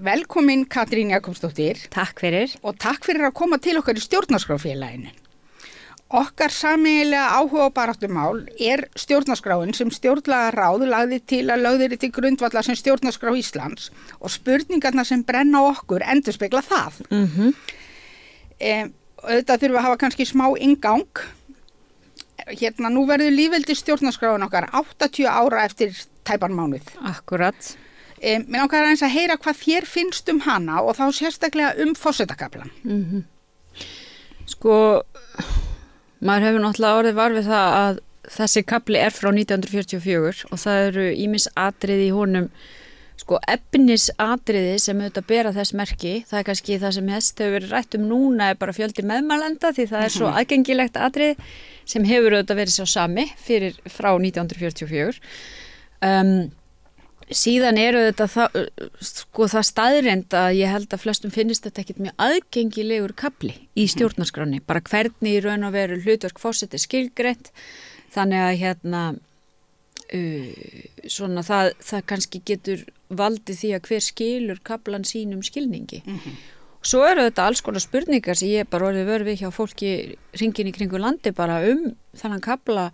Velkomin Katrín Jakobsdóttir. Takk fyrir. Og takk fyrir að koma til okkar í stjórnarskráfélaginu. Okkar sameiginlega áhuga og baráttumál stjórnarskráin sem stjórnlagaráð lagði til að lögð til grundvallar sem stjórnarskrá Íslands og spurningarnar sem brenna á okkur endurspegla það. Auðvitað þurfum að hafa kannski smá inngang. Nú verður lýðveldi stjórnarskráin okkar 80 ára eftir tæpan mánuð. Akkurat. Mér langar aðeins að heyra hvað þér finnst hana og þá sérstaklega forsetakaflann. Sko, maður hefur náttúrulega orðið var við það að þessi kafli frá 1944 og það eru ýmis atriði í honum, sko efnisatriði sem auðvitað bera þess merki. Það er kannski það sem hefur verið rætt núna bara fjöldi meðmælenda því það er svo aðgengilegt atriði sem hefur auðvitað verið sá sami frá 1944. Síðan þetta það staðreynd að ég held að flestum finnist þetta ekkert mjög aðgengilegur kafli í stjórnarskránni, bara hvernig í raun og veru hlutverk forseta skilgreint, þannig að svona það kannski getur valdið því að hver skilur kaflan sínum skilningi. Svo eru þetta alls konar spurningar sem ég bara orðið vör við hjá fólki hringinn í kringu landi bara þennan kafla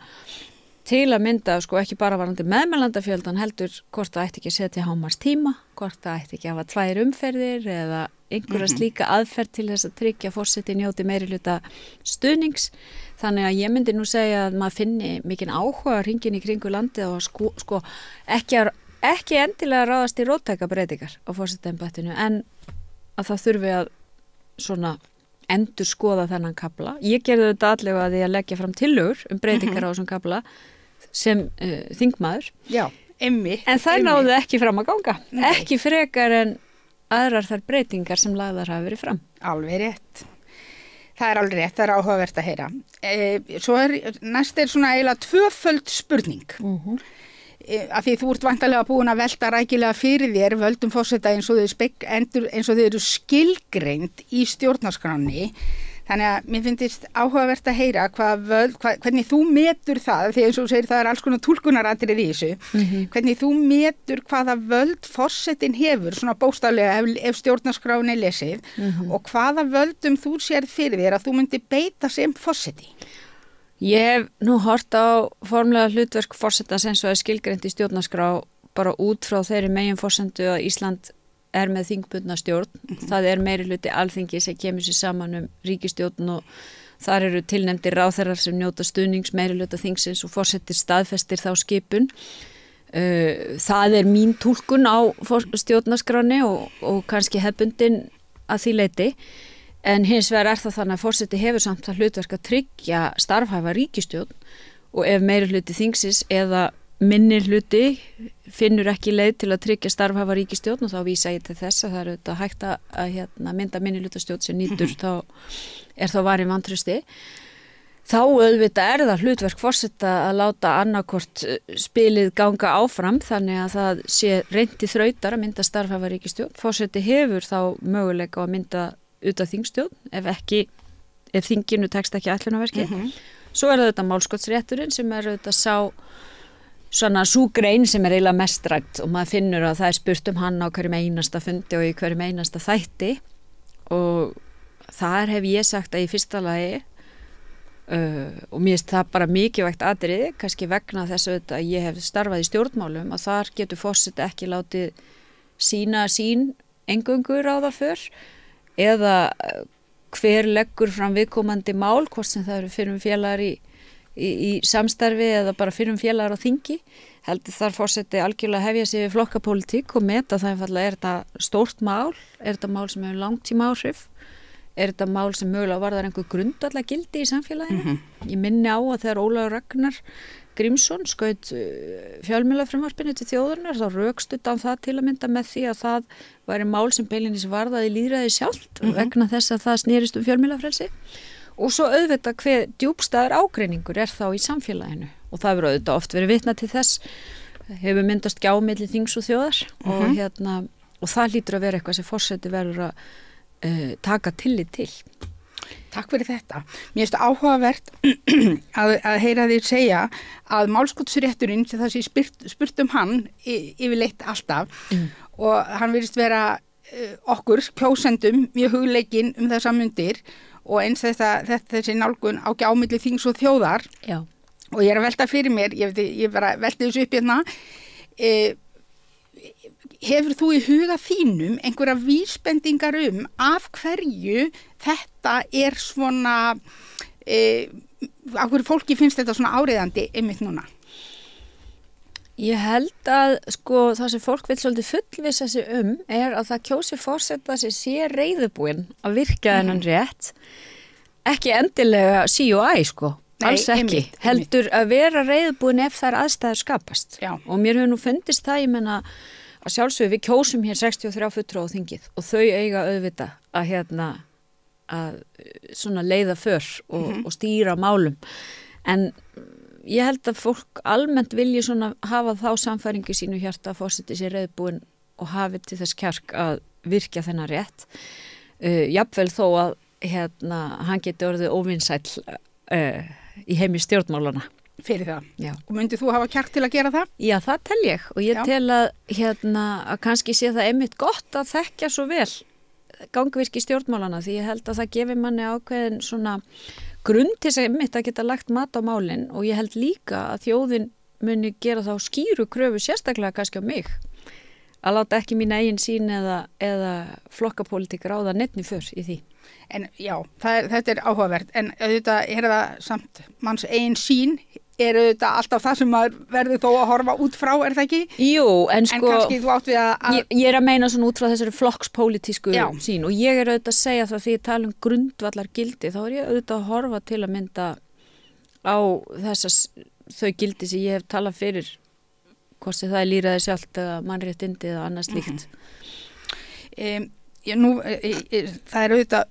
til að mynda, sko ekki bara varandi meðmælandafjöldan heldur hvort það ætti ekki að setja hámarkstíma, hvort það ætti ekki að hafa 2 umferðir eða einhverja slíka aðferð til þess að tryggja forseti njóti meirihluta stuðnings. Þannig að ég myndi nú segja að maður finni mikinn áhuga hringinn í kringu landið og sko ekki endilega ráðast í róttækabreitingar á forsetaembættinu en að það þurfi að svona endur skoða þennan kafla. Ég gerði þetta allega að því að leggja fram tillögur breytingar á þessum kafla sem þingmaður. Já, einmitt. En það náðu ekki fram að ganga. Nei. Ekki frekar en aðrar þær breytingar sem lagðar hafa verið fram. Alveg rétt. Það er alveg rétt, það er áhugavert að heyra. Svo næst svona eiginlega tvöföld spurning. Af því þú ert væntanlega búin að velta rækilega fyrir þér völdum forseta eins og þau eru skilgreind í stjórnarskránni. Þannig að mér finnst áhugavert að heyra hvernig þú metur það, því eins og þú segir það alls konar túlkunaratriði í þessu, hvernig þú metur hvaða völd forsetin hefur, svona bókstaflega ef stjórnarskráin lesið, og hvaða völdum þú sér fyrir þér að þú myndir beita sem forseti. Ég hef nú hort á formlega hlutverk forsetans eins og skilgreint í stjórnarskrá bara út frá þeirri meginforsendu að Ísland með þingbundna stjórn. Það meirihluti alþingi sem kemur sér saman ríkisstjórn og þar eru tilnefndir ráðherrar sem njóta stuðnings meirihluta þingsins og forseti staðfestir þá skipun. Það mín túlkun á stjórnarskráni og kannski hefbundin að því leyti. En hins vegar það þannig að forseti hefur samt það hlutverk að tryggja starfhæfa ríkisstjórn og ef meirihluti þingsins eða minni hluti finnur ekki leið til að tryggja starfhæfa ríkisstjórn og þá vísa ég til þess að það eru þetta hægt að mynda minni hlutastjórn sem nýtur þá varin vantrausti. Þá auðvitað það hlutverk forseta að láta annarkvort spilið ganga áfram þannig að það sé reynt í þrautar að mynda starfhæfa ríkisstjórn. Forseti hefur þá möguleika að mynda út af þingstjórn ef þinginu tekst ekki ætlunarverki. Svo þetta málskotsrétturinn sem þetta svona sú grein sem eiginlega mest rædd og maður finnur að það spurt hann á hverjum einasta fundi og í hverjum einasta þætti og þar hef ég sagt að í fyrsta lagi og mér finnst það bara mikilvægt atriði, kannski vegna þess að ég hef starfað í stjórnmálum að þar getur forseti ekki látið sín eingöngu ráða för eða hver leggur fram viðkomandi mál, hvort sem það eru fyrir félagar í samstarfi eða bara fyrir félagar á þingi. Heldur þar forseti algjörlega hefja sig við flokkapólitík og meta það einfaldlega þetta stórt mál, þetta mál sem hefur langtíma áhrif, þetta mál sem mögulega varðar einhver grundvallagildi í samfélaginu. Ég minni á að þegar Ólafur Ragnar Grímsson skaut fjölmiðlafrumvarpinu til þjóðarinnar þá rökstuddi hann það til að mynda með því að það væri mál sem beinlínis varðaði lýðræði sjálft vegna þess að það snerist fjölmiðlafrelsi og svo auðvitað hver djúpstæður ágreiningur þá í samfélaginu og það hefur auðvitað oft verið vitnað til þess hefur myndast gjá milli þings og þjóðar og það hlýtur að vera eitthvað sem forseti verður að taka tillit til. Takk fyrir þetta. Mér finnst áhugavert að heyra þér segja að málskotsrétturinn sem það sé spurt hann yfirleitt alltaf og hann virðist vera okkur kjósendum mjög hugleikinn þessa mundir og eins þessi nálgun á milli þings og þjóðar. Já. Og ég að velta fyrir mér, ég bara velti þessu upp hérna, hefur þú í huga þínum einhverja vísbendingar af hverju þetta svona, af hverju fólki finnst þetta svona áreiðandi einmitt núna? Ég held að það sem fólk vil svolítið fullvissa sig er að það kjósi forseta sem sé reiðubúinn að virka þennan rétt, ekki endilega sí og æ, alls ekki, heldur að vera reiðubúinn ef þær aðstæður skapast. Já. Og mér hefur nú fundist það, ég menna að sjálfsögðu við kjósum hér 63 fulltrúa á þingið og þau eiga auðvitað að svona leiða för og stýra málum, en ég held að fólk almennt vilji svona hafa þá samfæringu sínu hjarta að forseti sér reiðubúinn og hafi til þess kjark að virkja þennan rétt, jafnvel þó að hann geti orðið óvinsæll í heimi stjórnmálana. Fyrir það. Já. Og myndið þú hafa kjark til að gera það? Já, það tel ég og ég tel að kannski sé það einmitt gott að þekkja svo vel gangvirki stjórnmálana, því ég held að það gefi manni ákveðin svona grunn til þess að einmitt að geta lagt mat á málin, og ég held líka að þjóðin muni gera þá skýru kröfu sérstaklega kannski á mig að láta ekki mín eigin sín eða flokkapólitík ráða neitt för í því. En já, þetta áhugavert, en auðvitað það samt manns eigin sín, auðvitað alltaf það sem maður verður þó að horfa út frá, það ekki? Jú, en kannski þú átt við að... Ég að meina svona út frá þessari flokkspólitísku sín, og ég auðvitað að segja það því ég tala grundvallar gildi, þá ég auðvitað að horfa til að mynda á þau gildi sem ég hef talað fyrir, hvort sem það lýraði sjálft eða mannréttindi eða annað slíkt. Það auðvitað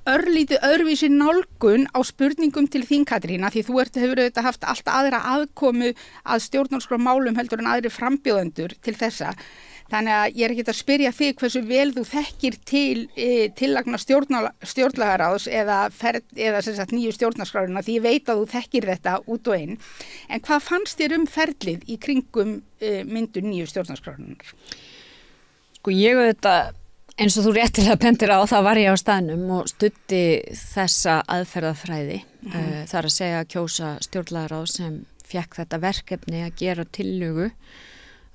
örlítið öðruvísi nálgun á spurningum til þín, Katrín, því þú hefur auðvitað haft allt aðra aðkomu að stjórnarskrármálum heldur en aðri frambjóðendur til þessa. Þannig að ég ekki að spyrja þig hversu vel þú þekkir til tillagna stjórnlagaráðs eða sem sagt nýju stjórnarskrárina, því ég veit að þú þekkir þetta út og inn. En hvað fannst þér ferlið í kringum myndun nýju stjórnarskrárinnar? Ég auðvitað, eins og þú réttilega bendir á, það var ég á staðnum og studdi þessa aðferðafræði, þar að segja að kjósa stjórnlagaráð sem fékk þetta verkefni að gera tillögu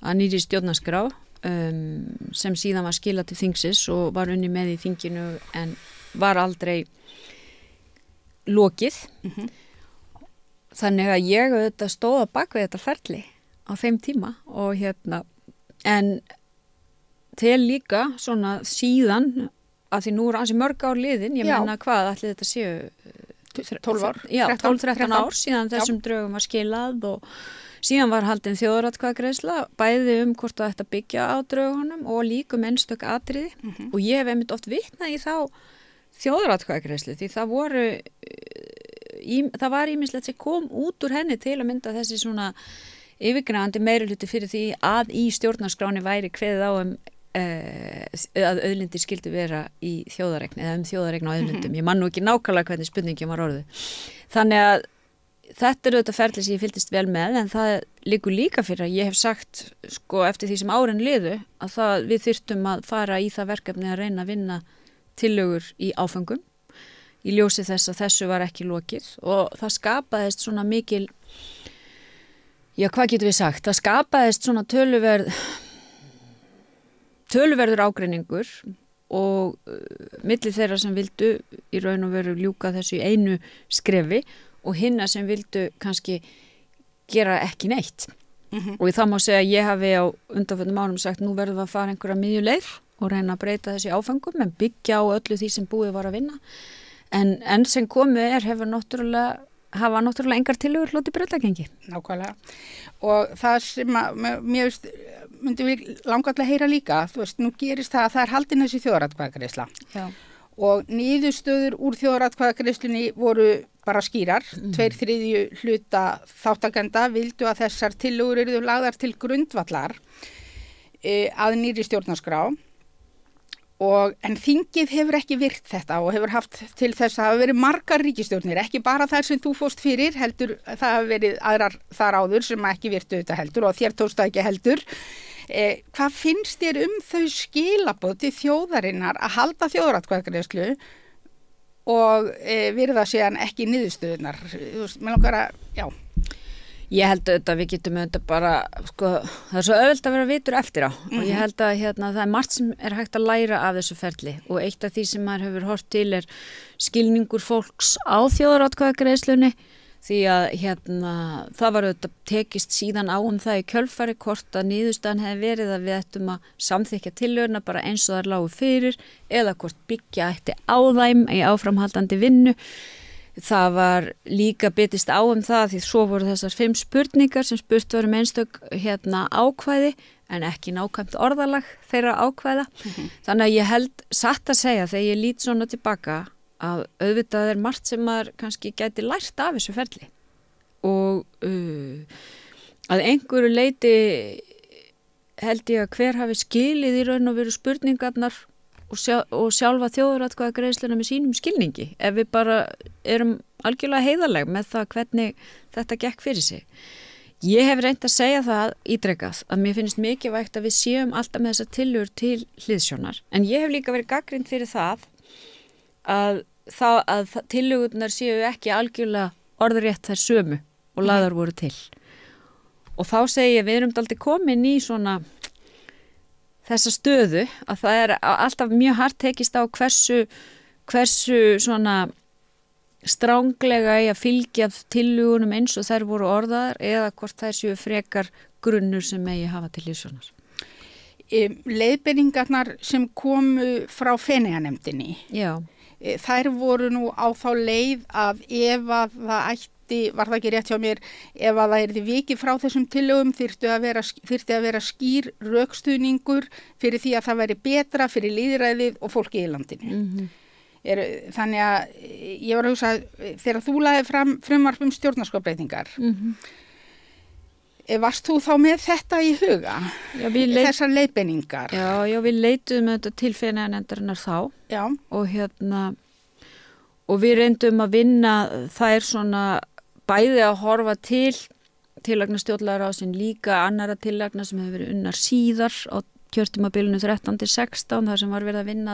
að nýri stjórnarskrá, sem síðan var skilað til þingsins og var unni með í þinginu en var aldrei lokið. Þannig að ég auðvitað stóð á bak við þetta ferli á þeim tíma og en til líka svona síðan, að því nú ansi mörg ár liðin, ég meina hvað ætli þetta séu 12 ár? Já, 12-13 ár síðan þessum drögum var skilað og síðan var haldin þjóðaratkvæðagreiðsla, bæði hvort það ætti að byggja á drögunum og líka einstök atriði og ég hef einmitt oft vitnað í þá þjóðaratkvæðagreiðslu, því það var ýmislegt sem kom út úr henni til að mynda þessi svona yfirgnæfandi meirihluti fyrir því að í stjórnarskráni væri kveðið á að auðlindir skildi vera í þjóðareign eða þjóðareign á auðlindum. Ég man nú ekki nákvæmlega hvernig spurningin var orðið. Þannig að þetta auðvitað ferli sem ég fylgdist vel með, en það liggur líka fyrir að ég hef sagt eftir því sem árin liðu að við þyrftum að fara í það verkefni að reyna að vinna tillögur í áföngum í ljósi þess að þessu var ekki lokið og það skapaðist svona mikil, hvað getum við sagt? Það skapaðist svona töluverður ágreiningur og milli þeirra sem vildu í raun og veru ljúka þessu í einu skrefi og hinna sem vildu kannski gera ekki neitt. Og í það má segja að ég hafi á undanförnum árum sagt nú verðum við að fara einhverja miðjuleið og reyna að breyta þessi áfengum en byggja á öllu því sem búið var að vinna. En sem komið hafa náttúrulega engar tillögur hlotið brautargengi. Nákvæmlega. Og það sem mér myndi við langarlega að heyra líka, nú gerist það að það haldin þessi þjóðaratkvæðagreiðsla. Já. Og niðurstöður úr þjóðaratkvæðagreiðslunni voru bara skýrar. 2/3 hluta þáttakenda vildu að þessar tillögur yrðu lagðar til grundvallar að nýrri stjórnarskrá. En þingið hefur ekki virt þetta og hefur haft til þess að hafa verið margar ríkisstjórnir, ekki bara þær sem þú fórst fyrir, heldur það hafa verið aðrar þar áður sem ekki virtu þetta heldur og þér tókst það ekki heldur. Hvað finnst þér þau skilaboð til þjóðarinnar að halda þjóðaratkvæðagreiðslu og virða síðan ekki niðurstöðunar? Mér langar að, já. Ég held að við getum bara, það svo auðvelt að vera vitur eftir á og ég held að það margt sem hægt að læra af þessu ferli og eitt af því sem maður hefur hort til skilningur fólks á þjóðaratkvæðagreiðslunni því að það var auðvitað tekist síðan á það í kjölfari hvort að niðurstaðan hefði verið að við ættum að samþykkja tillögurnar bara eins og þær lágu fyrir eða hvort byggja ætti á þeim í áframhaldandi vinnu. Það var líka bitist á það því svo voru þessar 5 spurningar sem spurt var einstök ákvæði en ekki nákvæmt orðalag þeirra ákvæða. Þannig að ég held satt að segja þegar ég lít svona tilbaka að auðvitað margt sem maður kannski gæti lært af þessu ferli og að einhverju leiti held ég að hver hafi skilið í raun og veru spurningarnar og sjálfa þjóðaratkvæðagreiðsluna með sínum skilningi ef við bara erum algjörlega heiðarleg með það hvernig þetta gekk fyrir sig. Ég hef reynt að segja það ítrekað að mér finnst mikilvægt að við séum alltaf með þessar tillögur til hliðsjónar en ég hef líka verið gagnrýnd fyrir það að tillögurnar séu ekki algjörlega orðrétt þær sömu og lagðar voru til. Og þá segi ég við erum dálítið komin í svona þessa stöðu að það alltaf mjög hart tekist á hversu svona stránglega í að fylgja tillögunum eins og þær voru orðaðar eða hvort þær séu frekar grunnur sem megi hafa til hliðsjónar. Leiðbeiningarnar sem komu frá Feneyjanefndinni, þær voru nú á þá leið að ef að það ætti, var það ekki rétt hjá mér, ef að það yrði vikið frá þessum tillögum þyrfti að vera skýr rökstuðningur fyrir því að það væri betra fyrir lýðræðið og fólki í landinu. Þannig að ég var að hugsa, þegar þú lagði fram frumvarp stjórnarskrárbreytingar, varst þú þá með þetta í huga? Já, þessar leiðbeiningar? Já, við leituðum þetta til Feneyjanefndarinnar þá. Já. Og við reyndum að vinna þær svona bæði að horfa til tillagna stjórnlagaráðsins líka annara tillagna sem hefur verið unnar síðar á kjörtímabilinu 13-16 þar sem var verið að vinna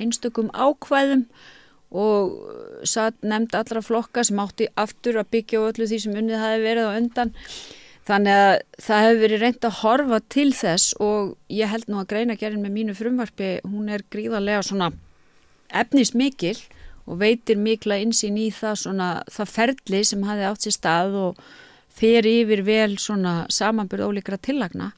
einstökum ákvæðum og nefnd allra flokka sem átti aftur að byggja á öllu því sem unnið hafi verið á undan. Þannig að það hefur verið reynt að horfa til þess og ég held nú að greinargerðin með mínu frumvarpi, hún gríðarlega svona efnismikil og veitir mikla innsýn í það ferli sem hafði átt sér stað og fer yfir vel svona samanburð ólíkra tillagna.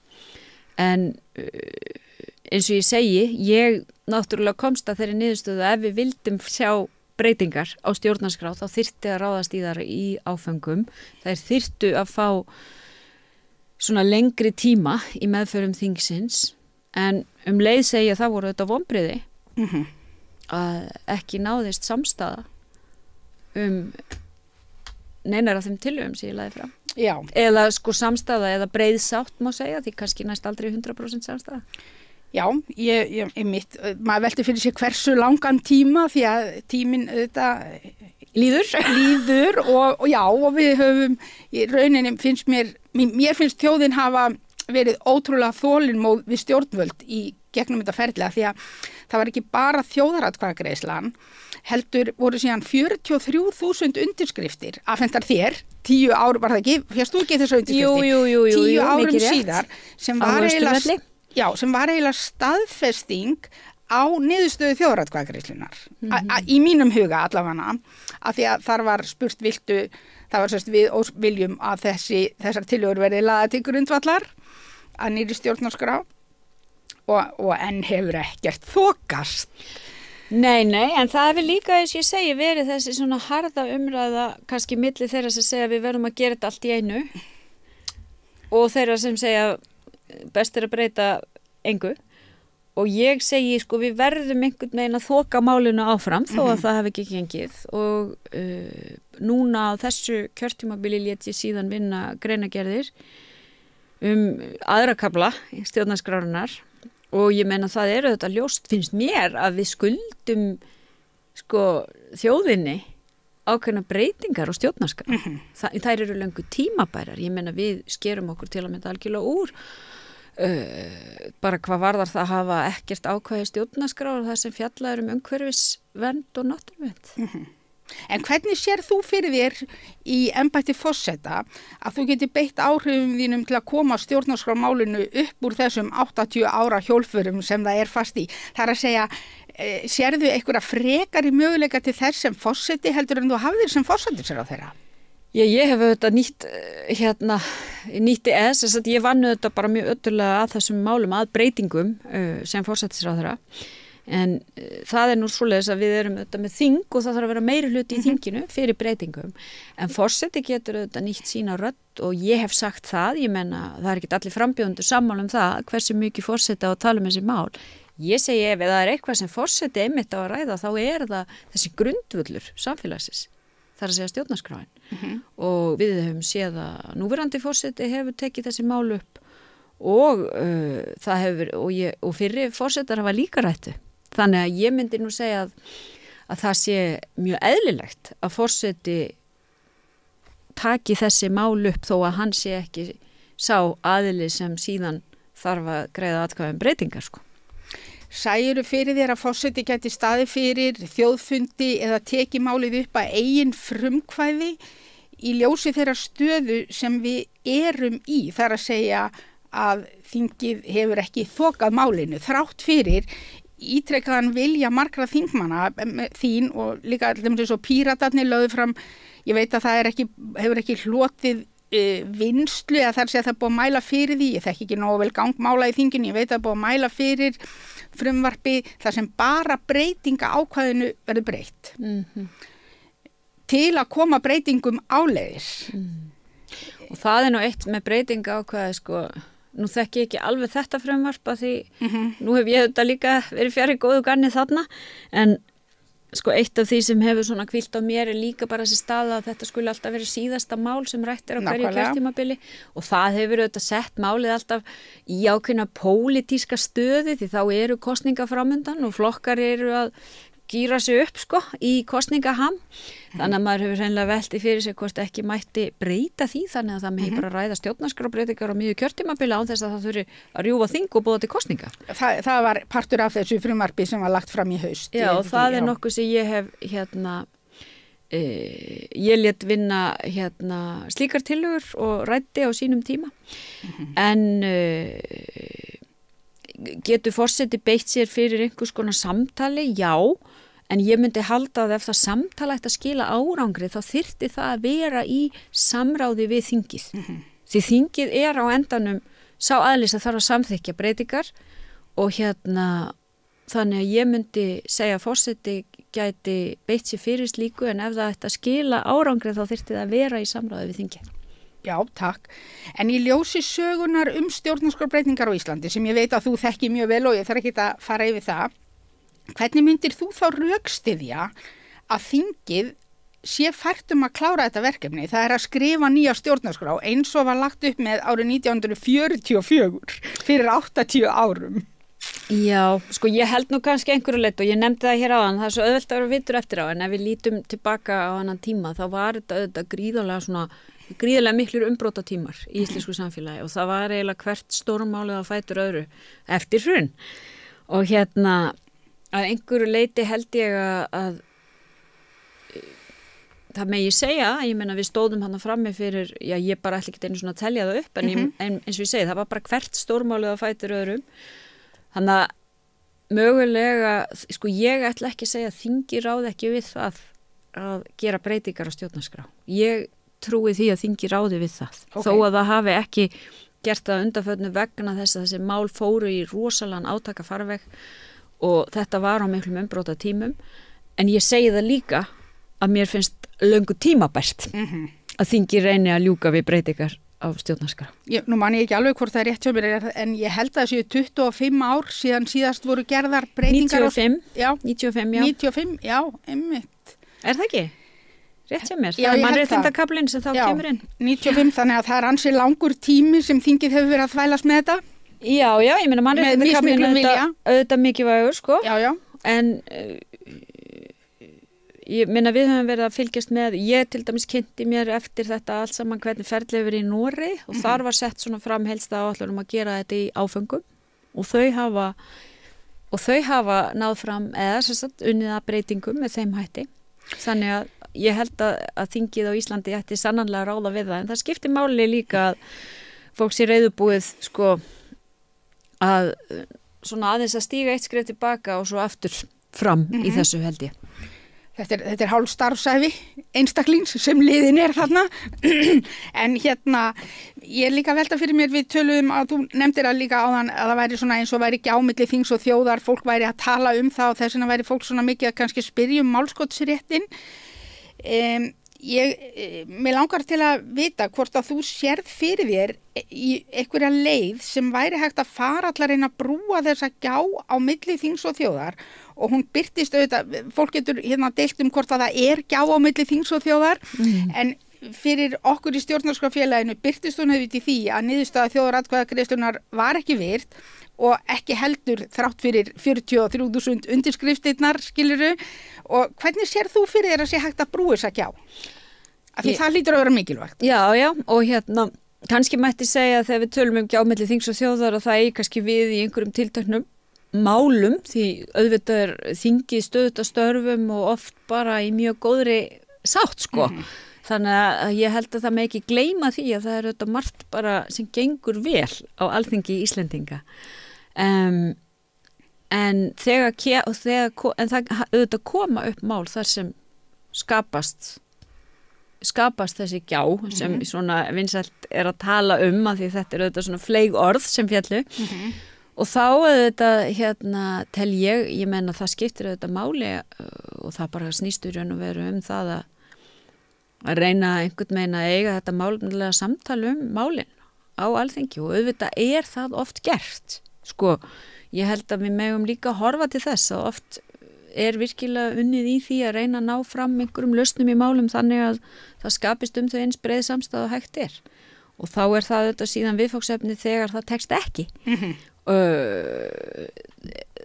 En eins og ég segi, ég náttúrulega komst að þeirri niðurstöðu að ef við vildum sjá breytingar á stjórnarskrá þá þyrfti að ráðast í þar í áföngum. Þær þyrftu að fá svona lengri tíma í meðförum þingsins en leið segja það voru þetta vonbrigði að ekki náðist samstaða neinar af þeim tillögum sem ég lagði fram. Já. Eða samstaða eða breið sátt má segja því kannski næst aldrei 100% samstaða. Já, maður velti fyrir sér hversu langan tíma því að tíminn þetta líður og við höfum í rauninni mér finnst þjóðin hafa verið ótrúlega þolinmóð við stjórnvöld í gegnum þetta ferli því að það var ekki bara þjóðaratkvæðagreiðslan heldur voru síðan 43.000 undirskriftir afhentar þér 10 ár var það ekki, férst þú ekki þessar undirskriftir? Jú, 10 árum síðar sem var eiginlega staðfesting á niðurstöðu þjóðaratkvæðagreiðslunar í mínum huga allavega af því að þar var spurt það var sérst við viljum að þessar tillögur verði lagðar til grundvallar að nýrri stjórnarskrá og enn hefur ekkert þokast. Nei, en það hefur líka, eins og ég segi, verið þessi svona harða umræða kannski milli þeirra sem segja við verðum að gera þetta allt í einu og þeirra sem segja best að breyta engu og ég segi við verðum einhvern veginn að þoka málinu áfram þó að það hef ekki gengið og núna á þessu kjörtímabili lét ég síðan vinna greinagerðir aðra kafla stjórnarskrárinnar og ég meina það þetta ljóst finnst mér að við skuldum þjóðinni ákveðna breytingar á stjórnarskrá. Þær eru löngu tímabærar. Ég meina við skerum okkur til að mynda algjörlega úr bara hvað varðar það hafa ekkert ákvæði stjórnarskrár og það sem fjallaður umhverfisvernd og náttúruvernd. En hvernig sér þú fyrir þér í embætti forseta að þú geti beitt áhrifum þínum til að koma stjórnarskrármálinu upp úr þessum 80 ára hjólförum sem það er fast í? Það er að segja, sérðu einhverja frekari möguleika til þess sem forseti heldur en þú hafðir sem forsætisráðherra? Ég hef auðvitað nýtti þess að ég vann auðvitað bara mjög öttulega að þessum málum að breytingum sem forsætisráðherra. En það nú svoleiðis að við erum auðvitað með þing og það þarf að vera meiri hluti í þinginu fyrir breytingum. En forseti getur auðvitað nýtt sína rödd og ég hef sagt það, ég menna það ekki allir frambjóðendur sammála það hversu mikið forseti á að tala um þessi mál. Ég segi ef það eitthvað sem forseti einmitt á að ræða þá það þessi grundvöllur samfélagsins. Það að segja stjórnarskráin. Og við höfum séð að núverandi forseti hefur tekið þessi mál upp og það hefur og fyrri forsetar hafa líka rættu. Þannig að ég myndi nú segja að það sé mjög eðlilegt að forseti taki þessi mál upp þó að hann sé ekki sá aðili sem síðan þarf að greiða atkvæði breytingar sko. Sæirðu fyrir þér að forseti gæti staði fyrir þjóðfundi eða teki málið upp að eigin frumkvæði í ljósi þeirra stöðu sem við erum í? Það er að segja að þingið hefur ekki þokað málinu þrátt fyrir ítrekkaðan vilja margra þingmanna þín og líka eins og Píratarnir lögðu fram, ég veit að það hefur ekki hlotið vinnslu eða þar sé að það búið að mæla fyrir því, ég þekki ekki nógu vel gangmála í þinginu, ég veit að það búið að mæla fyrir frumvarpi þar sem bara breytinga ákvæðinu verður breytt til að koma breytingum áleiðis. Og það nú eitt með breytinga ákvæði sko. Nú þekki ég ekki alveg þetta frumvarp að því nú hef ég þetta líka verið fjari góðu ganni þarna en sko eitt af því sem hefur svona hvílt á mér líka bara þessi staða að þetta skulle alltaf verið síðasta mál sem rætt á hverju kjörtímabili og það hefur auðvitað sett málið alltaf í ákveðna pólitíska stöði því þá eru kosninga framundan og flokkar eru að gýra sig upp sko í kosningaham þannig að maður hefur hreinlega velti fyrir sig hvort ekki mætti breyta því þannig að það megi bara ræða stjórnarskrárbreytingar á miðju kjörtímabili án þess að það þurfi að rjúfa þing og boða til kosninga. Það var partur af þessu frumvarpi sem var lagt fram í haust. Já og það nokkuð sem ég hef ég lét vinna slíkar tillögur og ræddi á sínum tíma en getur forseti beitt sér fyrir einhvers konar samtali? Já, en ég myndi halda að ef það samtala ætti að skila árangri þá þyrfti það að vera í samráði við þingið. Því þingið á endanum sá aðlis að þarf að samþykkja breytingar og þannig að ég myndi segja að forseti gæti beitt sér fyrir slíku en ef það ætti að skila árangri þá þyrfti það að vera í samráði við þingið. Já, takk. En í ljósi sögunar stjórnarskrárbreytingar á Íslandi sem ég veit að þú þekki mjög vel og ég þarf ekki að fara yfir það, hvernig myndir þú þá rökstyðja að þingið sé fært að klára þetta verkefni? Það að skrifa nýja stjórnarskrá eins og var lagt upp með árið 1944 fyrir 80 árum. Já, sko ég held nú kannski einhverju leitt og ég nefndi það hér áðan, það er svo auðvelt að vera vitur eftir á en ef við lítum tilbaka á annan tíma þá var þetta gríðarlega miklir umbrotatímar í íslensku samfélagi og það var eiginlega hvert stórmálið að fætur öðru eftir hrun og að einhverju leiti held ég að það megi segja, ég meina við stóðum hann frammi fyrir, já ég bara ætla ekki einu svona að telja það upp en eins og ég segi það var bara hvert stórmálið að fætur öðrum þannig að mögulega, sko ég ætla ekki að segja að þingi ráði ekki við það að gera breytingar á stjórnarskrá. Ég trúi því að þingi ráði við það. Þó að það hafi ekki gert það undanförnu vegna þess að þessi mál fóru í rosalega átakafarveg og þetta var á miklum umbróta tímum. En ég segi það líka að mér finnst löngu tímabært að þingi reyni að ljúka við breytingar á stjórnarskrá. Nú man ég ekki alveg hvort það er rétt hjá mér en ég held að það séu 25 ár síðan síðast voru gerðar breytingar 95, já, einmitt. Er það ekki? Rétt hjá mér, það er mannréttindakablinn sem þá kemur inn. 95, þannig að það er ansi langur tími sem þingið hefur verið að þvælast með þetta. Já, ég meina mannréttindakablinn auðvitað mikilvægur, sko. Já. En ég minna við höfum verið að fylgjast með, ég til dæmis kynnti mér eftir þetta allt saman hvernig ferlið hefur verið í Noregi og þar var sett svona fram heilstæða áætlun að gera þetta í áföngum og þau hafa náð fram eða sem sagt unnið að breytingum með þeim hætti. Þannig að ég held að þingið á Íslandi ætti sannanlega að ráða við það en það skiptir máli líka að fólk sé reiðubúið sko að svona aðeins að stíga eitt skref tilbaka og svo aftur fram í þessu held ég. Þetta er hálf starfsæfi einstaklings sem liðin þarna en ég líka velta fyrir mér við töluðum að þú nefndir að líka áðan að það væri svona eins og væri ekki á milli þings og þjóðar, fólk væri að tala um það og þess vegna væri fólk svona mikið að kannski spyrja málskotsréttin. Mér langar til að vita hvort að þú sérð fyrir þér í einhverja leið sem væri hægt að fara allar reyna að brúa þessa gjá á milli þings og þjóðar og hún birtist auðvitað, fólk getur deilt hvort að það gjá á milli þings og þjóðar en fyrir okkur í stjórnarskrárfélaginu birtist hún auðvitað í því að niðurstaða þjóðaratkvæðagreiðslunnar var ekki virt og ekki heldur þrátt fyrir 43.000 undirskriftirnar skilurðu og hvernig sér þú fyrir þér að sé hægt að brúa þessa gjá? Af því það hlýtur að vera mikilvægt. Já, og kannski mætti segja að þegar við tölum gjá milli þings og þjóðar að það kannski við í einhverjum tilteknum málum því auðvitað þingið stöðut að störfum og oft bara í mjög góðri sátt sko. Þannig að ég held að það með ekki gleyma því að það auðvitað margt bara sem gengur vel á alþingi Íslendinga. En það auðvitað koma upp mál þar sem skapast þessi gjá sem svona vinsælt að tala að því þetta auðvitað svona fleig orð sem fjallu og þá auðvitað tel ég menna það skiptir auðvitað máli og það bara snýstur raun og veru það að reyna einhvern veginn að eiga þetta málefnalega samtal málin á alþingi og auðvitað það oft gert sko, ég held að við megum líka horfa til þess að oft virkilega unnið í því að reyna að ná fram einhverjum lausnum í málum þannig að það skapist þau eins breið samstæða og hægt og þá það auðvitað síðan viðfangsefni þegar það tekst ekki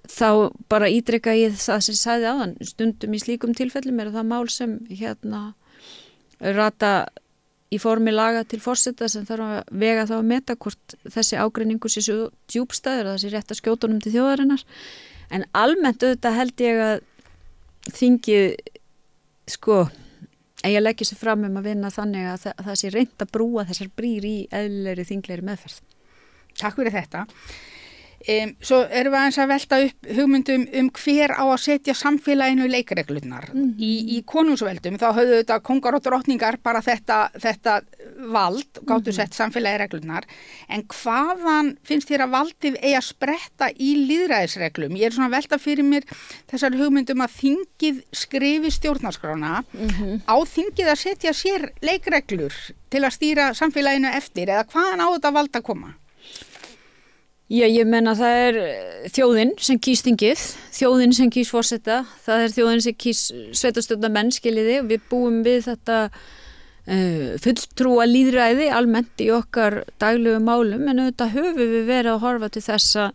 þá bara ítreka ég það sem sagði áðan stundum í slíkum tilfellum það mál sem rata í formi laga til forseta sem þarf að vega þá að meta hvort þessi ágreiningur sé svo djúpstæður að það sé rétt að skjóta honum til þjóðarinnar en almennt auðvitað held ég að þingið sko að leggja sig fram að vinna þannig að það sé reynt að brúa þessar brýr í eðlilegri þinglegri meðferð. Takk fyrir þetta. Svo erum við aðeins að velta upp hugmyndum hver á að setja samfélaginu leikreglurnar. Í konungsveldum þá höfðu þetta kongar og drottningar bara þetta vald, gáttu sett samfélagi reglurnar, en hvaðan finnst þér að valdið eigi að spretta í lýðræðisreglum? Ég svona velta fyrir mér þessar hugmyndum að þingið skrifi stjórnarskrána, á þingið að setja sér leikreglur til að stýra samfélaginu eftir, eða hvaðan á þetta vald að koma? Já, ég menna það þjóðin sem kýs þingið, þjóðin sem kýs forseta, það þjóðin sem kýs sveitarstjórnarmenn, skiljiði, og við búum við þetta fulltrúa lýðræði almennt í okkar daglegu málum, en auðvitað höfum við verið að horfa til þessa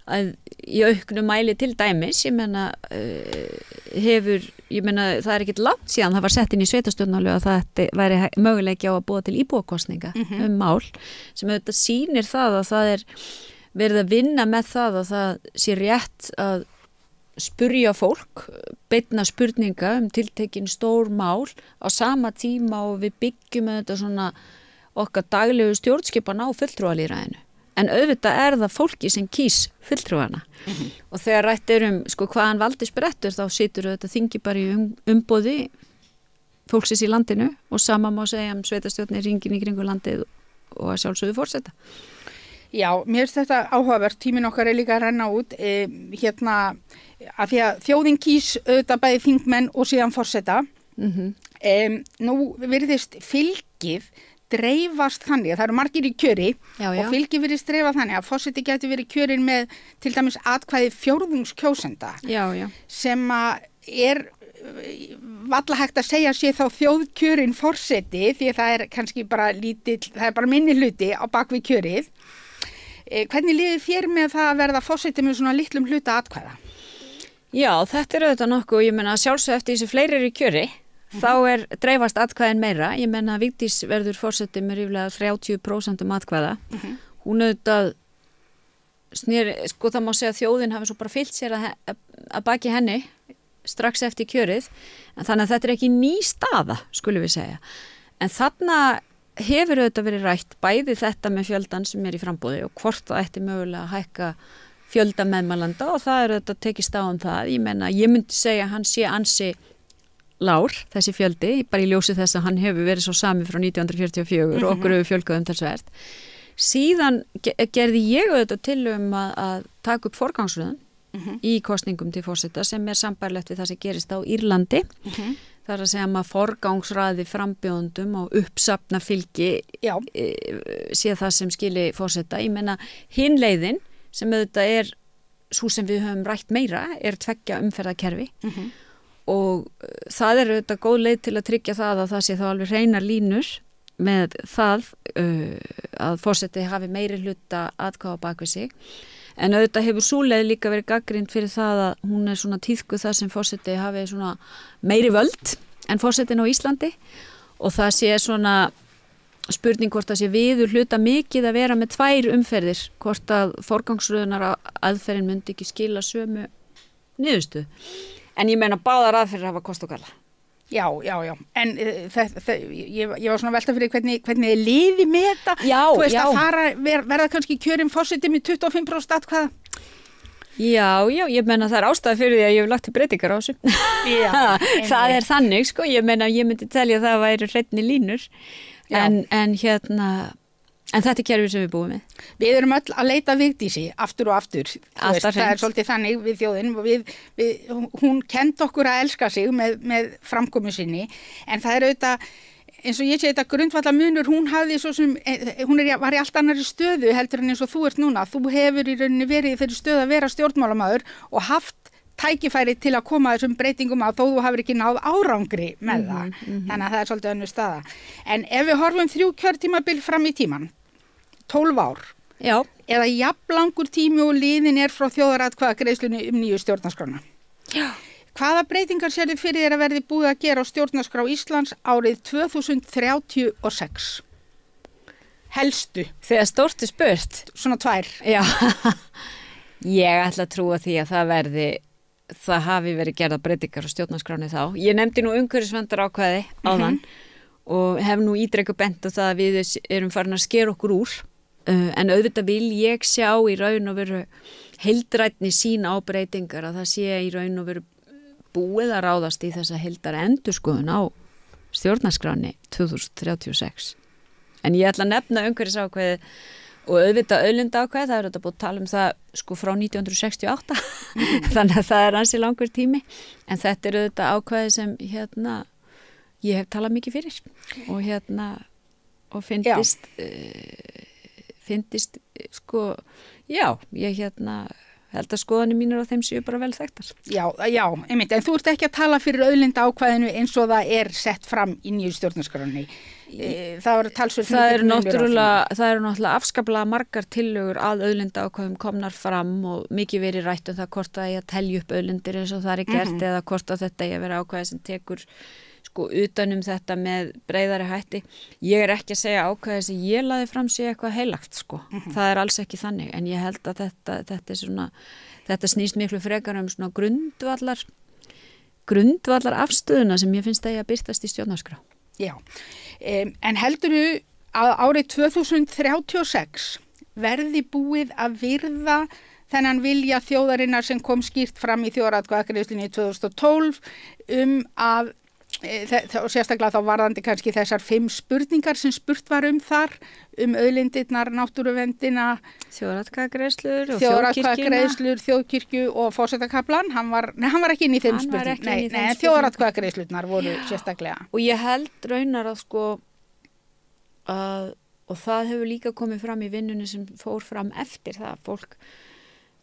að í auknu mæli til dæmis, ég menna það ekkert langt síðan það var sett inn í sveitarstjórnarlög að það væri möguleiki á að búa til íbúakosninga mál, sem auðvitað sýnir það að það verið að vinna með það að það sé rétt að spurja fólk, beinna spurninga tiltekin stór mál á sama tíma og við byggjum þetta svona okkar daglegu stjórnskipan á fulltrúalýðræðinu. En auðvitað það fólki sem kýs fulltrúana. Og þegar rætt sko hvaðan valdi sprettur þá situr þetta þingi bara í umboði fólksins í landinu og sama má segja sveitarstjórnir hringinn í kringu landið og að sjálfsögðu forseta. Já, mér finnst þetta áhugavert, tíminn okkar líka að renna út, að því að þjóðin kýs auðvitað bæði þingmenn og síðan forseta. Nú virðist fylgið dreifast þannig, það eru margir í kjöri og fylgið virðist dreifa þannig að forseti geti verið kjörin með til dæmis atkvæði fjórðungskjósenda sem að valla hægt að segja sé þá þjóðkjörin forseti því að það kannski bara það bara minni hluti á bakvið kjörið. Hvernig líður þér með það að verða forseti með svona litlum hluta atkvæða? Já, þetta auðvitað nokkuð, ég meina sjálfsög eftir þessi fleiri eru í kjöri, þá dreifast atkvæðin meira, ég meina Vigdís verður forseti með ríflega 30% atkvæða, hún auðvitað sko það má segja að þjóðin hafi svo bara fyllt sér að baki henni strax eftir kjörið, en þannig að þetta ekki ný staða, skulum við segja. En þarna hefur auðvitað verið rætt bæði þetta með fjöldan sem í frambúði og hvort það ætti mögulega að hækka fjölda meðmælanda og það auðvitað tekist á það. Ég meina, ég myndi segja að hann sé ansi lár, þessi fjöldi, bara í ljósi þess að hann hefur verið svo sami frá 1944 og okkur hefur fjölgað umtalsvert. Síðan gerði ég auðvitað tillögum að taka upp forgangsröðun í kosningum til forseta sem sambærilegt við það sem gerist á Írlandi. Það að segja maður forgangsraði frambjóðendum og uppsafna fylgi sé það sem skili forseta. Ég meina, hinn leiðin sem auðvitað svo sem við höfum rætt meira tveggja umferðarkerfi og það auðvitað góð leið til að tryggja það að það sé þá alveg hreinar línur með það að forseti hafi meiri hluta atkvæða bak við sig. En auðvitað hefur sú leið líka verið gagnrýnd fyrir það að hún svona tíðkuð það sem forseti hafi svona meiri völd en forsetin á Íslandi og það sé svona spurning hvort það sé viður hluta mikið að vera með 2 umferðir, hvort að forgangsröðunar aðferðin myndi ekki skila sömu niðurstöðu. En ég meina báðar aðferðir hafa kost og galla. Já. En ég var svona velta fyrir hvernig þið liði með þetta. Þú veist að verða kannski kjörin forseti með 25% atkvæða. Já, ég meina það ástæða fyrir því að ég hef lagt til breytingar á þessu. Það þannig, sko. Ég meina ég myndi telja að það væri hreinni línur. En þetta kerfið sem við búum með. Við erum öll að leita Vigdísi aftur og aftur. Það svolítið þannig við þjóðin. Hún kenndi okkur að elska sig með framkomu sinni. En það auðvitað, eins og ég sé þetta grundvallar munur, hún var í allt annari stöðu heldur en eins og þú ert núna. Þú hefur í rauninni verið í þeirri stöðu að vera stjórnmálamaður og haft tækifæri til að koma þessum breytingum á þó þú hafur ekki náð árangri með það. Þannig að það svolítið önnur staða. En ef við horfum 3 kjörtímabil fram í tíman, 12 ár, eða jafnlangur tími og liðin frá þjóðaratkvæðagreiðslunni nýju stjórnarskrána. Hvaða breytingar sérðu fyrir þér að verði búið að gera á stjórnarskrá Íslands árið 2036? Helstu. Þegar stórt spurt. Svona 2. Já, ég ætla að trúa því að það hafi verið gerða breytingar á stjórnarskráni þá. Ég nefndi nú umhverfisverndar ákvæði áðan og hef nú ítrekku bent á það að við erum farin að skera okkur úr. En auðvitað vil ég sjá í raun og veru heildrænni sín á breytingar að það sé í raun og veru búið að ráðast í þessa heildar endurskoðun á stjórnarskráni 2036. En ég ætla að nefna umhverfisákvæði og auðvitað auðlindaákvæði, það þetta búið að tala það sko frá 1968, þannig að það ansi langur tími, en þetta auðvitað ákvæði sem ég hef talað mikið fyrir og fyndist sko, ég held að skoðanir mínir á þeim séu bara vel þekktar. Já, einmitt, en þú ert ekki að tala fyrir auðlindaákvæðinu eins og það sett fram í nýju stjórnarskránni. Það eru náttúrulega afskaplega margar tillögur að auðlindaákvæðum komnar fram og mikið verið rætt það hvort það að telja upp auðlindir eins og það gert eða hvort að þetta að vera ákvæði sem tekur sko utanum þetta með breiðari hætti. Ég ekki að segja ákvæði sem ég laði fram sé eitthvað heilagt sko. Það alls ekki þannig, en ég held að þetta snýst miklu frekar svona grundvallar afstöðuna sem ég finnst að birtast í stjórnarskrá. Já, en heldurðu að árið 2036 verði búið að virða þennan vilja þjóðarinnar sem kom skýrt fram í þjóðaratkvæðagreiðslunni 2012 að og sérstaklega þá varðandi kannski þessar 5 spurningar sem spurt var þar, auðlindirnar, náttúruverndina, þjóðaratkvæðagreiðslur, þjóðkirkju og forsetakaflan. Hann var ekki inn í þeim spurningum. Nei, þjóðaratkvæðagreiðslurnar voru sérstaklega. Og ég held raunar að sko og það hefur líka komið fram í vinnunni sem fór fram eftir það.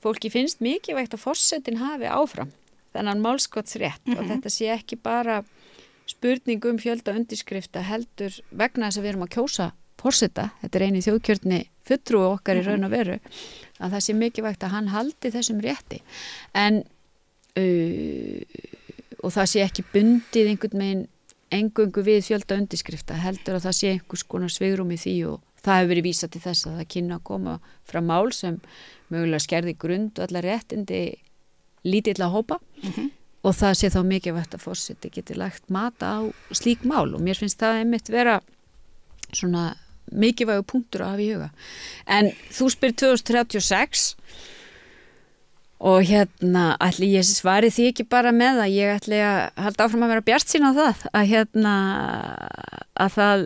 Fólki finnst mikilvægt að forsetin hafi áfram þennan málskotsrétt og þetta sé ekki bara spurning fjölda undirskrifta heldur vegna þess að við erum að kjósa forseta, þetta eini þjóðkjörni fulltrúi okkar í raun og veru, að það sé mikilvægt að hann haldi þessum rétti. En og það sé ekki bundið einhvern veginn eingöngu við fjölda undirskrifta, heldur að það sé einhvers konar svigrúm í því og það hefur verið vísað til þess að það kynna að koma frá mál sem mögulega skerði grund og allar réttindi lítilla hópa og það sé þá mikilvægt að forseti geti lagt mata á slík mál og mér finnst það einmitt vera svona mikilvægur punktur að hafa í huga. En þú spyr 2036 og ætli ég svari því ekki bara með að ég ætli að halda áfram að vera bjartsýn á það að það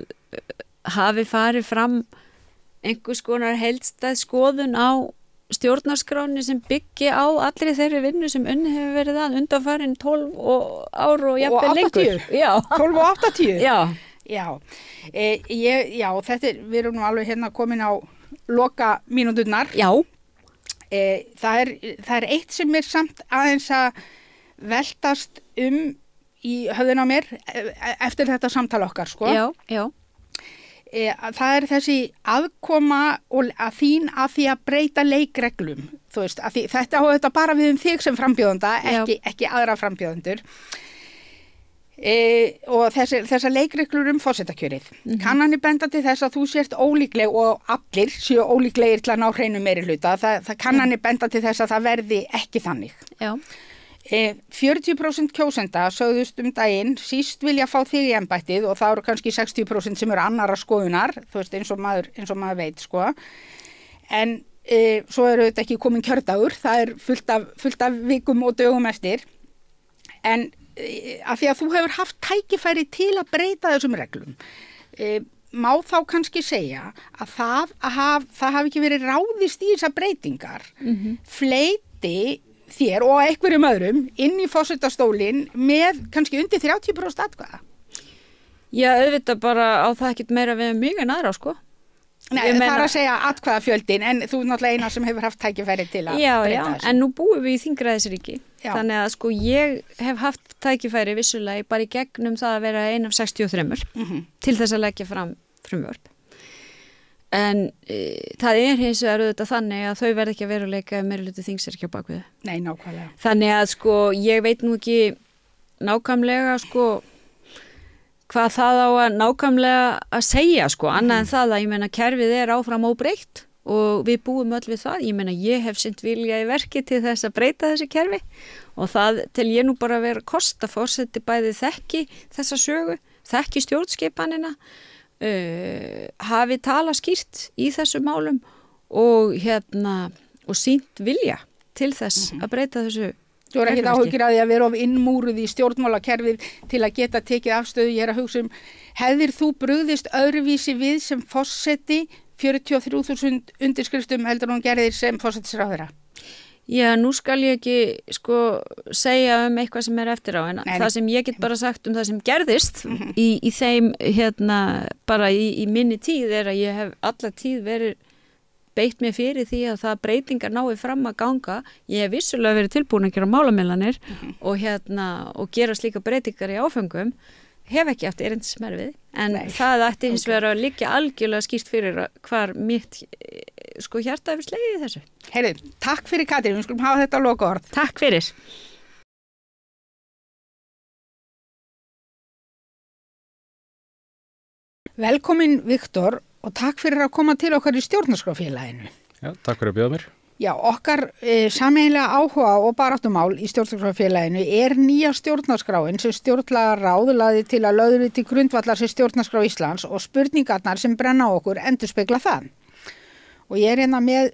hafi farið fram einhvers konar heildstæð skoðun á stjórnarskráni sem byggi á allri þeirri vinnu sem unni hefur verið að undanfarin 12 ár og jafnvel lengur. 12 og 80? Já. Já, við erum nú alveg hérna komin á loka mínúturnar. Já. Það er eitt sem er samt aðeins að veltast í höfðin á mér eftir þetta samtal okkar, sko. Já. Það er þessi aðkoma og að þín að því að breyta leikreglum. Þú veist, þetta á þetta bara við þig sem frambjóðanda, ekki aðra frambjóðendur. Og þessar leikreglur forsetakjörið. Kannanir benda til þess að þú sért ólíkleg og allir séu ólíklegir til að ná hreinu meirihluta. Það kannanir benda til þess að það verði ekki þannig. Já. 40% kjósenda sögðust daginn síst vilja fá þig í embættið og það eru kannski 60% sem eru annarra skoðunar, þú veist, eins og maður veit, sko. En svo eru þetta ekki komin kjördagur, það er fullt af vikum og dögum eftir. En af því að þú hefur haft tækifæri til að breyta þessum reglum, má þá kannski segja að það hafi ekki verið ráðist í þessar breytingar, fleiti þér og einhverjum öðrum inn í forsetastólinn með kannski undir 30% atkvæða? Já, auðvitað bara á það ekkert meira við mig en aðra, sko. Nei, það er að segja atkvæðafjöldin, en þú er náttúrulega eina sem hefur haft tækifæri til að breyta þessu. En nú búum við í þingræðisríki, þannig að sko ég hef haft tækifæri vissulega bara í gegnum það að vera ein af 63 til þess að leggja fram frumvörp. En það er hins vegar auðvitað þannig að þau verða ekki að veruleika meirihluti þings er ekki á bakvið. Nei, nákvæmlega. Þannig að sko ég veit nú ekki nákvæmlega sko hvað það á að nákvæmlega að segja sko, annað en það að ég meina kerfið er áfram óbreytt og við búum öll við það. Ég meina ég hef sýnt vilja í verki til þess að breyta þessi kerfi og það til ég nú bara vera kost að forseti bæði þekki þessa sögu, þekki stjórnskipanina, hafi talað skýrt í þessu málum og og sýnt vilja til þess að breyta þessu. Þú er ekkert áhugir að því að vera of innmúruð í stjórnmálakerfið til að geta tekið afstöðu. Ég er að hugsa hefðir þú brugðist öðruvísi við sem forseti 43.000 undirskriftum heldur hún gerðir sem forsetisráðherra? Já, nú skal ég ekki sko segja eitthvað sem er eftir á, en það sem ég get bara sagt það sem gerðist í þeim bara í minni tíð er að ég hef alla tíð verið beitt mér fyrir því að það breytingar nái fram að ganga. Ég hef vissulega verið tilbúin að gera málamiðlanir og gera slíka breytingar í áföngum. Hef ekki haft erindismerfið, en það ætti hins vegar að liggja algjörlega skýrt fyrir hvar mitt sko hjarta hefur slegið í þessu. Heyrðu, takk fyrir Katrín, við skulum hafa þetta að loka orð. Takk fyrir. Velkomin Viktor og takk fyrir að koma til okkar í stjórnarskrárfélaginu. Já, takk fyrir að bjóða mér. Já, okkar sameiginlega áhuga og baráttumál í stjórnarskrárfélaginu er nýja stjórnarskráin sem stjórnlagaráð lagði til að lögðu til grundvallar sem stjórnarskrá Íslands og spurningarnar sem brenna á okkur endurspegla það. Og ég er hérna með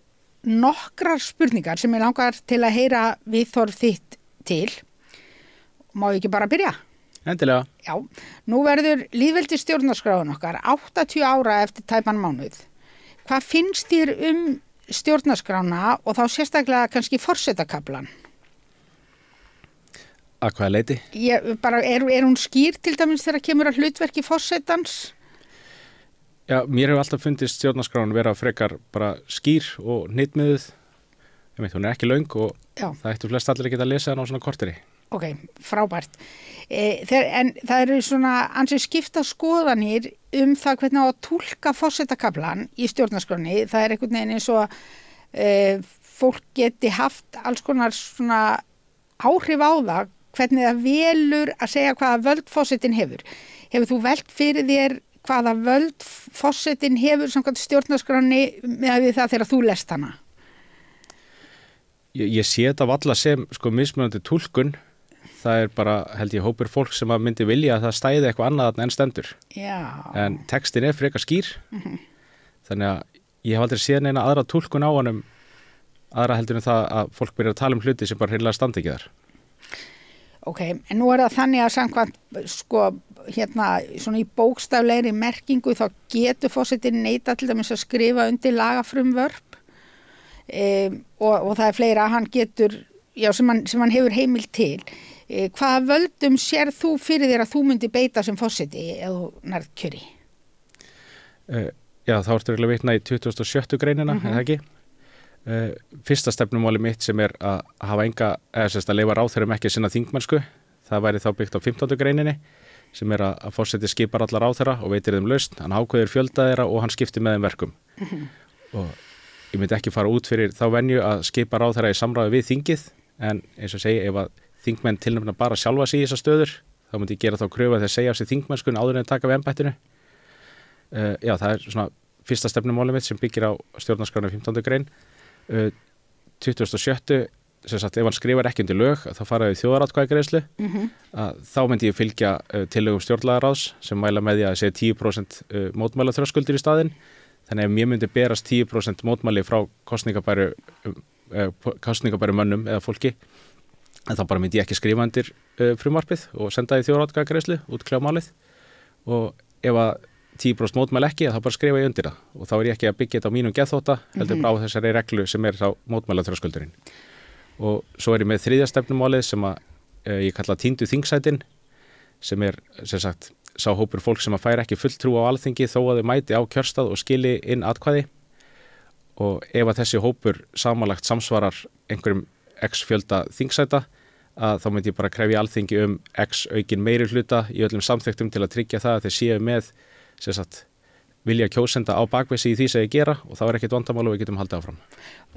nokkrar spurningar sem ég langar til að heyra viðhorf þitt til. Má ég ekki bara byrja? Endilega. Já, nú verður lýðveldi stjórnarskráin okkar 80 ára eftir tæpan mánuð. Hvað finnst þér stjórnarskrána og þá sérstaklega kannski forsetakaflan? Að hvaða leyti? Er hún skýr til dæmis þegar kemur að hlutverki forsetans? Já, mér hefur alltaf fundist stjórnarskráin vera frekar bara skýr og hnitmiðuð. Hún er ekki löng og það ættu flest allir að geta að lesa hana á svona korteri. Ok, frábært. En það eru svona ansi skipta skoðanir það hvernig á að túlka forsetakaflan í stjórnarskránni. Það er einhvern veginn eins og fólk geti haft alls konar svona áhrif á það hvernig það velur að segja hvaða völd forsetinn hefur. Hefur þú velt fyrir þér hvaða völd forsetinn hefur samkvæmt stjórnarskráni með það þegar þú lest hana? Ég sé þetta valla sem sko mismunandi túlkun. Það bara, held ég, hópur fólk sem að myndi vilja að það stæði eitthvað annað en stendur. Já. En textin frekar skýr. Þannig að ég hef aldrei séð neina aðra túlkun á honum, aðra heldur en það að fólk byrja að tala hluti sem bara hreinlega standi ekki þar. Ok, en nú það þannig að samkvæmt sko svona í bókstaflegri merkingu þá getur forsetinn neita til dæmis að skrifa undir lagafrumvörp og það fleira að hann getur, já, sem hann hefur heimild til. Hvaða völdum sér þú fyrir þér að þú myndi beita sem forseti eða þú nærð kjöri? Já, þá ertu eiginlega vitna í 27. greinina, eða ekki? Fyrsta stefnumáli mitt sem að hafa enga, eða að leyfa ráðherrum ekki sinna þingmennsku, það væri þá byggt á 15. greininni, sem að forseti skipar alla ráðherra og veitir þeim lausn, hann ákveður fjölda þeirra og hann skiptir með þeim verkum. Og ég myndi ekki fara út fyrir þá venju að skipa ráðherra í samráði við þingið, en eins og segi, ef að þingmenn tilnefna bara sjálfa sig í þessar stöður, þá myndi ég gera þá kröfu að þeir segja af sig þingmennskun áður en taka við embættinu. Já, það svona fyrsta stefnumáli mitt sem byggir á stjórnarskrána 15. grein. 27. sem sagt, ef hann skrifar ekki undir lög, þá faraði þjóðaratkvæðagreiðslu, þá myndi ég fylgja tillögum stjórnlagaráðs sem mæla með því að segja 10% mótmæla þröskuldir í staðinn. Þannig að mér myndi berast 10% mótmæli frá kosningabæru mönnum eða fólki, en þá bara myndi ég ekki skrifa undir frumvarpið og senda því þjóðaratkvæðagreiðslu út kljámálið, og ef að 10% mótmæli ekki, þá bara skrifa ég undir það, og þá ég ekki að byggja þetta á mínum geðþótta, heldur bara á þessari reglu sem þá mótmæla þröskuldurinn. Og svo ég með þriðja stefnumálið sem að ég kalla týndu þingsætin, sem sem sagt sá hópur fólk sem að fær ekki fulltrú á Alþingi þó að þau mæti á kjörstað og skili inn atkvæði, og ef að þessi hópur samanlagt samsvarar einhverjum x fjölda þingsæta, að þá myndi ég bara krefja Alþingi x aukin meiri hluta í öllum samþykktum til að tryggja það að þeir séu með sem sagt vilja kjósenda á bakvið í því sem ég gera, og þá ekkert vandamál og við getum haldið áfram.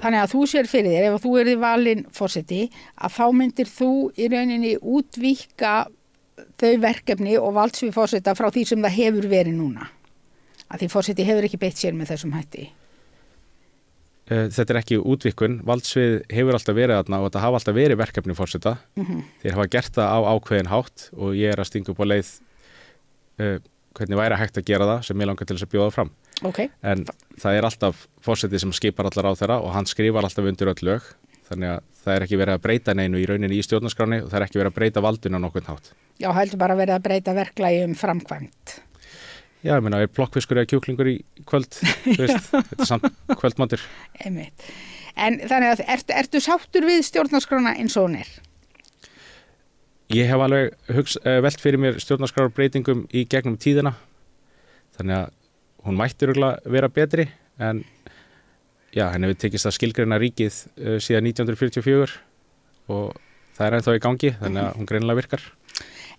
Þannig að þú sér fyrir þér, ef þú yrði valinn forseti, að þá myndir þú í rauninni útvíkka þau verkefni og valdsvið forseta frá því sem það hefur verið núna. Að því forseti hefur ekki beitt sér með þessum hætti. Þetta ekki útvíkkun, valdsvið hefur alltaf verið þarna og þetta hafa alltaf verið verkefni forseta. Þeir hafa gert það á ákveðin hátt og ég að stinga upp á leið hvernig væri hægt að gera það sem ég langar til þess að bjóða fram. Okay. En það alltaf forseti sem skipar allar á þeirra og hann skrifar alltaf undir öll lög, þannig að það ekki verið að breyta neinu í rauninni í stjórnarskráni og það ekki verið að breyta valdinu á nokkurn hátt. Já, heldur bara verið að breyta verklagi framkvæmt. Já, ég meina, plokkfiskur eða kjúklingur í kvöld, þetta samt kvöldmatur. Einmitt. En þannig að ertu sáttur við stjórnarskrána eins og hún Ég hef alveg velt fyrir mér stjórnarskrárbreytingum í gegnum tíðina, þannig að hún mætti örugglega vera betri, en já, henni hefur tekist að skilgreina ríkið síðan 1944 og það ennþá í gangi, þannig að hún greinilega virkar.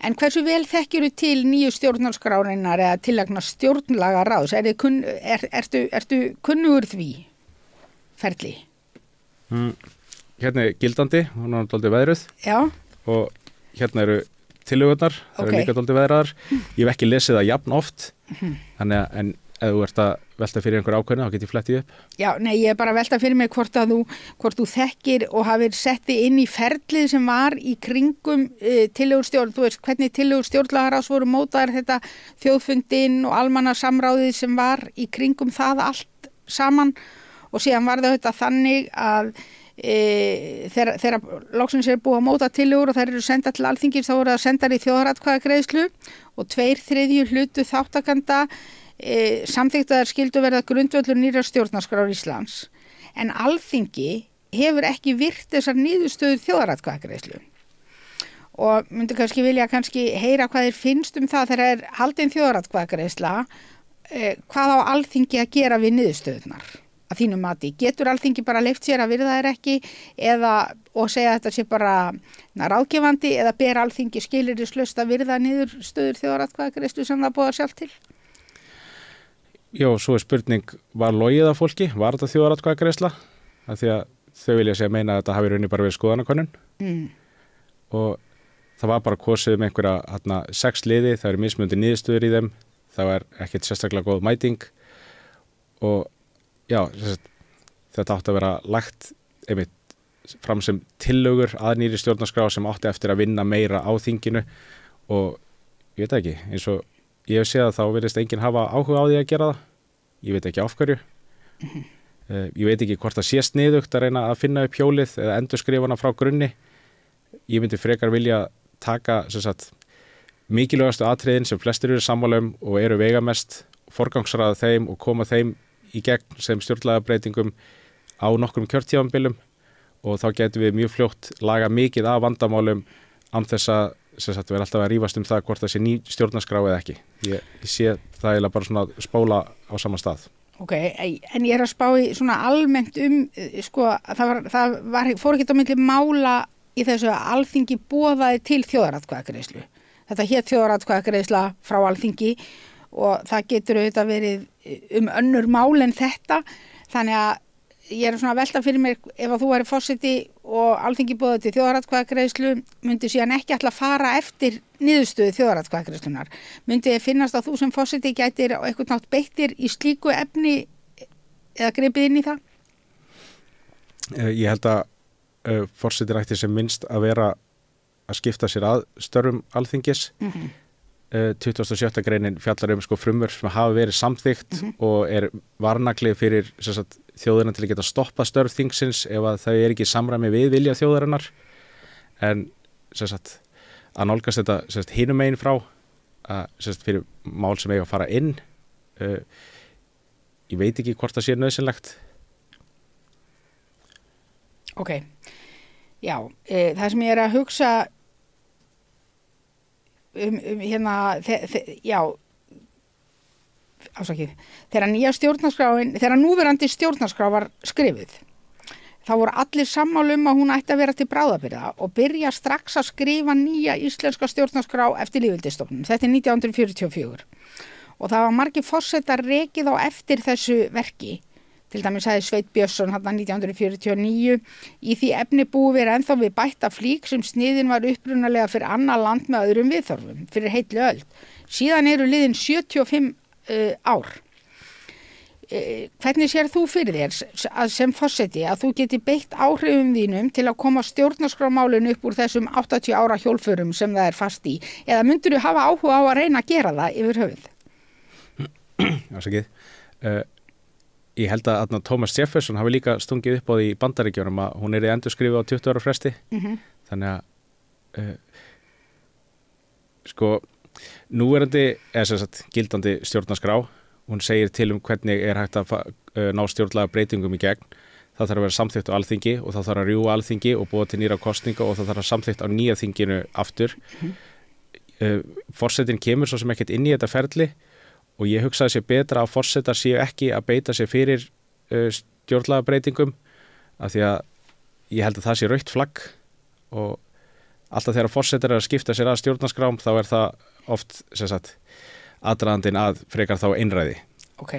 En hversu vel þekkjuru til nýju stjórnarskrárinnar eða tillagna stjórnlagaráðs? Ertu kunnugur því ferli? Hérna gildandi, hún er dálítið veðruð. Já. Og hérna eru tillögurnar, það eru líka dálítið veðraðar. Ég hef ekki lesið það jafn oft, þannig að en ef þú ert að velta fyrir einhver ákveðna, þá get ég flettið upp. Já, nei, ég er bara að velta fyrir mig hvort þú þekkir og hafir settið inn í ferlið sem var í kringum tillögur stjórn, þú veist hvernig tillögur stjórnlagaráðs voru mótaðar, þetta þjóðfundin og almannasamráðið sem var í kringum það allt saman, og síðan var það þetta þannig að þegar loksins búið að móta tillögur og þær eru sendað til Alþingis, þá voru það sendar í þjóðaratkvæðagreiðslu og 2/3 hlutu þáttakanda samþykktaðar skyldu verða grundvöllur nýrrar stjórnarskrár Íslands, en Alþingi hefur ekki virt þessar niðurstöður þjóðaratkvæðagreiðslu og myndi kannski vilja heyra hvað þér finnst það þegar haldin þjóðaratkvæðagreiðsla, hvað á Alþingi að gera við niðurstöðunar að þínu mati? Getur Alþingi bara leyft sér að virða þær ekki og segja að þetta sé bara ráðgefandi, eða ber Alþingi skilyrðislaust að virða niðurstöður þjóðaratkvæðagreiðslu sem það boðar sjálft til? Já, svo spurning, var logið af fólki? Var þetta þjóðaratkvæðagreiðsla? Af því að þau vilja segja meina að þetta hafi rauninni bara verið skoðanakönnun. og það var bara kosið einhverja 6 liði, það eru mismunandi niðurstöður í þeim, það var ekkert sérstaklega góð mæting og já, þetta átti að vera lagt einmitt fram sem tillögur að nýri stjórnarskrá sem átti eftir að vinna meira á þinginu og ég veit ekki, eins og ég hef séð að þá virðist enginn hafa áhuga á því að gera það, ég veit ekki af hverju. Ég veit ekki hvort það sé sniðugt að reyna að finna upp hjólið eða endurskrifa hana frá grunni. Ég myndi frekar vilja taka mikilvægastu atriðin sem flestir eru sammála og eru veigamest, forgangsraða þeim og koma þeim í gegn sem stjórnlagabreytingum á nokkrum kjörtímabilum og þá getum við mjög fljótt laga mikið af vandamálum án þess að við erum alltaf að rífast það hvort það sé ný stjórnarskrá eða ekki. Ég sé það eiginlega bara svona spóla á sama stað. Ok, en ég að spá í svona almennt það fór ekki á milli mála í þessu að Alþingi boðaði til þjóðaratkvæðagreiðslu. Þetta hét þjóðaratkvæðagreiðsla frá Alþingi og það getur auðvitað verið önnur mál en þetta, þannig að ég svona að velta fyrir mér ef að þú væri forseti og Alþingi boðaði til þjóðaratkvæðagreiðslu, myndi síðan ekki ætla að fara eftir niðurstöðu þjóðaratkvæðagreiðslunar. Myndi finnast að þú sem forseti gætir á eitthvað nátt beittir í slíku efni eða gripið inn í það? Ég held að forseti ætti sem minnst að vera að skipta sér að störfum Alþingis. 27. greinin fjallar frumvörp sem hafa verið samþykkt og varnagli fyrir þjóðina til að geta stoppað störf þingsins ef að það ekki í samræmi við vilja þjóðarinnar, en að nálgast þetta hinum megin frá fyrir mál sem eiga að fara inn, ég veit ekki hvort það sé nauðsynlegt. Ok, já, það sem ég að hugsa þegar núverandi stjórnarskrá var skrifið, þá voru allir sammála að hún ætti að vera til bráðabirgða og byrja strax að skrifa nýja íslenska stjórnarskrá eftir lýðveldisstofnun. Þetta 1944 og það var margir forsetar rekið á eftir þessu verki. Til dæmis sagði Sveinn Björnsson 1949, í því efni búið við ennþá við bætta flík sem sniðin var upprunalega fyrir annað land með öðrum viðþorfum, fyrir heilli öld. Síðan eru liðin 75 ár. Hvernig sér þú fyrir þér að sem forseti að þú geti beitt áhrifum þínum til að koma stjórnarskrámálinu upp úr þessum 80 ára hjólförum sem það fast í? Eða myndur þú hafa áhuga á að reyna að gera það yfir höfuð? Ásakið. Ég held að Thomas Jefferson hafi líka stungið upp á því í Bandaríkjunum að hún endurskrifuð á 20 ára fresti. Þannig að núverandi gildandi stjórnarskrá, hún segir til hvernig hægt að ná stjórnlaga breytingum í gegn. Það þarf að vera samþykkt á Alþingi og það þarf að rjúga Alþingi og búa til nýra kosninga og það þarf að samþykkt á nýja þinginu aftur. Forsetinn kemur svo sem ekkert inn í þetta ferli og ég hugsaði sér betra að forsetar séu ekki að beita sér fyrir stjórnlagabreytingum af því að ég held að það sé rautt flagg og alltaf þegar forsetar að skipta sér að stjórnarskrám þá það oft aðdragandinn að frekar þá einræði. Ok.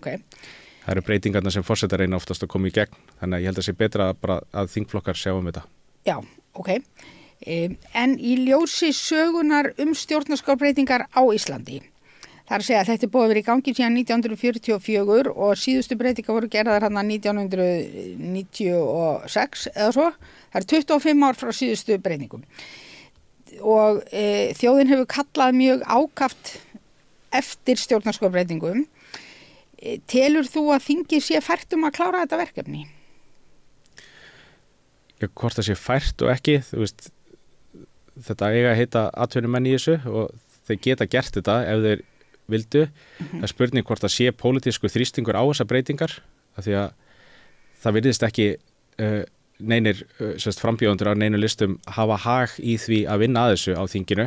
Það eru breytingarna sem forsetar reyna oftast að koma í gegn, þannig að ég held að sé betra bara að þingflokkar sjá þetta. Já, ok. En í ljósi sögunar stjórnarskrárbreytingar á Íslandi, þar að segja að þetta búið að vera í gangi síðan 1944 og síðustu breytingar voru gerðar 1996 eða svo. Það 25 ár frá síðustu breytingum. Og þjóðin hefur kallað mjög ákaft eftir stjórnarskrárbreytingum. Telur þú að þingið sé fært að klára þetta verkefni? Já, hvort það sé fært og ekki, þú veist, þetta eiga að heita atvinnumenn í þessu og þeir geta gert þetta ef þeir vildu. Það spurning hvort það sé pólitísku þrýstingur á þessar breytingar af því að það virðist ekki neinir frambjóðendur á neinu listum hafa hag í því að vinna að þessu á þinginu,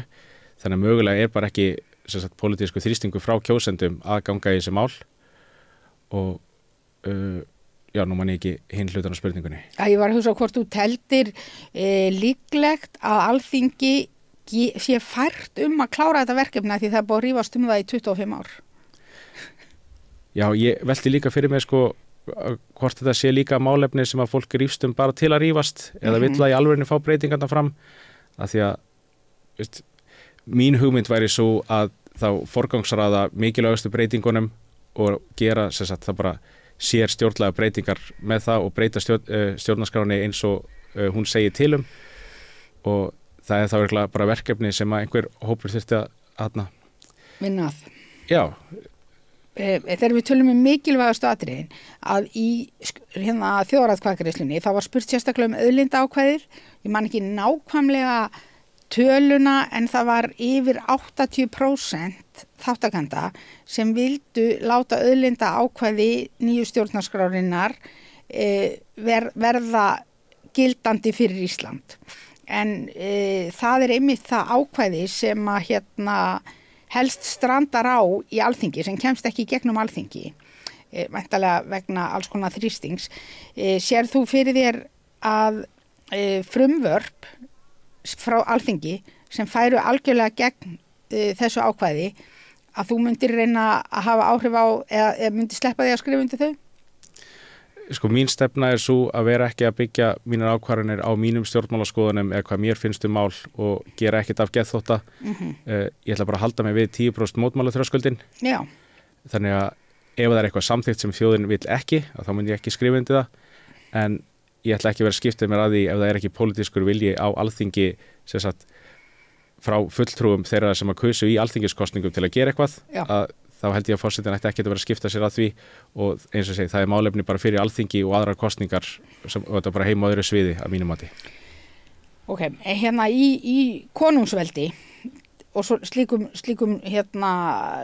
þannig að mögulega bara ekki pólitísku þrýstingur frá kjósendum að ganga í þessi mál og já, nú man ég ekki hinn hlutan á spurningunni. Ég var að hugsa hvort þú teldir líklegt að Alþingi sé fært að klára þetta verkefni því það er búið að rífast það í 25 ár. Já, ég velti líka fyrir mig hvort þetta sé líka málefni sem að fólk rífst bara til að rífast eða vill að í alvörinu fá breytingarna fram af því að veist, mín hugmynd væri svo að þá forgangsraða mikilvægustu breytingunum og gera það bara sér stjórnlega breytingar með það og breyta stjórnarskráni eins og hún segir til og það er þá virkilega bara verkefni sem að einhver hópur þurfti að vinna að. Já. Þegar við tölum mikilvægastu atriðin að í þjóðaratkvæðagreiðslunni þá var spurt sérstaklega auðlindaákvæðið, ég man ekki nákvæmlega töluna en það var yfir 80% þáttakenda sem vildu láta auðlindaákvæði nýju stjórnarskrárinnar verða gildandi fyrir Ísland. En það er einmitt það ákvæði sem að helst strandar á í Alþingi sem kemst ekki í gegnum Alþingi, væntanlega vegna alls konar þrýstings. Sér þú fyrir þér að frumvörp frá Alþingi sem færu algjörlega gegn þessu ákvæði að þú myndir reyna að hafa áhrif á eða myndir sleppa því að skrifa undir þau? Sko mín stefna er svo að vera ekki að byggja mínar ákvarðanir á mínum stjórnmálaskoðunum eða hvað mér finnst mál og gera ekkert af geðþótta. Ég ætla bara að halda mig við 10% mótmálaþröskuldin. Já. Þannig að ef það er eitthvað samþykkt sem þjóðin vill ekki, þá myndi ég ekki skrifa undir það, en ég ætla ekki að vera skiptið mér að því ef það er ekki pólitískur vilji á Alþingi frá fulltrúum þeirra sem að kusu í alþingiskostningum til að gera eitthvað, að þá held ég að forsetinn ætti ekki að vera að skipta sér að því og eins og segi, það er málefni bara fyrir Alþingi og aðrar kostningar og þetta bara heim á öðru sviði að mínum mati. Ok, í konungsveldi og svo slíkum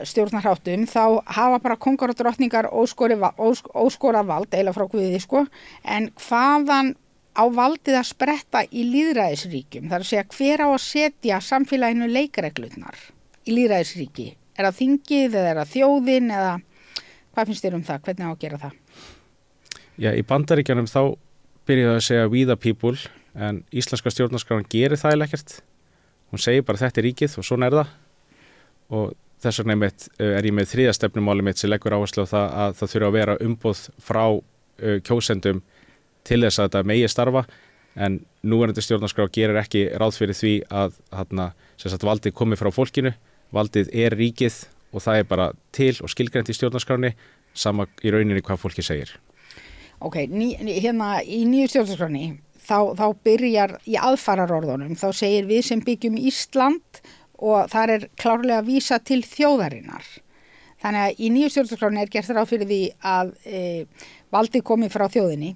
stjórnarháttum þá hafa bara kóngar og drottningar óskorað vald, eiginlega frá Guði en hvaðan á valdið að spretta í lýðræðisríkjum? Það er að segja hver á að setja samfélaginu leikreglurnar í lýðræðisríki? Er það þingið eða er það þjóðin eða hvað finnst þér það? Hvernig á að gera það? Já, í Bandaríkjunum þá byrjaði að segja we the people en íslenska stjórnarskráin gerir það ekkert. Hún segir bara þetta er ríkið og svona er það og þess vegna er ég með 3. stefnumáli mitt sem leggur áherslu á það að það þurfa að vera umboð frá kjósendum til þess að þetta megi starfa en núverandi stjórnarskrá gerir ekki ráð fyrir því að valdið komi frá fólkinu, valdið er ríkið og það er bara til og skilgreint í stjórnarskráni sama í rauninni hvað fólki segir. Ok, í nýju stjórnarskráni þá byrjar í aðfararorðunum, þá segir við sem byggjum Ísland og þar er klárlega að vísa til þjóðarinnar. Þannig að í nýju stjórnarskráni er gert ráð fyrir því að valdið komi frá þjóðinni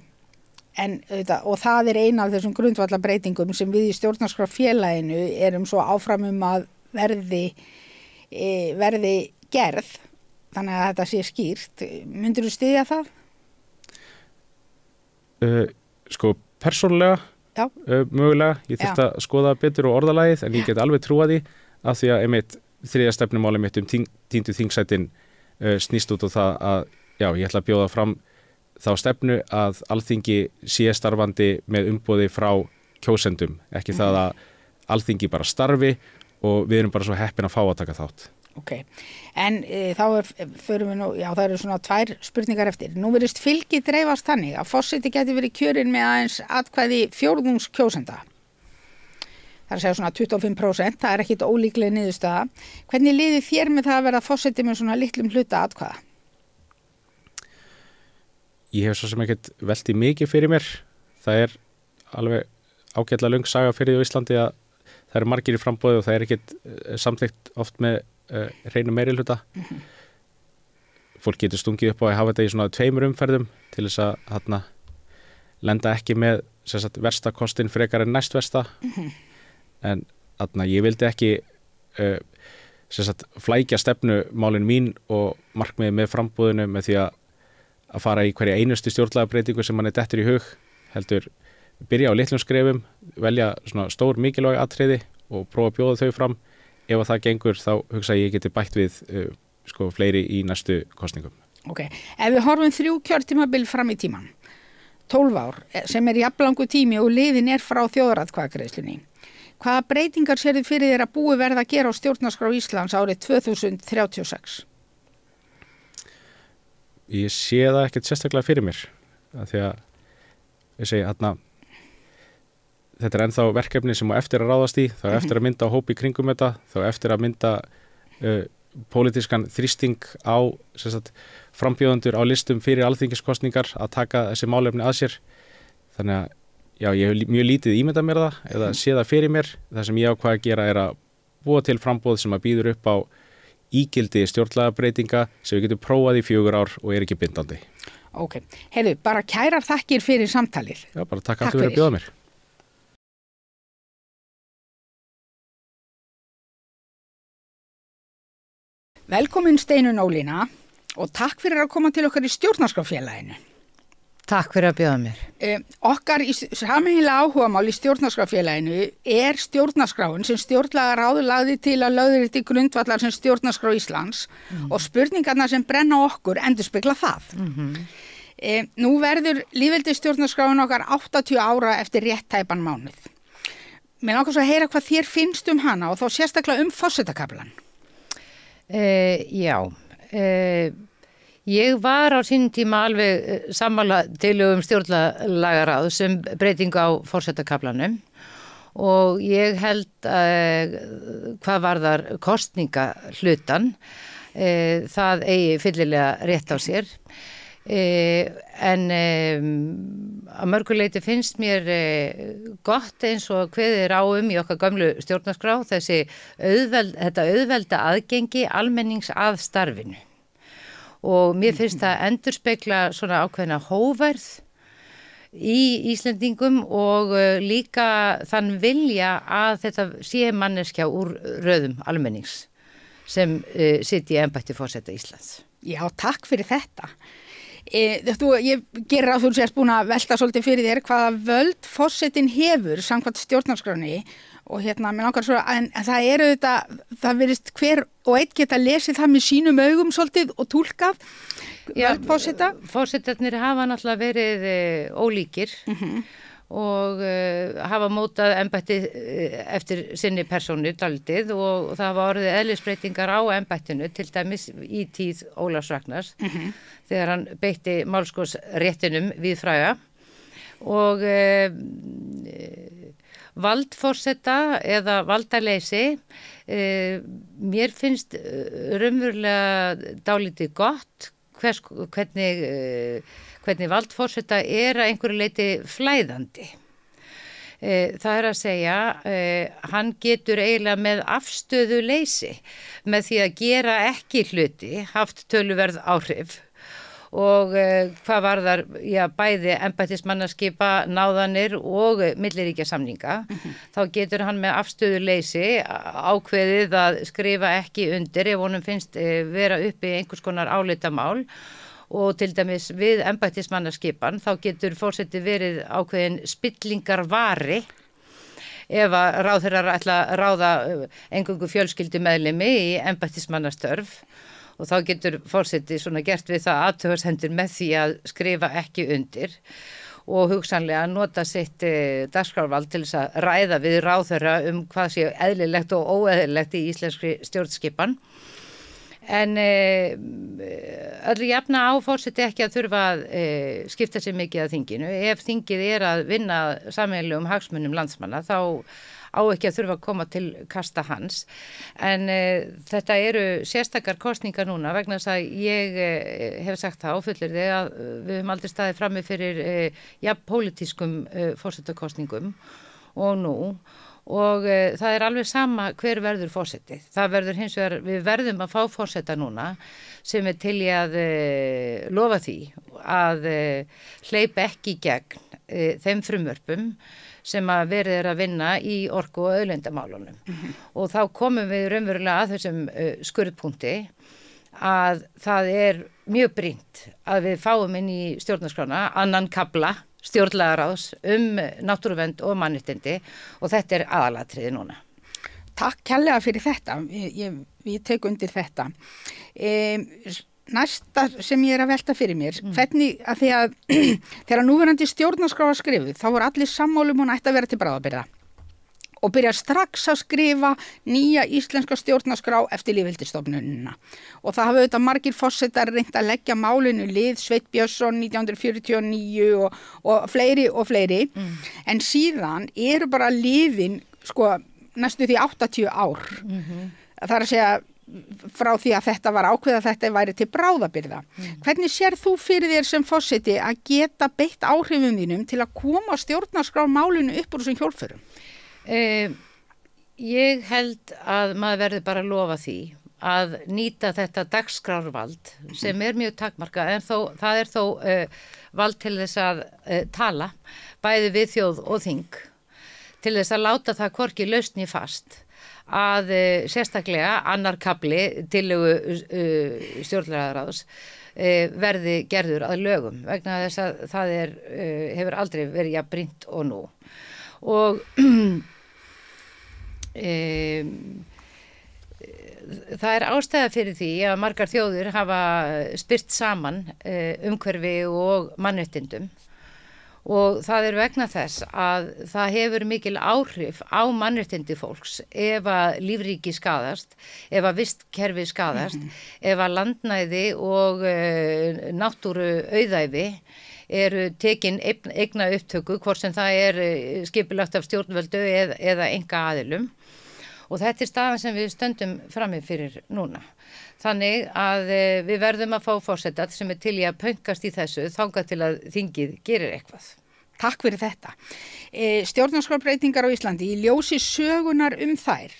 og það er eina af þessum grundvallarbreytingum sem við í stjórnarskrárfélaginu erum svo áfram að verði gerð, þannig að þetta sé skýrt. Myndir þú styðja það? Sko persónulega, mögulega, ég þurfti að skoða betur og orðalagið en ég get alveg trúað því að því að einmitt 3. stefnumáli mitt týndu þingsætin snýst út á það að ég ætla að bjóða fram þá stefnu að Alþingi sé starfandi með umboði frá kjósendum, ekki það að Alþingi bara starfi og við erum bara svo heppin að fá að taka þátt. Ok, en það eru svona 2 spurningar eftir. Nú virðist fylgið dreifast þannig að forseti geti verið kjörinn með aðeins atkvæði 4. kjósenda. Það er að segja svona 25%, það er ekkit ólíkleg niðurstaða. Hvernig liðið þér með það að vera forseti með svona litlum hluta atkvæða? Ég hef svo sem ekkert velti mikið fyrir mér. Það er alveg ágætlega löng saga fyrir því á Íslandi að það eru margir í framboði og það er ekkert samþykkt oft með hreinu meirihluta. Fólk getur stungið upp á að hafa þetta í svona 2 umferðum til þess að lenda ekki með versta kostin frekar en næstversta. En ég vildi ekki flækja stefnumálin mín og markmiðið með frambúðinu með því að fara í hverja einustu stjórnlagabreytingu sem manni dettur í hug, heldur byrja á litlum skrefum, velja svona stór mikilvæg atriði og prófa að bjóða þau fram. Ef að það gengur þá hugsa ég geti bætt við fleiri í næstu kosningum. Ok, ef við horfum 3 kjörtímabil fram í tíman, 12 ár, sem er jafnlangur tími og liðin er frá þjóðaratkvæðagreiðslunni, hvaða breytingar sérðu fyrir þér að búi verða að gera á stjórnarskrá Íslands árið 2036? Ég sé það ekkert sérstaklega fyrir mér, af því að ég segi þetta er ennþá verkefni sem á eftir að ráðast í, þá eftir að mynda hóp í kringum þetta, þá eftir að mynda pólitískan þrýsting á frambjóðendur á listum fyrir alþingiskostningar að taka þessi málefni að sér. Þannig að já, ég hef mjög lítið ímyndað mér það eða sé það fyrir mér. Það sem ég ákvað að gera er að búa til framboð sem að býður upp á ígildi stjórnlagabreytinga sem við getum prófað í 4 ár og er ekki bindandi. Ok, heiðu, bara kærar þakkir fyrir samtalið. Já, bara takk aftur fyrir að bjóða mér. Velkomin Steinunn Ólína og takk fyrir að koma til okkar í Stjórnarskrárfélaginu. Takk fyrir að bjóða mér. Okkar sameiginlega áhugamál í Stjórnarskrárfélaginu er stjórnarskráin sem stjórnlagaráð lagði til að lögður til grundvallar sem stjórnarskrá Íslands og spurningarnar sem brenna okkur endurspegla það. Nú verður lýðveldisstjórnarskráin okkar 80 ára eftir rétt tæpan mánuð. Mér langar svo að heyra hvað þér finnst hana og þá sérstaklega forsetakaflann. Já, ég var á sínum tíma alveg sammála tillögum stjórnlagaráð sem breytingu á forsetakaflanum og ég held hvað varðar kosningahlutan, það eigi fyllilega rétt á sér. En að mörguleiti finnst mér gott eins og kveðið á í okkar gömlu stjórnarskrá þetta auðvelda aðgengi almennings að starfinu og mér finnst það endurspegla svona ákveðna hóverð í Íslendingum og líka þann vilja að þetta sé manneskja úr röðum almennings sem sitji í embætti forseta Íslands. Já, takk fyrir þetta. Ég gerir að þú sést búin að velta svolítið fyrir þér hvaða völd forsetinn hefur samkvæmt stjórnarskráni og mér langar svo en það eru þetta, það virðist hver og einn geta lesið það með sínum augum svolítið og túlkað völd forseta. Forsetarnir hafa náttúrulega verið ólíkir og hafa mótað embætti eftir sinni persónu daldið og það hafa orðið eðlisbreytingar á embættinu til dæmis í tíð Ólafs Ragnars þegar hann beitti málskosréttinum víðfræga og valdforseta eða valdaleysi mér finnst raunverulega dálítið gott hvernig valdforseta er að einhverju leiti flæðandi. Það er að segja, hann getur eiginlega með afstöðuleysi með því að gera ekki hluti, haft töluverð áhrif og hvað varðar bæði embættismannaskipa, náðanir og milliríkjasamninga, þá getur hann með afstöðuleysi ákveðið að skrifa ekki undir ef honum finnst vera uppi einhvers konar álitamál og til dæmis við embættismannaskipan þá getur forseti verið ákveðin spillingarvari ef að ráðherrar ætla að ráða eingöngu fjölskyldumeðlimi í embættismannastörf og þá getur forseti svona gert við það athugasemdir með því að skrifa ekki undir og hugsanlega nota sitt dagskrárvald til þess að ræða við ráðherra hvað sé eðlilegt og óeðlilegt í íslenskri stjórnskipan. En öllu jafna á forseti ekki að þurfa að skipta sér mikið að þinginu. Ef þingið er að vinna sameiginlegum hagsmunum landsmanna þá á ekki að þurfa að koma til kasta hans. En þetta eru sérstakar kosningar núna vegna þess að ég hef sagt það og fullyrði að við höfum aldrei staðið frammi fyrir pólitískum forsetakosningum og nú. Og það er alveg sama hver verður forseti. Það verður hins vegar, við verðum að fá forseta núna sem er til í að lofa því að hleypa ekki gegn þeim frumvörpum sem að verið er að vinna í orku- og auðlindamálunum. Og þá komum við raunverulega að þessum skurðpunkti að það er mjög brýnt að við fáum inn í stjórnarskrána annan kafla stjórnlagaráðs náttúruvernd og mannréttindi og þetta er aðalatriði núna. Takk kærlega fyrir þetta, ég tek undir þetta. Næsta sem ég er að velta fyrir mér, hvernig að því að þegar núverandi stjórnarskrá var skrifuð, þá voru allir sammála hún ætti að vera til bráðabirgða og byrja strax að skrifa nýja íslenska stjórnarskrá eftir lýðveldisstofnunina. Og það hafa auðvitað margir forsetar reynt að leggja málinu lið, Sveinn Björnsson 1949 og fleiri. En síðan eru bara liðin sko næstu því 80 ár. Það er að segja frá því að þetta var ákveðið að þetta væri til bráðabirgða. Hvernig sér þú fyrir þér sem forseti að geta beitt áhrifum þínum til að koma stjórnarskrá málinu upp úr þessum hjólförum? Ég held að maður verður bara að lofa því að nýta þetta dagskrárvald sem er mjög takmarkað, en það er þó vald til þess að tala bæði við þjóð og þing, til þess að láta það hvorki lausn í fast að sérstaklega annar kafli tillögu stjórnlagaráðs verði gerður að lögum, vegna þess að það hefur aldrei verið jafn brýnt og nú. Og það er ástæða fyrir því að margar þjóðir hafa spyrt saman umhverfi og mannréttindum, og það er vegna þess að það hefur mikil áhrif á mannréttindi fólks ef að lífríki skaðast, ef að vistkerfi skaðast, ef að landnæði og náttúru auðæfi eru tekin eigna upptöku, hvort sem það er skipulagt af stjórnvöldu eða einkaaðilum. Og þetta er staðan sem við stöndum frammi fyrir núna. Þannig að við verðum að fá forseta sem er til í að pönkast í þessu þangað til að þingið gerir eitthvað. Takk fyrir þetta. Stjórnarskrárbreytingar á Íslandi í ljósi sögunar þær.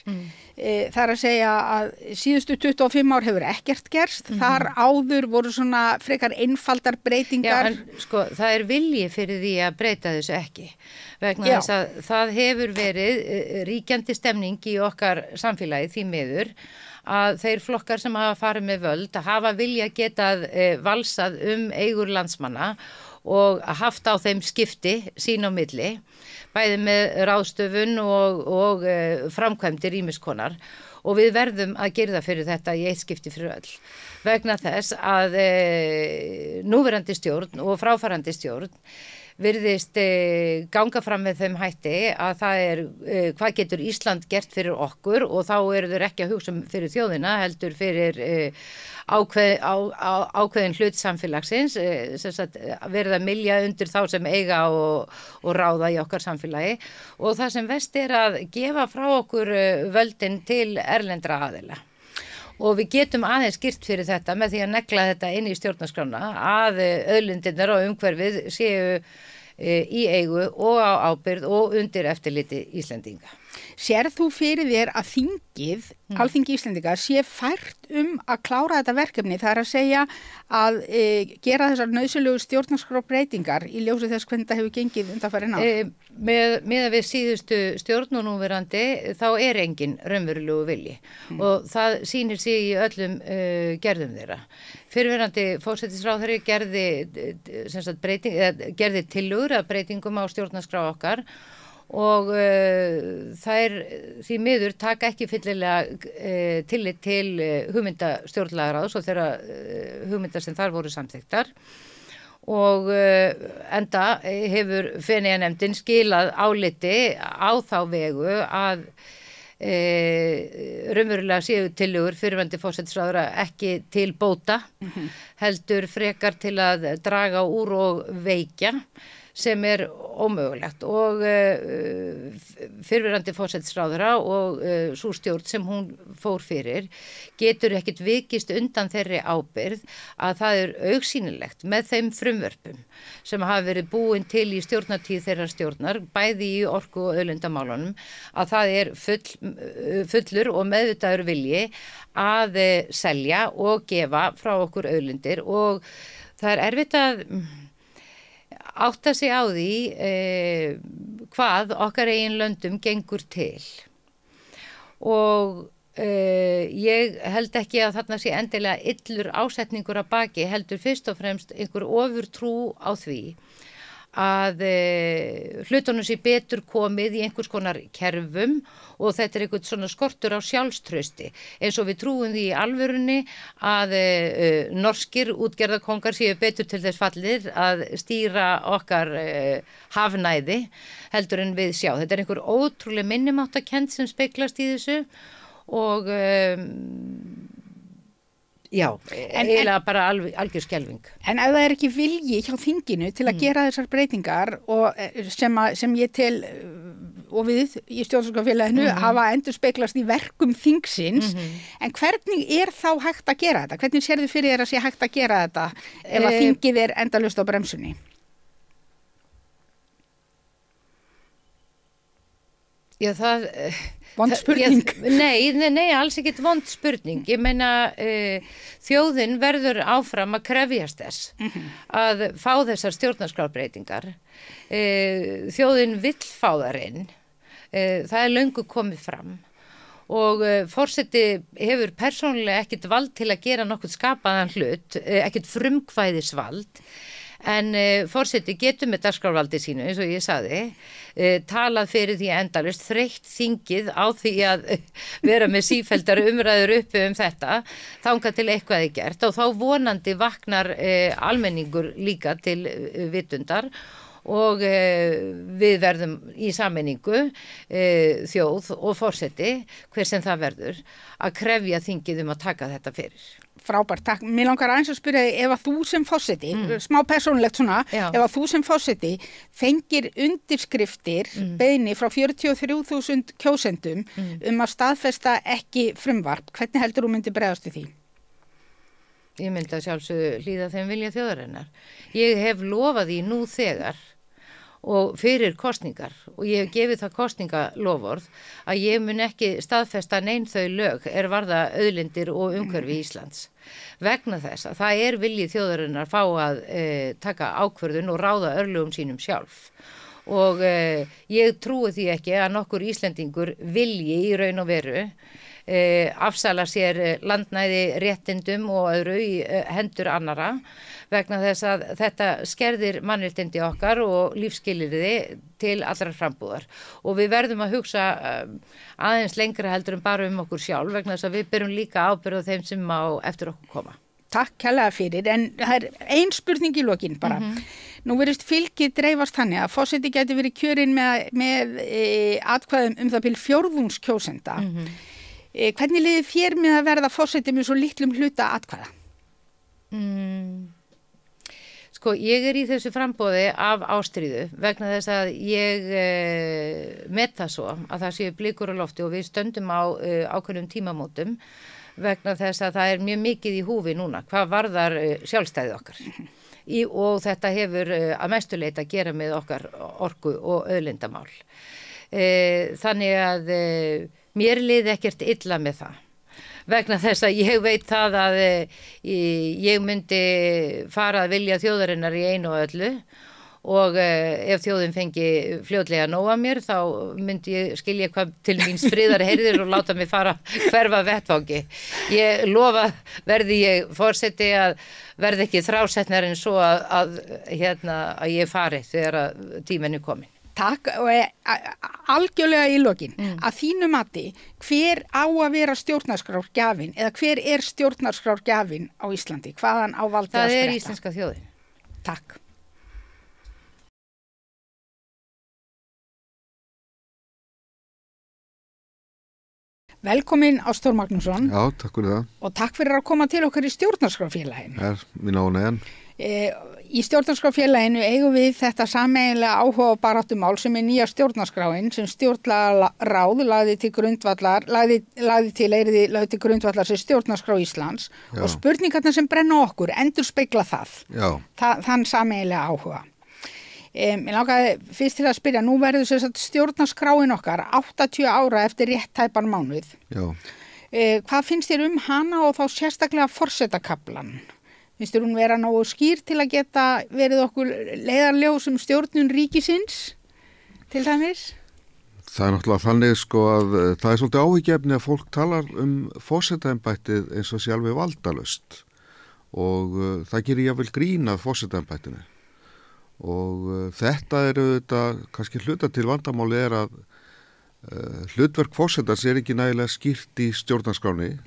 Það er að segja að síðustu 25 ár hefur ekkert gerst. Þar áður voru svona frekar einfaldar breytingar. Já, en sko, það er vilji fyrir því að breyta þessu ekki. Vegna þess að það hefur verið ríkjandi stemning í okkar samfélagi því miður að þeir flokkar sem hafa farið með völd hafa vilja getað valsað eigur landsmanna og haft á þeim skipti sín á milli, bæði með ráðstöfun og framkvæmdir ýmiskonar, og við verðum að gera fyrir þetta í eitt skipti fyrir öll. Vegna þess að núverandi stjórn og fráfarandi stjórn virðist ganga fram með þeim hætti að það er hvað getur Ísland gert fyrir okkur, og þá eru þeir ekki að hugsa fyrir þjóðina, heldur fyrir ákveðin hlut samfélagsins, verið að mylja undir þá sem eiga og ráða í okkar samfélagi, og það sem vest er að gefa frá okkur völdin til erlendra aðila. Og við getum aðeins girt fyrir þetta með því að negla þetta inn í stjórnarskrána að auðlindirnar og umhverfið séu í eigu og á ábyrgð og undir eftirliti Íslendinga. Sérð þú fyrir þér að þingið, Alþingi Íslendinga, sé fært að klára þetta verkefni, það er að segja að gera þessar nauðsynlegu stjórnarskrárbreytingar í ljósi þess hvernig það hefur gengið undanfarin ár? Með að við síðustu stjórn og núverandi þá er engin raunverulegu vilji og það sýnir sig í öllum gerðum þeirra. Fyrrverandi forsætisráðherra gerði tillögur að breytingum á stjórnarskrá okkar, og þær því miður taka ekki fyllilega tillit til hugmynda stjórnlagaráðs og þeirra hugmynda sem þar voru samþykktar, og enda hefur Feneyjanefndin skilað áliti á þá vegu að raunverulega séu tillögur fyrrverandi forsætisráðherra ekki til bóta, heldur frekar til að draga úr og veikja, sem er ómögulegt, og fyrrverandi forsætisráðherra og sú stjórn sem hún fór fyrir getur ekkit vikist undan þeirri ábyrgð að það er augsýnilegt með þeim frumvörpum sem hafa verið búin til í stjórnartíð þeirra stjórnar, bæði í orku- og auðlindamálunum, að það er fullur og meðvitaður vilji að selja og gefa frá okkur auðlindir, og það er erfitt að átta sig á því hvað okkar eigin löndum gengur til, og ég held ekki að þarna sé endilega illur ásetningur að baki, heldur fyrst og fremst einhver ofurtrú á því að hlutunum sé betur komið í einhvers konar kerfum og þetta er einhvern svona skortur á sjálfstrausti eins og við trúum því í alvörunni að norskir útgerðarkongar séu betur til þess fallir að stýra okkar hafnæði heldur en við sjá. Þetta er einhver ótrúlega minnumáttakend sem speglast í þessu og já, eiginlega bara algjör skelfing. En ef það er ekki vilji hjá þinginu til að gera þessar breytingar og sem ég tel og við í stjórnarskrárfélaginu hafa endurspeglast í verkum þingsins, en hvernig er þá hægt að gera þetta? Hvernig sérðu fyrir þér að sé hægt að gera þetta ef að þingið er endalaust á bremsunni? Já, það... Vond spurning. Nei, alls ekkert vond spurning. Ég meina, þjóðin verður áfram að krefjast þess að fá þessar stjórnarskrárbreytingar. Þjóðin vill fá þar inn. Það er löngu komið fram. Og forseti hefur persónulega ekkert vald til að gera nokkuð skapaðan hlut, ekkert frumkvæðisvald. En forseti getur með dagskrárvaldi sínu, eins og ég sagði, talað fyrir því endalaust, þreytt þingið á því að vera með sífelldar umræður uppi þetta, þangað til eitthvað er gert og þá vonandi vaknar almenningur líka til vitundar og við verðum í sameiningu, þjóð og forseti, hver sem það verður, að krefja þingið að taka þetta fyrir. Frábært, takk. Mér langar aðeins að spyrja þig, ef að þú sem forseti, smá persónulegt svona, ef að þú sem forseti fengir undirskriftir beiðni frá 43.000 kjósendum að staðfesta ekki frumvarp, hvernig heldur þú myndi bregðast við því? Ég myndi að sjálfsögðu hlýða þeim vilja þjóðarinnar. Ég hef lofað því nú þegar og fyrir kosningar og ég hef gefið það kosningalofórð að ég mun ekki staðfesta nein þau lög varða auðlindir og umhverfi Íslands vegna þess að það er viljið þjóðarinnar fá að taka ákvörðun og ráða örlögum sínum sjálf og ég trúi því ekki að nokkur Íslendingur vilji í raun og veru afsala sér landnæði réttindum og öðru í hendur annara vegna þess að þetta skerðir mannréttindi okkar og lífsskilyrði til allra frambúðar og við verðum að hugsa aðeins lengra heldur en bara okkur sjálf vegna þess að við berum líka ábyrgð á þeim sem á eftir okkur koma. Takk kærlega fyrir, en það er ein spurning í lokin bara. Nú virðist fylgið dreifast þannig að forseti gæti verið kjörinn með atkvæðum það bil fjórðungskjósenda. Hvernig liðið þér með að verða forseti með svo litlum hluta atkvæða? Sko, ég í þessu framboði af ástríðu vegna þess að ég met það svo að það séu blikur á lofti og við stöndum á ákveðnum tímamótum vegna þess að það er mjög mikið í húfi núna, hvað varðar sjálfstæði okkar. Og þetta hefur að mestu leyti að gera með okkar orku og auðlindamál. Þannig að mér liði ekkert illa með það. Vegna þess að ég veit það að ég myndi fara að vilja þjóðarinnar í einu og öllu og ef þjóðin fengi fljótlega nóg af mér þá myndi ég skilja hvað til míns friðar heyrðir og láta mig fara hverfa vettvangi. Ég lofa verði ég forseti að verði ekki þrásetnar en svo að ég fari þegar tíminn er komin. Takk og algjörlega í lokin að þínu mati hver á að vera stjórnarskrárgjafinn eða hver er stjórnarskrárgjafinn á Íslandi? Hvaðan á valdið að spretta? Það er íslenska þjóðin. Takk. Velkomin Ásþór Magnússon. Já, takk fyrir það. Og takk fyrir að koma til okkar í stjórnarskrárfélaginu. Mín ánægjan. Í stjórnarskrárfélaginu eigum við þetta sameiginlega áhuga og baráttumál sem er nýja stjórnarskráin sem stjórnlagaráð lagði til grundvallar sem stjórnarskrá Íslands. Já. Og spurningarna sem brenna okkur endurspegla það. Já. Þann sameiginlega áhuga. Mér langaði fyrst til að spyrja, nú verður þess að stjórnarskráin okkar 80 ára eftir rétt tæpan mánuð. Já. Hvað finnst þér hana og þá sérstaklega forsetakaflan? Finnst þér hún vera nógu skýr til að geta verið okkur leiðarljós stjórnun ríkisins til dæmis? Það er náttúrulega þannig sko að það er svolítið áhyggjefni að fólk talar forsetaembættið eins og sé alveg valdalaust og það gerir jafnvel grín að forsetaembættinu. og þetta þetta kannski hluta til vandamáli að hlutverk forsetans ekki nægilega skýrt í stjórnarskráni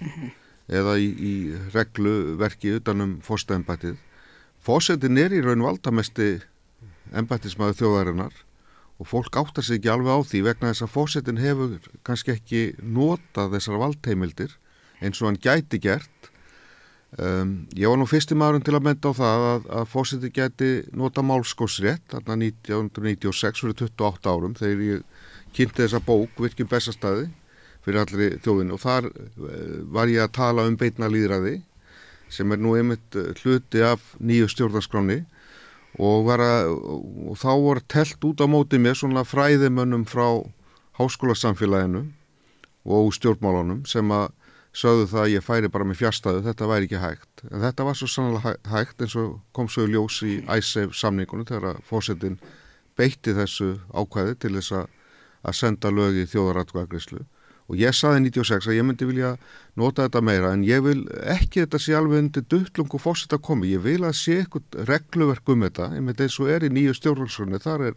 eða í regluverki utanum forsetaembættið. Forsetin í raun valdamesti embættismaður þjóðarinnar og fólk áttar sig ekki alveg á því vegna þess að forsetin hefur kannski ekki notað þessar valdheimildir eins og hann gæti gert. Ég var nú fyrsti maðurinn til að mennta á það að forseti gæti nota málskosrétt þarna 1996 fyrir 28 árum þegar ég kynnti þessa bók Virkjun Bessastaði fyrir allri þjóðinu og þar var ég að tala beinna lýðræði sem nú einmitt hluti af nýju stjórnarskráni og þá var telt út á móti mér svona fræðimönnum frá háskólasamfélaginu og stjórnmálunum sem að sögðu það að ég færi bara með fjarstæðu, þetta væri ekki hægt. En þetta var svo sannlega hægt eins og kom svo í ljós í Icesave samningunum þegar forsetinn beitti þessu ákvæði til þess að senda lög í þjóðaratkvæðagreiðslu. Og ég saði 96 að ég myndi vilja nota þetta meira en ég vil ekki þetta sé alveg undir duttlung og forseta komi. Ég vil að sé eitthvað regluverk þetta, einmitt eins og í nýju stjórnarskránni. Þar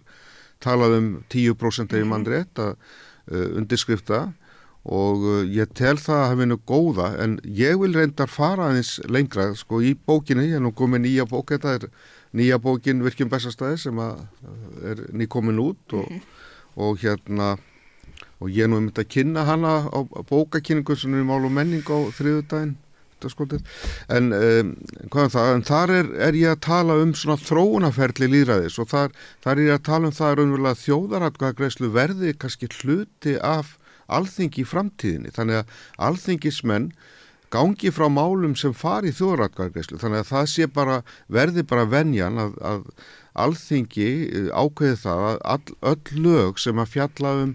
talað 10% ef mann rétt að undirskrifta og ég tel það að hafa nú góða en ég vil reyndar fara aðeins lengra sko í bókinni, ég nú komið nýja bók, þetta nýja bókin Virkjun Bessastaði sem nýkomin út og og ég nú myndi að kynna hana á bókakynningu sem mál og menning á þriðjudaginn en en þar ég að tala svona þróunarferli lýðræðis og þar ég að tala það raunverulega þjóðaratkvæðagreiðslu verði kannski hluti af alþingi í framtíðinni, þannig að alþingismenn gangi frá málum sem fari í þjóðaratkvæðagreiðslu, þannig að það verði bara venjan að alþingi ákveði það að öll lög sem að fjalla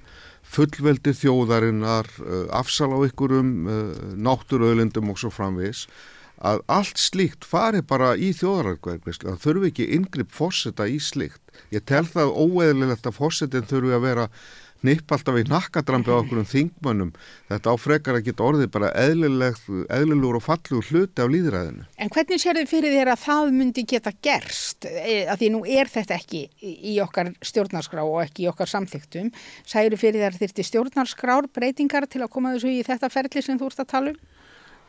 fullveldi þjóðarinnar, afsal á náttúruauðlindum og svo framvegis, að allt slíkt fari bara í þjóðaratkvæðagreiðslu, það þurfi ekki inngrip forseta í slíkt. Ég tel það óeðlilegt að forsetin þurfi að vera hnipp alltaf í nakkadrambi á okkur þingmönnum. Þetta á frekar að geta orðið bara eðlilegur og fallegur hluti af lýðræðinu. En hvernig sérðu fyrir þér að það myndi geta gerst? Af því nú þetta ekki í okkar stjórnarskrá og ekki í okkar samþykktum. Særu fyrir þér þyrfti stjórnarskrár breytingar til að koma þessu í þetta ferli sem þú ert að tala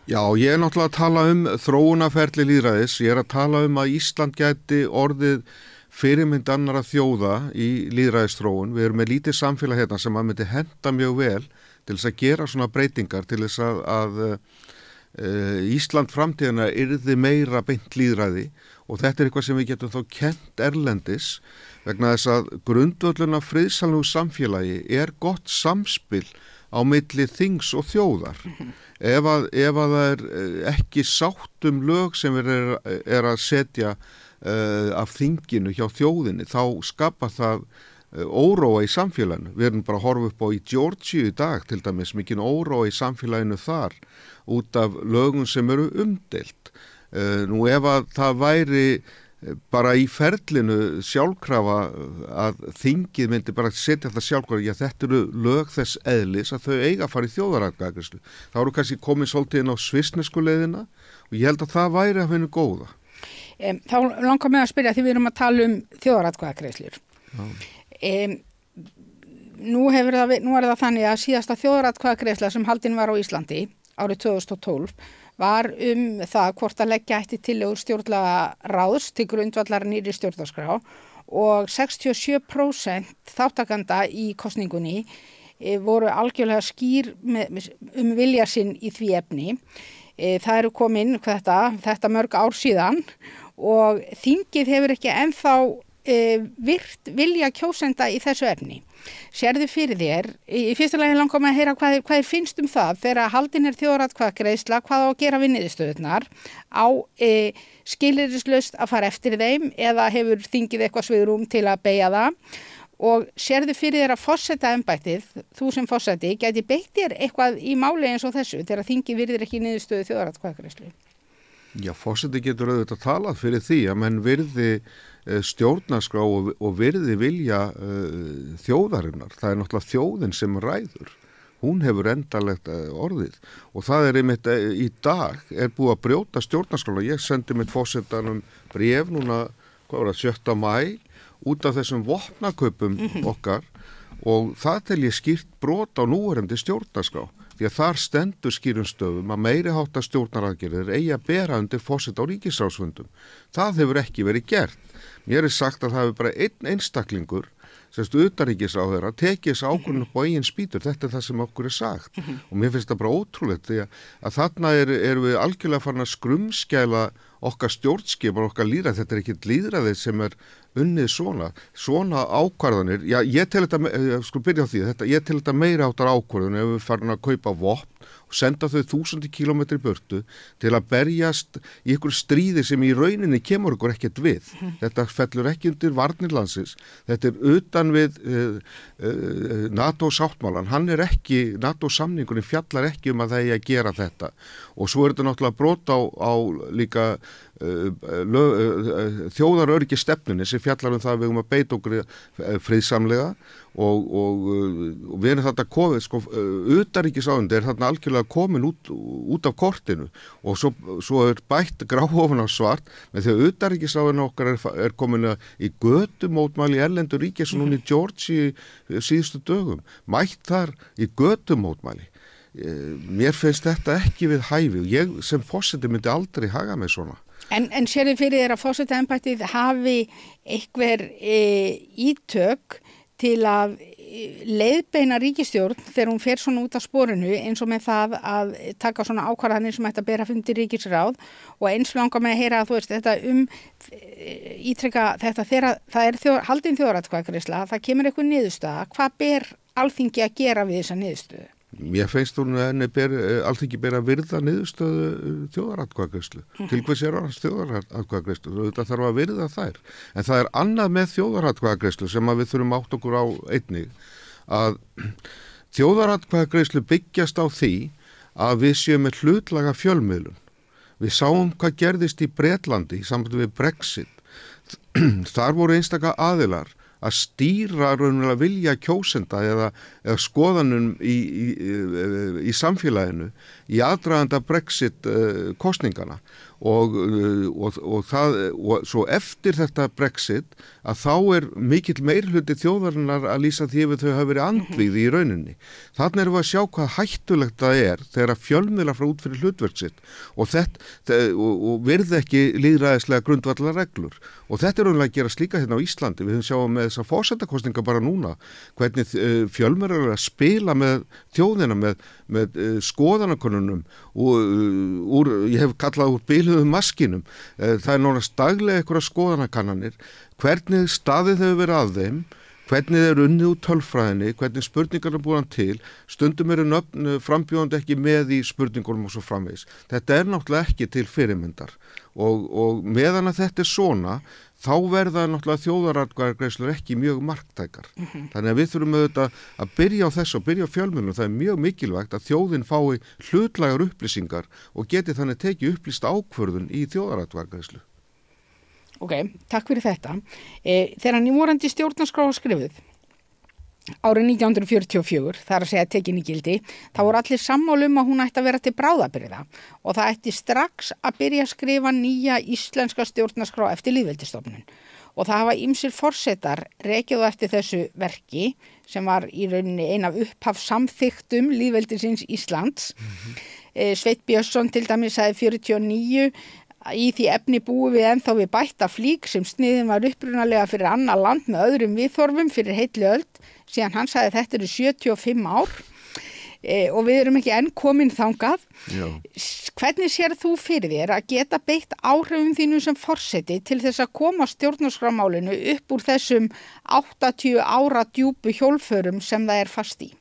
Já, ég náttúrulega að tala þróunarferli lýðræðis. Ég að tala að Ísland gæti orðið fyrirmynd annara þjóða í lýðræðisþróun. Við erum með lítið samfélag hérna sem að myndi henta mjög vel til þess að gera svona breytingar til þess að Ísland framtíðina yrði meira beint lýðræði og þetta eitthvað sem við getum þá kennt erlendis vegna þess að grundvöllun af friðsamlegu samfélagi gott samspil á milli þings og þjóðar. Ef það ekki sátt lög sem að setja af þinginu hjá þjóðinni, þá skapa það óróa í samfélaginu. Við erum bara að horfa upp á í Georgíu í dag, til dæmis, mikinn óróa í samfélaginu þar, út af lögum sem eru umdeilt. Nú ef að það væri bara í ferlinu sjálfkrafa að þingið myndi bara setja þetta sjálfkrafa, þetta eru lög þess eðlis að þau eiga að fara í þjóðaratkvæðagreiðslu. Það eru kannski komið svolítið inn á svissnesku leiðina og ég held að það væri að finna góða. Þá langar mig að spyrja því við erum að tala þjóðaratkvæðagreiðslur. Nú það þannig að síðasta þjóðaratkvæðagreiðsla sem haldin var á Íslandi árið 2012 var það hvort að leggja ætti tillögur stjórnlagaráðs til grundvallar nýrri stjórnarskrá og 67% þáttakanda í kosningunni voru algjörlega skýr vilja sinn í því efni. Það eru komin þetta mörg ár síðan og þingið hefur ekki ennþá virt vilja kjósenda í þessu efni. Sérðu fyrir þér, í fyrsta lagi langar mig að heyra hvað þér finnst það þegar haldin þjóðaratkvæðagreiðsla, hvað á að gera við niðurstöðurnar, á skilyrðislaust að fara eftir þeim eða hefur þingið eitthvað svigrúm til að beygja það og sérðu fyrir þér að forsetaembættið, þú sem forseti, gæti beitt þér eitthvað í máli eins og þessu þegar þingið virðir ekki niðurstöðu þjóðaratkvæðagreiðslu? Já, forseti getur auðvitað talað fyrir því að menn virði stjórnarskrá og virði vilja þjóðarinnar. Það náttúrulega þjóðin sem ræður. Hún hefur endanlegt orðið og það einmitt í dag búið að brjóta stjórnarskrá. Ég sendi mitt forsetanum bréf núna, 7. maí út af þessum vopnaköpum okkar og það tel ég skýrt brot á núverandi stjórnarskrá. Því að þar stendur skýrum stöfum að meiri háttar stjórnaraðgerðir eigi að bera undir forseta á ríkisráðsfundum. Það hefur ekki verið gert. Mér sagt að það hefur bara einn einstaklingur, semstu utanríkisráðherra, tekið þessu ákvörðun upp á eigin spýtur. Þetta það sem okkur sagt. Og mér finnst það bara ótrúlegt því að þarna erum við algjörlega farin að skrumskæla okkar stjórnskipar, okkar lýðræði. Þetta ekkert lýðræði sem unnið svona ákvarðanir. Já, ég tel byrja á því, ég tel þetta meira áttar ákvarðun ef við farin að kaupa vopn og senda þau 1000 kilometri burtu til að berjast í ykkur stríði sem í rauninni kemur ykkur ekkert við. Þetta fellur ekki undir varnir landsins. Þetta utan við NATO-sáttmálan. Hann ekki, NATO-samningurinn fjallar ekki að það eigi að gera þetta. Og svo þetta náttúrulega brot á líka þjóðaröryggi stefnunni sem fjallar það að við að beita okkur friðsamlega og við erum þarna komið, utanríkisráðuneytið þarna algjörlega komin út af kortinu og svo bætt grá ofan á svart með því að utanríkisráðuneytið okkar komin í götumótmæli í erlendu ríki sem núna í Georgia síðustu dögum, mætt þar í götumótmæli. Mér finnst þetta ekki við hæfi og ég sem forseti myndi aldrei haga mig svona. En sérðu fyrir þér að forsetaembættið hafi einhver ítök til að leiðbeina ríkisstjórn þegar hún fer svona út af sporinu eins og með það að taka svona ákvarðanir sem ætti að bera fundi ríkisráð og eins langar með að heyra að þú veist þetta ítreka þetta þegar það haldin þjóðaratkvæðagreiðsla, það kemur eitthvað niðurstaða, hvað ber Alþingi að gera við þessa niðurstöðu? Mér finnst hún Alþingi ber að virða niðurstöðu þjóðaratkvæðagreiðslu. Til hvers annars þjóðaratkvæðagreiðslu? Þetta þarf að virða þær. En það annað með þjóðaratkvæðagreiðslu sem við þurfum átt okkur á einnig að þjóðaratkvæðagreiðslu byggjast á því að við séum með hlutlæga fjölmiðlun. Við sáum hvað gerðist í Bretlandi í sambandi við Brexit. Þar voru einstaka aðilar að stýra raunverulega vilja kjósenda eða skoðanum í samfélaginu í aðdraganda Brexit kosningana og svo eftir þetta Brexit að þá mikill meirihluti þjóðarinnar að lýsa því að þau hafa verið andvíð í rauninni. Þannig erum við að sjá hvað hættulegt það þegar fjölmiðlar fara út fyrir hlutverk sitt og virði ekki lýðræðislega grundvallar reglur. Og þetta raunverulega að gera slíka hérna á Íslandi. Við höfum sjáum með þessar forsetakosninga bara núna hvernig fjölmiðlar eru að spila með þjóðina með skoðanakönnunum og ég hef kallað úr biluðum maskinum. Það nánast daglega einhverja skoðanakannanir, hvernig staðið hefur verið að þeim, hvernig þeir unnið úr tölfræðinni, hvernig spurningar búin til, stundum nöfn frambjóðandi ekki með í spurningunum og svo framvegis. Þetta náttúrulega ekki til fyrirmyndar og meðan að þetta svona þá verða náttúrulega þjóðaratkvæðagreiðslur ekki mjög marktækar. Þannig að við þurfum auðvitað að byrja á þessu og byrja á fjölmiðlunum. Það mjög mikilvægt að þjóðin fái hlutlægar upplýsingar og geti þannig tekið upplýst ákvörðun í þjóðaratkvæðagreiðslu. Ok, takk fyrir þetta. Þegar núverandi stjórnarskrá var skrifuð árið 1944, það að segja tekin í gildi, þá voru allir sammála að hún ætti að vera til bráðabirgða og það ætti strax að byrja að skrifa nýja íslenska stjórnarskrá eftir lýðveldisstofnun. Og það hafa ýmsir forsetar rekið eftir þessu verki sem var í rauninni ein af upphafssamþykktum lýðveldisins Íslands. Sveinn Björnsson til dæmis sagði 49 í því efni búum við ennþá við bætta flík sem sniðin var upprunalega fyrir annað land með öðrum viðþorfum fyrir heilli öld, síðan hann sagði þetta eru 75 ár og við erum ekki enn komin þangað. Já. Hvernig sér þú fyrir þér að geta beitt áhrifum þínu sem forseti til þess að koma stjórnarskrámálinu upp úr þessum 80 ára djúpu hjólförum sem það fast í?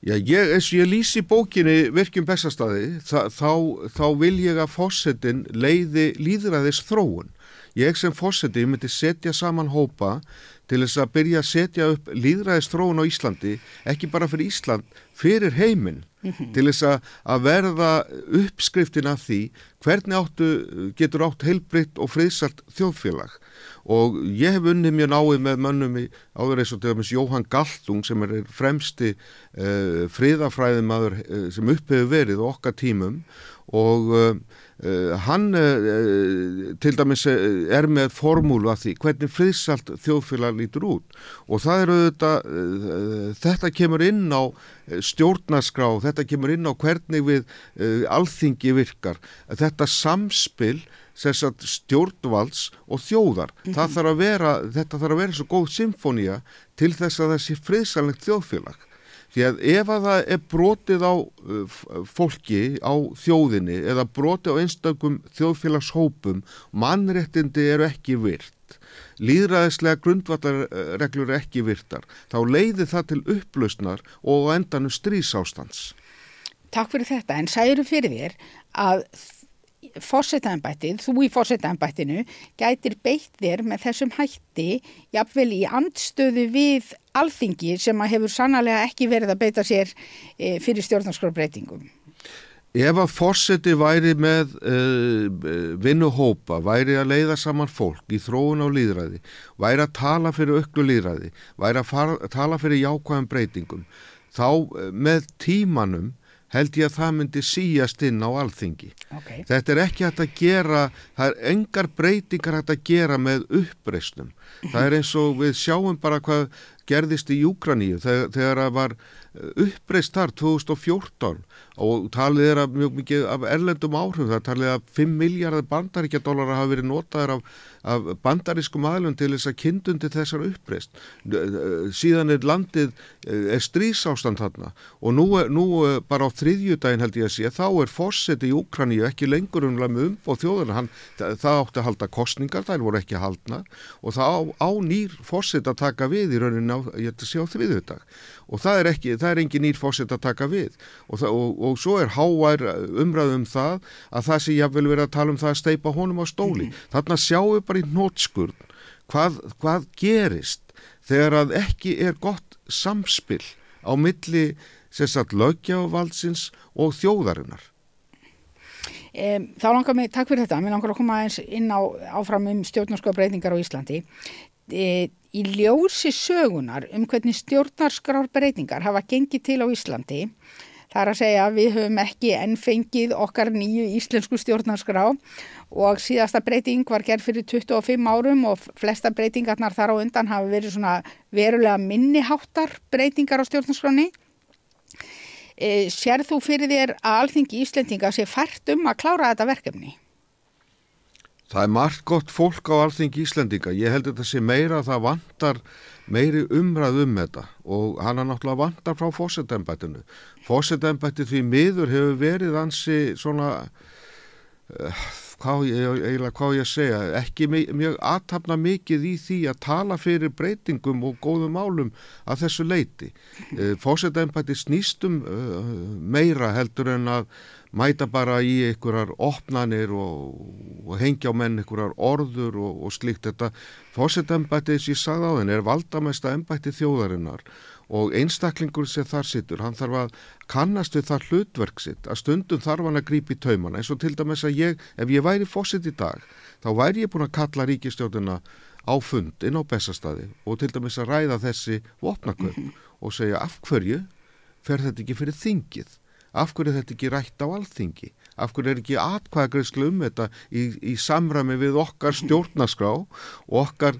Já, eins og ég lýsi bókinni Virkjum Bessastaði, þá vil ég að forsetin leiði lýðræðis þróun. Ég sem forseti myndi setja saman hópa til þess að byrja að setja upp lýðræðis þróun á Íslandi, ekki bara fyrir Ísland, fyrir heiminn, til þess að verða uppskriftin af því hvernig getur átt heilbrigt og friðsælt þjóðfélag. Og ég hef unnið mjög náið með mönnum áður eins og til dæmis Jóhann Galtung sem fremsti friðafræðimaður sem upp hefur verið á okkar tímum og hann til dæmis með formúlu að því hvernig friðsælt þjóðfélag lítur út og það þetta kemur inn á stjórnarskrá, þetta kemur inn á hvernig við alþingi virkar, þetta samspil stjórnvalds og þjóðar. Þetta þarf að vera svo góð symfónía til þess að þessi friðsælegt þjóðfélag. Því að ef að það brotið á fólki, á þjóðinni eða brotið á einstökum þjóðfélagshópum, mannréttindi eru ekki virt, lýðræðislega grundvallarreglur eru ekki virtar, þá leiðir það til upplausnar og á endanum stríðsástands. Takk fyrir þetta, en særu fyrir þér að forsetaembættið, þú í forsetaembættinu gætir beitt þér með þessum hætti jafnvel í andstöðu við Alþingi sem að hefur sannarlega ekki verið að beita sér fyrir stjórnarskrárbreytingum. Ef að forseti væri með vinnuhópa, væri að leiða saman fólk í þróun á lýðræði, væri að tala fyrir auknu lýðræði, væri að tala fyrir jákvæðum breytingum, þá með tímanum held ég að það myndi síjast inn á Alþingi. Okay. Þetta ekki hægt að gera, það engar breytingar hægt að gera með uppreisnum. Það eins og við sjáum bara hvað gerðist í Úkraníu þegar það var uppreist þar 2014 og talið mjög mikið af erlendum áhrifum, það talið að 5 milljarðar bandaríkjadollara hafa verið notaðir af bandarískum aðilum til þess að kyndundi þessar uppreist. Síðan landið stríðsástand þarna og nú bara á þriðjudaginn held ég að sé, þá forseti í Úkraníu ekki lengur með umboð þjóðina, það átti að halda kosningar, þær voru ekki haldnar og það á nýr forseti að taka við í rauninni ég ætti að sé á þriðjudag og það engin nýr forseti að taka við og svo hávær umræðum það að það sé jafnvel verið að tala um það að steypa honum á stóli. Þarna sjáum við bara í hnotskurn hvað gerist þegar að ekki gott samspil á milli löggjafarvaldsins og þjóðarinnar. Þá langar mig, takk fyrir þetta, mér langar að koma aðeins inn áfram stjórnarskrárbreytingar á Íslandi. Í ljósi sögunar hvernig stjórnarskrárbreytingar hafa gengið til á Íslandi, það að segja að við höfum ekki enn fengið okkar nýju íslensku stjórnarskrá og síðasta breyting var gerð fyrir 25 árum og flesta breytingarnar þar á undan hafa verið svona verulega minniháttar breytingar á stjórnarskráni. Sérð þú fyrir þér að Alþingi Íslendinga sé fært að klára þetta verkefni? Það margt gott fólk á Alþingi Íslendinga. Ég held að þetta sé meira að það vantar meiri umræð þetta og hana náttúrulega vantar frá forsetaembættinu. Forsetaembættið því miður hefur verið ansi svona, hvað ég segja, ekki mjög athafna mikið í því að tala fyrir breytingum og góðum málum að þessu leyti. Forsetaembættið snýst meira heldur en að mæta bara í einhverjar opnanir og hengja á menn einhverjar orður og slíkt þetta. Forsetaembættið sem ég sagði á þenni valdamesta embætti þjóðarinnar og einstaklingur sem þar situr, hann þarf að kannast við það hlutverk sitt, að stundum þarf hann að grípa í taumana, eins og til dæmis að ef ég væri forseti í dag, þá væri ég búin að kalla ríkisstjórnina á fund inn á Bessastaði og til dæmis að ræða þessi vopnakaup og segja af hverju fer þetta ekki fyrir þingið? Af hverju þetta ekki rætt á Alþingi? Af hverju ekki atkvæðagreiðslu þetta í samræmi við okkar stjórnarskrá og okkar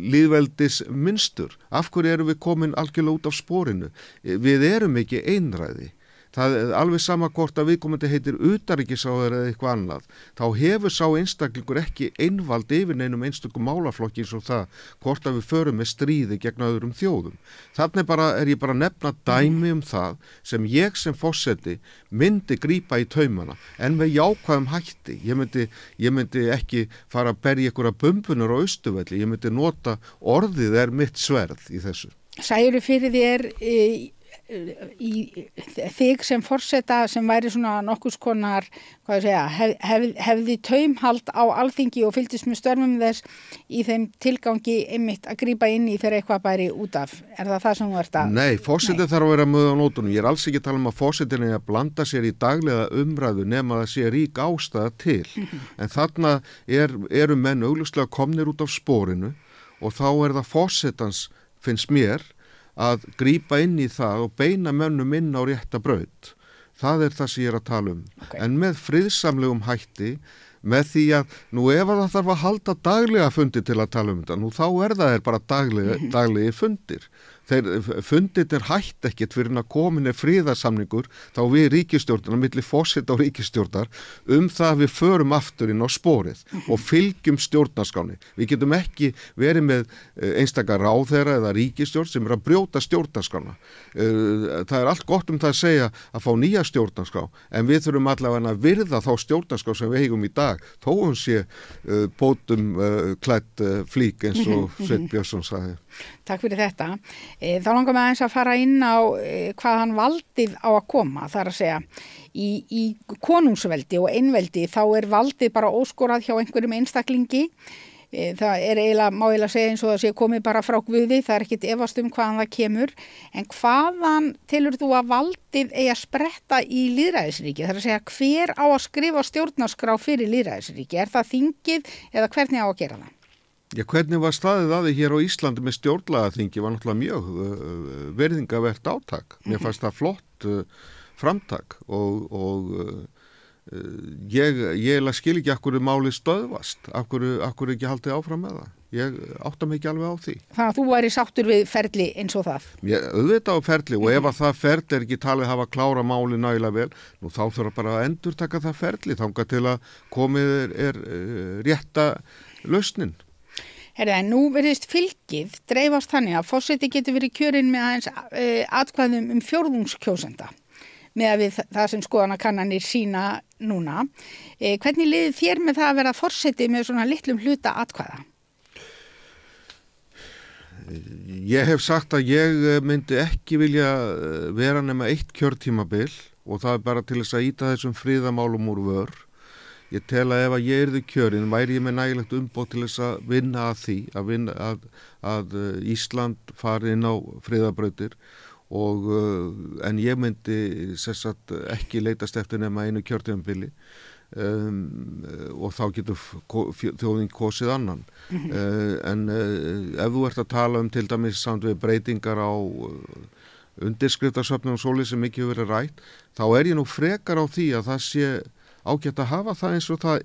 lýðveldis mynstur? Af hverju erum við komin algjörlega út af sporinu? Við erum ekki einræði. Það alveg sama hvort að viðkomandi heitir utanríkisráðherra eða eitthvað annað. Þá hefur sá einstaklingur ekki einvald yfir neinum einstökum málaflokki eins og það hvort að við förum með stríði gegn öðrum þjóðum. Þannig ég bara nefna dæmi það sem ég sem forseti myndi grípa í taumana en með jákvæðum hætti. Ég myndi ekki fara að berja einhverja bumbunur á Austurvelli. Ég myndi nota orðið mitt sverð í þessu. Særu fyrir þér í þig sem forseta sem væri svona nokkurs konar hefði taumhald á Alþingi og fylgdist með störfum þess í þeim tilgangi einmitt að grípa inn í þegar eitthvað bæri út af. Er það sem þú ert að? Nei, forseti þarf að vera með á nótunum. Ég alls ekki að tala að forsetin að blanda sér í daglega umræðu nema það sé rík ástæða til. En þarna eru menn augljóslega komnir út af sporinu og þá það forsetans, finnst mér, að grípa inn í það og beina mönnum inn á rétta braut. Það er það sem ég er að tala um. Okay. En með friðsamlegum hætti, með því að nú ef að það þarf að halda daglega fundi til að tala um þetta, nú þá það bara daglegi fundir. Fundirnir hætt ekkert fyrir að komin friðarsamningur þá við ríkisstjórnar, milli forseta og ríkisstjórnar það að við förum aftur inn á sporið og fylgjum stjórnarskránni. Við getum ekki verið með einstakar ráðherra eða ríkisstjórn sem að brjóta stjórnarskrána. Það allt gott það að segja að fá nýja stjórnarskrá, en við þurfum allavega að virða þá stjórnarskrá sem við eigum í dag, þó sé bótum klætt flík eins og Sveinn Björnsson sagði. Takk fyrir þetta. Þá langar mig aðeins að fara inn á hvað hann valdið á að koma. Það að segja, í konungsveldi og einveldi þá valdið bara óskorað hjá einhverjum einstaklingi. Það eiginlega, má eiginlega segja eins og það sé komið bara frá Guði, það ekkit efast hvaðan það kemur. En hvaðan telur þú að valdið eigi að spretta í lýðræðisríki? Það að segja, hver á að skrifa stjórnarskrá fyrir lýðræðisríki? Það þingið eða hvernig á að gera það? Já, hvernig var staðið að því hér á Íslandi með stjórnlagaþingi var náttúrulega mjög verðingavert átak. Mér fannst það flott framtak og ég skil ekki af hverju málið stöðvast, af hverju ekki haldið áfram með það. Ég átta mig ekki alveg á því. Þannig að þú væri sáttur við ferli eins og það? Ég auðvitað á ferli og ef að það ferli ekki talið hafa klára máli nægilega vel, nú þá þurfa bara að endurtaka það ferli þangað til að komið rétta lausnin. En nú verðist fylgið dreifast þannig að forseti getur verið kjörinn með aðeins atkvæðum fjórðungskjósenda með að við það sem skoðanakannanir sína núna. Hvernig liðið þér með það að vera forseti með svona litlum hluta atkvæða? Ég hef sagt að ég myndi ekki vilja vera nema 1 kjörtímabil og það bara til þess að ýta þessum friðamálum úr vör. Ég tel að ef að ég yrði kjörinn væri ég með nægilegt umboð til þess að vinna að því, að Ísland fari inn á friðarbrautir en ég myndi ekki leitast eftir nema 1 kjörtímabili og þá getur þjóðin kosið annan. En ef þú ert að tala til dæmis samt við breytingar á undirskriftarsöfnum og svoleiðis sem ekki hefur verið rætt, þá ég nú frekar á því að það sé ágætt að hafa það eins og það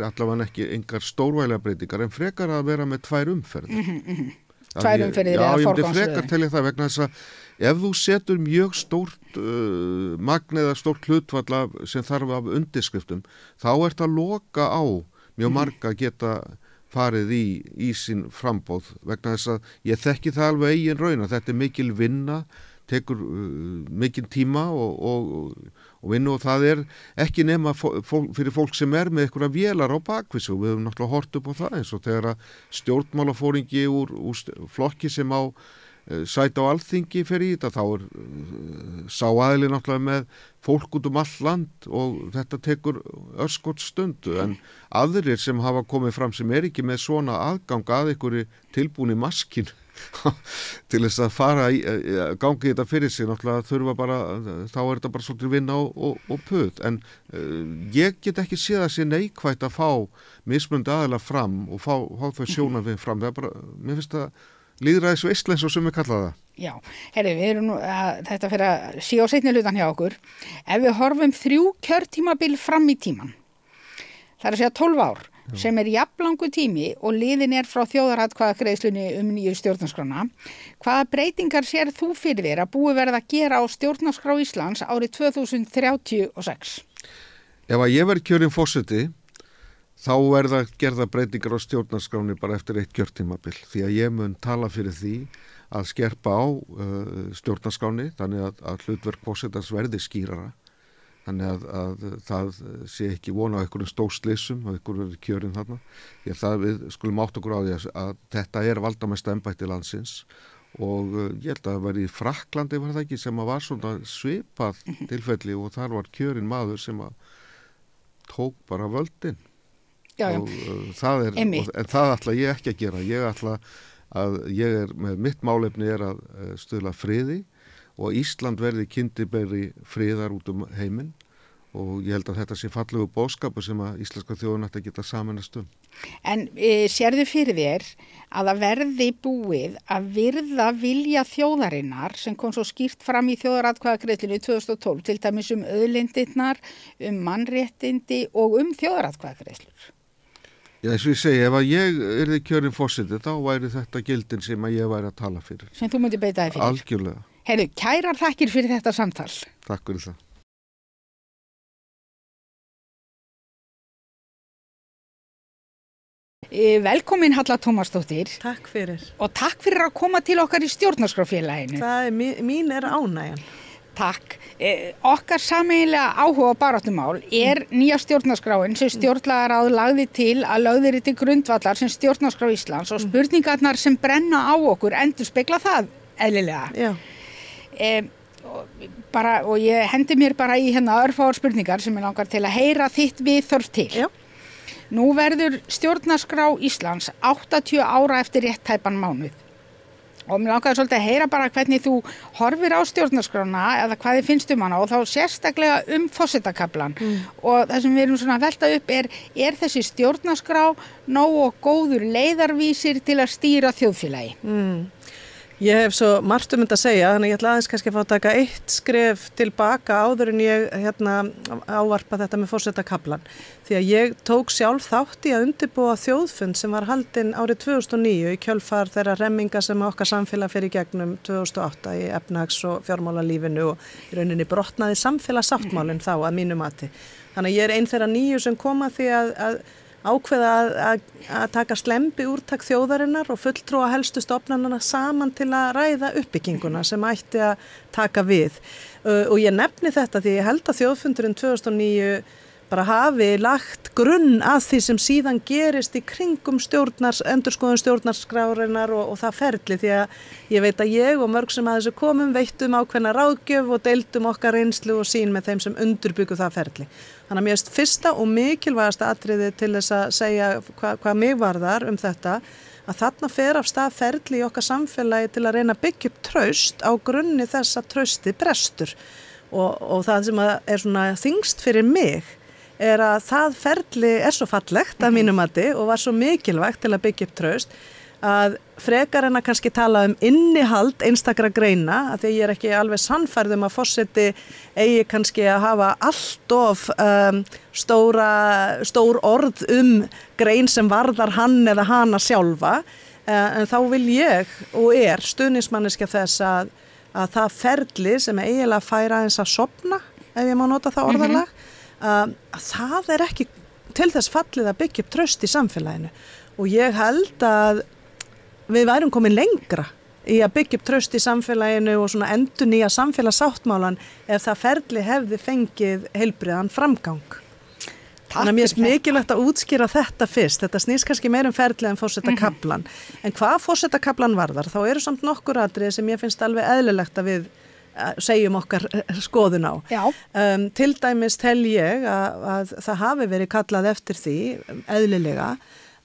allavega ekki engar stórvægilega breytingar en frekar að vera með 2 umferðir. 2 umferðir eða forgangsröðun. Já, ég myndi frekar telja það vegna þess að ef þú setur mjög stórt magn eða stórt hlutfall sem þarf af undirskriftum, þá ert að loka á mjög marga geta farið í sín frambóð vegna þess að ég þekki það alveg eigin raun að þetta mikil vinna, tekur mikinn tíma og vinnu og það ekki nema fyrir fólk sem með einhverja vélar á bakvið sig og við höfum náttúrulega hort upp á það eins og þegar að stjórnmálafóringi úr flokki sem á sæti á Alþingi fer í þetta þá sá aðili náttúrulega með fólk út all land og þetta tekur örskot stundu en aðrir sem hafa komið fram sem ekki með svona aðgang að einhverju tilbúni maskinu til þess að fara gangi þetta fyrir sig náttúrulega þurfa bara þá þetta bara svolítið vinna og puð en ég get ekki séð að sé neikvætt að fá mismunandi aðila fram og fá þau sjónarmið fram það bara, mér finnst það lýðræðisveisla eins og sem við kalla það. Já, við erum nú þetta fyrir að sé á seinni hlutan hjá okkur ef við horfum 3 kjörtímabil fram í tíman það að segja 12 ár sem jafnlangur tími og liðin frá þjóðaratkvæðagreiðslunni nýju stjórnarskrána. Hvaða breytingar sér þú fyrir þér að búið verða að gera á stjórnarskrá Íslands árið 2036? Ef að ég verð kjörinn forseti, þá verða gerða breytingar á stjórnarskráni bara eftir 1 kjörtímabil því að ég mun tala fyrir því að skerpa á stjórnarskráni þannig að hlutverk forsetans verði skýrara. Þannig að það sé ekki vona á einhverjum stórslysum og einhverjum kjörin þarna. Því að við skulum átt okkur á því að þetta valdamesta embætti landsins og ég held að það var í Frakklandi var það ekki sem að var svona svipað tilfelli og þar var kjörin maður sem að tók bara völdin. Já. Og en það ætla ég ekki að gera. Ég með mitt málefni að stuðla friði og Ísland verði kyndiberi friðar út heiminn og ég held að þetta sé fallegu boðskapur sem að íslenska þjóðin ætti að geta sameinast um. En sérðu fyrir þér að það verði búið að virða vilja þjóðarinnar sem kom svo skýrt fram í þjóðaratkvæðagreiðslunni 2012, til dæmis auðlindirnar, mannréttindi og þjóðaratkvæðagreiðslur? Já, eins og ég segi, ef að ég yrði kjörinn forseti, þá væri þetta gildin sem að ég væri að tala fyrir. Sem þú myndi beita þig fyrir? Algjörlega. Heyrðu, kærar þakkir fyrir þetta samtal. Takk fyrir það. Velkomin Halla Tómasdóttir. Takk fyrir. Og takk fyrir að koma til okkar í stjórnarskráfélaginu. Það er mín ánægjan. Takk. Okkar sameiginlega áhuga og baráttumál nýja stjórnarskráin sem stjórnlagaráð lagði til að lögðir til grundvallar sem stjórnarskrá Íslands og spurningarnar sem brenna á okkur endurspegla það eðlilega. Já. Og ég hendi mér bara í örfáar spurningar sem ég langar til að heyra þitt viðþorf til. Já. Nú verður stjórnarskrá Íslands 80 ára eftir rétt tæpan mánuð. Og mér langaði svolítið að heyra bara hvernig þú horfir á stjórnarskrána eða hvað þið finnst hana og þá sérstaklega forsetakaflan. Og það sem við erum svona að velta upp er þessi stjórnarskrá nógu góður leiðarvísir til að stýra þjóðfélagi? Ég hef svo margt þetta að segja, þannig ég ætla aðeins kannski að fá að taka eitt skref tilbaka áður en ég ávarpa þetta með forsetakaflan. Því að ég tók sjálf þátt í að undirbúa þjóðfund sem var haldinn árið 2009 í kjölfar þeirra remminga sem okkar samfélag fer í gegnum 2008 í efnahags- og fjármálalífinu og í rauninni brotnaði samfélagssáttmálinn þá að mínu mati. Þannig að ég einn þeirra 9 sem koma því að ákveða að taka slembi úrtak þjóðarinnar og fulltrúa helstu stofnanana saman til að ræða uppbygginguna sem ætti að taka við. Og ég nefni þetta því ég held að þjóðfundurinn 2009 bara hafi lagt grunn að því sem síðan gerist í kringum endurskoðun stjórnarskrárinnar og það ferli, því að ég veit að ég og mörg sem að þessu komum veittum ákveðna ráðgjöf og deildum okkar reynslu og sín með þeim sem undirbyggu það ferli. Þannig að mér finnst fyrsta og mikilvægasta atriði til þess að segja hvað mig varðar þetta, að þarna fer af stað ferli í okkar samfélagi til að reyna að byggja upp traust á grunni þess að traustið brestur. Og það sem er svona þyngst fyrir mig að það ferli svo fallegt að mínu mati og var svo mikilvægt til að byggja upp traust að frekar en að kannski tala innihald einstakra greina, að því ég ekki alveg sannfærð að forseti eigi kannski að hafa allt of stór orð grein sem varðar hann eða hana sjálfa, en þá vil ég og stuðningsmanneskja þess að það ferli sem eiginlega færa eins að sofna, ef ég má nota það orðalag, að það ekki til þess fallið að byggja upp traust í samfélaginu. Og ég held að við værum komin lengra í að byggja upp traust í samfélaginu og svona endurnýja samfélagssáttmálan ef það ferli hefði fengið heilbriðan framgang. Þannig að mér er mikilvægt að útskýra þetta fyrst. Þetta snýst kannski meir ferli en forsetakaflan. En hvað forsetakaflan varðar, þá eru samt nokkur atriði sem ég finnst alveg eðlilegt að við segjum okkar skoðun á. Til dæmis tel ég að það hafi verið kallað eftir því eðlilega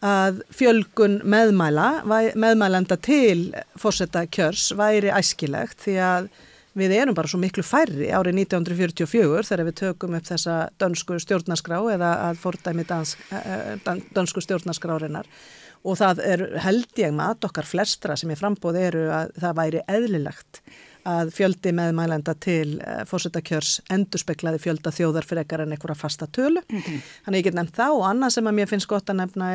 að fjölgun meðmælenda til forsetakjörs væri æskilegt, því að við erum bara svo miklu færri árið 1944 þegar við tökum upp þessa dönsku stjórnarskrá eða að fordæmi dönsku stjórnarskrárinnar, og það held ég mat okkar flestra sem í framboð að það væri eðlilegt að fjöldi meðmælenda til forsetakjörs endurspeglaði fjölda þjóðar frekar en einhverja fasta tölu. Þannig ég get nefnt það, og annað sem að mér finnst gott að nefna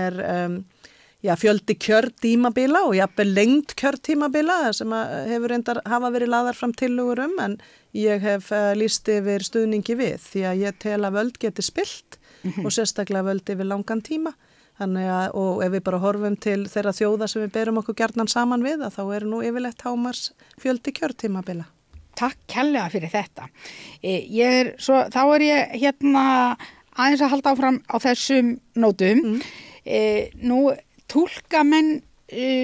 fjöldi kjörtímabila og jafnvel lengd kjörtímabila sem hafa verið lagðar fram tillögur en ég hef lýst yfir stuðningi við, því að ég tel að völd geti spillt og sérstaklega völd yfir langan tíma. Þannig og ef við bara horfum til þeirra þjóða sem við berum okkur gjarnan saman við, þá nú yfirleitt hámars fjöldi kjörtímabila. Takk kærlega fyrir þetta. Þá er ég aðeins að halda áfram á þessum nótum. Nú túlka menn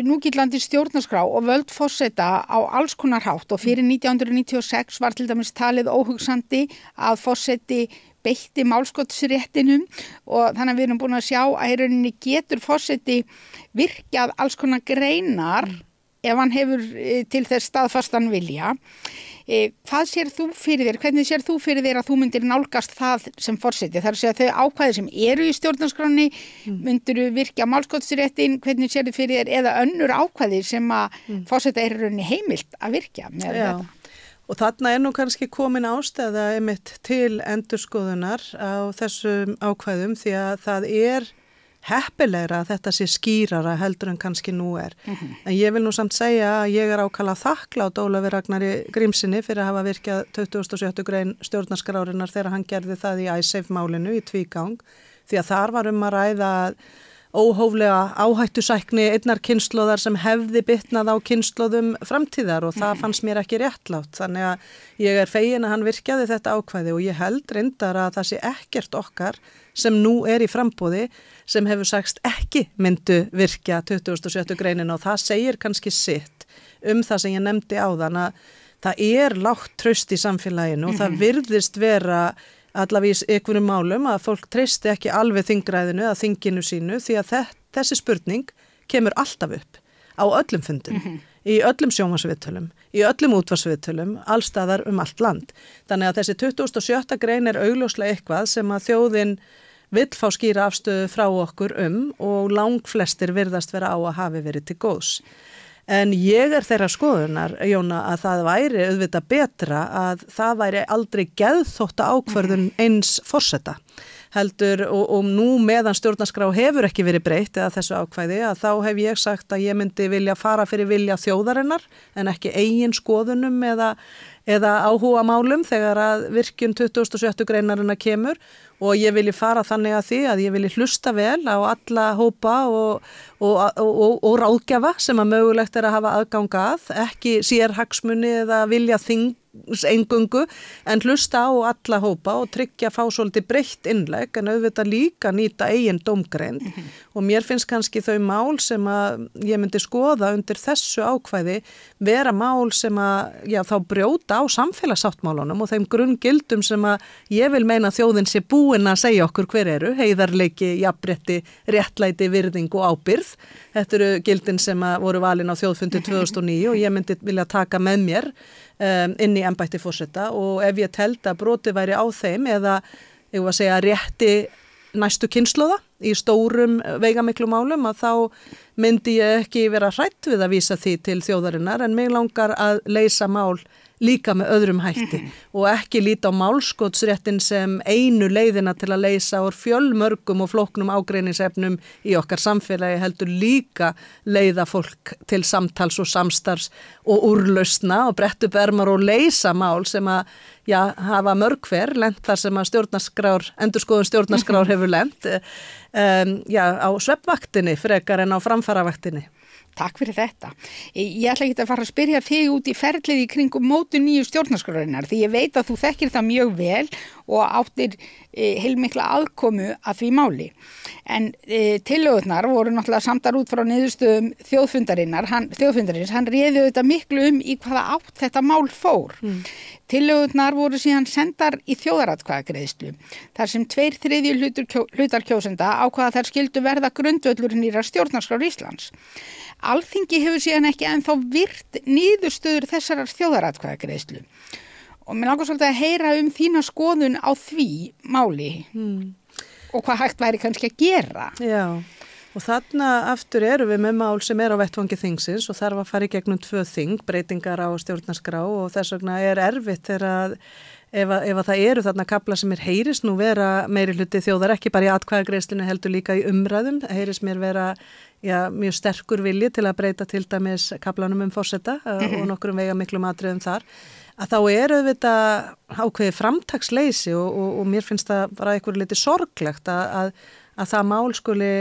núgildandi stjórnarskrá og völd forseta á alls konar hátt, og fyrir 1996 var til dæmis talið óhugsandi að forseti beitti málskotsréttinum, og þannig að við erum búin að sjá að í rauninni getur forseti virkjað alls konar greinar ef hann hefur til þess staðfastan vilja. Hvað sér þú fyrir þér? Hvernig sér þú fyrir þér að þú myndir nálgast það sem forseti? Það er að segja þau ákvæði sem eru í stjórnarskránni, myndir þú virkja málskotsréttin, hvernig sér þú fyrir þér eða önnur ákvæði sem að forseta er í rauninni heimilt að virkja með þetta? Og þarna nú kannski komin ástæða einmitt til endurskoðunar á þessum ákvæðum því að það er heppilegra að þetta sé skýrara heldur en kannski nú er. En ég vil nú samt segja að ég er ákaflega þakklát Ólafi Ragnari Grímssyni fyrir að hafa virkjað 27. grein stjórnarskrárinnar þegar hann gerði það í Icesave málinu í tvígang því að þar var að ræða óhóflega áhættusækni einnar kynslóðar sem hefði bitnað á kynslóðum framtíðar og það fannst mér ekki réttlátt. Þannig að ég er fegin að hann virkjaði þetta ákvæði og ég held reyndar að það sé ekkert okkar sem nú er í framboði sem hefur sagst ekki myndu virkja 27. greinin og það segir kannski sitt það sem ég nefndi áðan að það er lágt traust í samfélaginu og það virðist vera allavís einhverjum málum að fólk treysti ekki alveg þingræðinu eða þinginu sínu því að þessi spurning kemur alltaf upp á öllum fundum, í öllum sjónvarpsviðtölum, í öllum útvarpsviðtölum, allstaðar allt land. Þannig að þessi 27. grein er augljóslega eitthvað sem að þjóðin vill fá skýra afstöðu frá okkur og langflestir virðast vera á að hafi verið til góðs. En ég er þeirra skoðunar, Jóna, að það væri auðvitað betra að það væri aldrei geðþótta ákvörðun eins forseta. Heldur og nú meðan stjórnarskrá hefur ekki verið breytt eða þessu ákvæði að þá hef ég sagt að ég myndi vilja fara fyrir vilja þjóðarinnar en ekki eigin skoðunum eða áhuga málum þegar að virkjun 27. greinarinnar kemur og ég vilji fara þannig að því að ég vilji hlusta vel á alla hópa og ráðgjafa sem að mögulegt er að hafa aðgang að, ekki sérhagsmuni eða vilja eingöngu en hlusta á alla hópa og tryggja fá svolítið breytt innlegg en auðvitað líka nýta eigin dómgreind og mér finnst kannski þau mál sem að ég myndi skoða undir þessu ákvæði vera mál sem að þá brjóta á samfélagssáttmálunum og þeim grunngildum sem að ég vil meina þjóðin sé búin að segja okkur hver eru, heiðarleiki, jafnrétti, réttlæti, virðing og ábyrgð. Þetta eru gildin sem að voru valin á þjóðfundi 2009 og ég myndi vilja taka með mér inn í embætti forseta og ef ég teldi að brotið væri á þeim eða ég var að segja rétti næstu kynslóða í stórum veigamiklu málum að þá myndi ég ekki vera hrætt við að vísa því til þjóðarinnar en mig langar að leysa mál líka með öðrum hætti og ekki líta á málskotsréttin sem einu leiðina til að leysa úr fjölmörgum og flóknum ágreiningsefnum í okkar samfélagi heldur líka leiða fólk til samtals og samstarfs og úrlausna og bretta upp ermar og leysa mál sem að hafa mörg hver lent þar sem að endurskoðun stjórnarskrár hefur lent á svefnvaktinni frekar en á framfaravaktinni. Takk fyrir þetta. Ég ætla ekki að fara að spyrja þig út í ferlið í kringum mótu nýju stjórnarskrárinnar því ég veit að þú þekkir það mjög vel og áttir heilmikla aðkomu að því máli. En tillögurnar voru náttúrulega samdar út frá niðurstöðum þjóðfundarins, hann réði auðvitað miklu í hvaða átt þetta mál fór. Tillögurnar voru síðan sendar í þjóðaratkvæðagreiðslu, þar sem 2/3 hlutar kjósenda ákvaða þær skyldu verða grundvöllur nýrrar stjórnarskrár Íslands. Alþingi hefur síðan ekki ennþá virt niðurstöður þessarar þjóðaratkvæðagreiðslu. Og mér langar svolítið að heyra þína skoðun á því máli og hvað hægt væri kannski að gera. Já, og þarna aftur eru við með mál sem er á vettvangi þingsins og þarf að fara í gegnum 2 þing, breytingar á stjórnarskrá og þess vegna er erfitt þegar ef það eru þarna kafla sem heyrist nú vera meiri hluti þjóðar ekki bara í atkvæðagreiðslunni heldur líka í umræðum, heyrist mér vera mjög sterkur vilji til að breyta til dæmis kaflanum forseta og nokkrum veigamiklum atriðum þar, að þá eru þetta ákveðið framtaksleysi og mér finnst það bara einhverju liti sorglegt að það mál skuli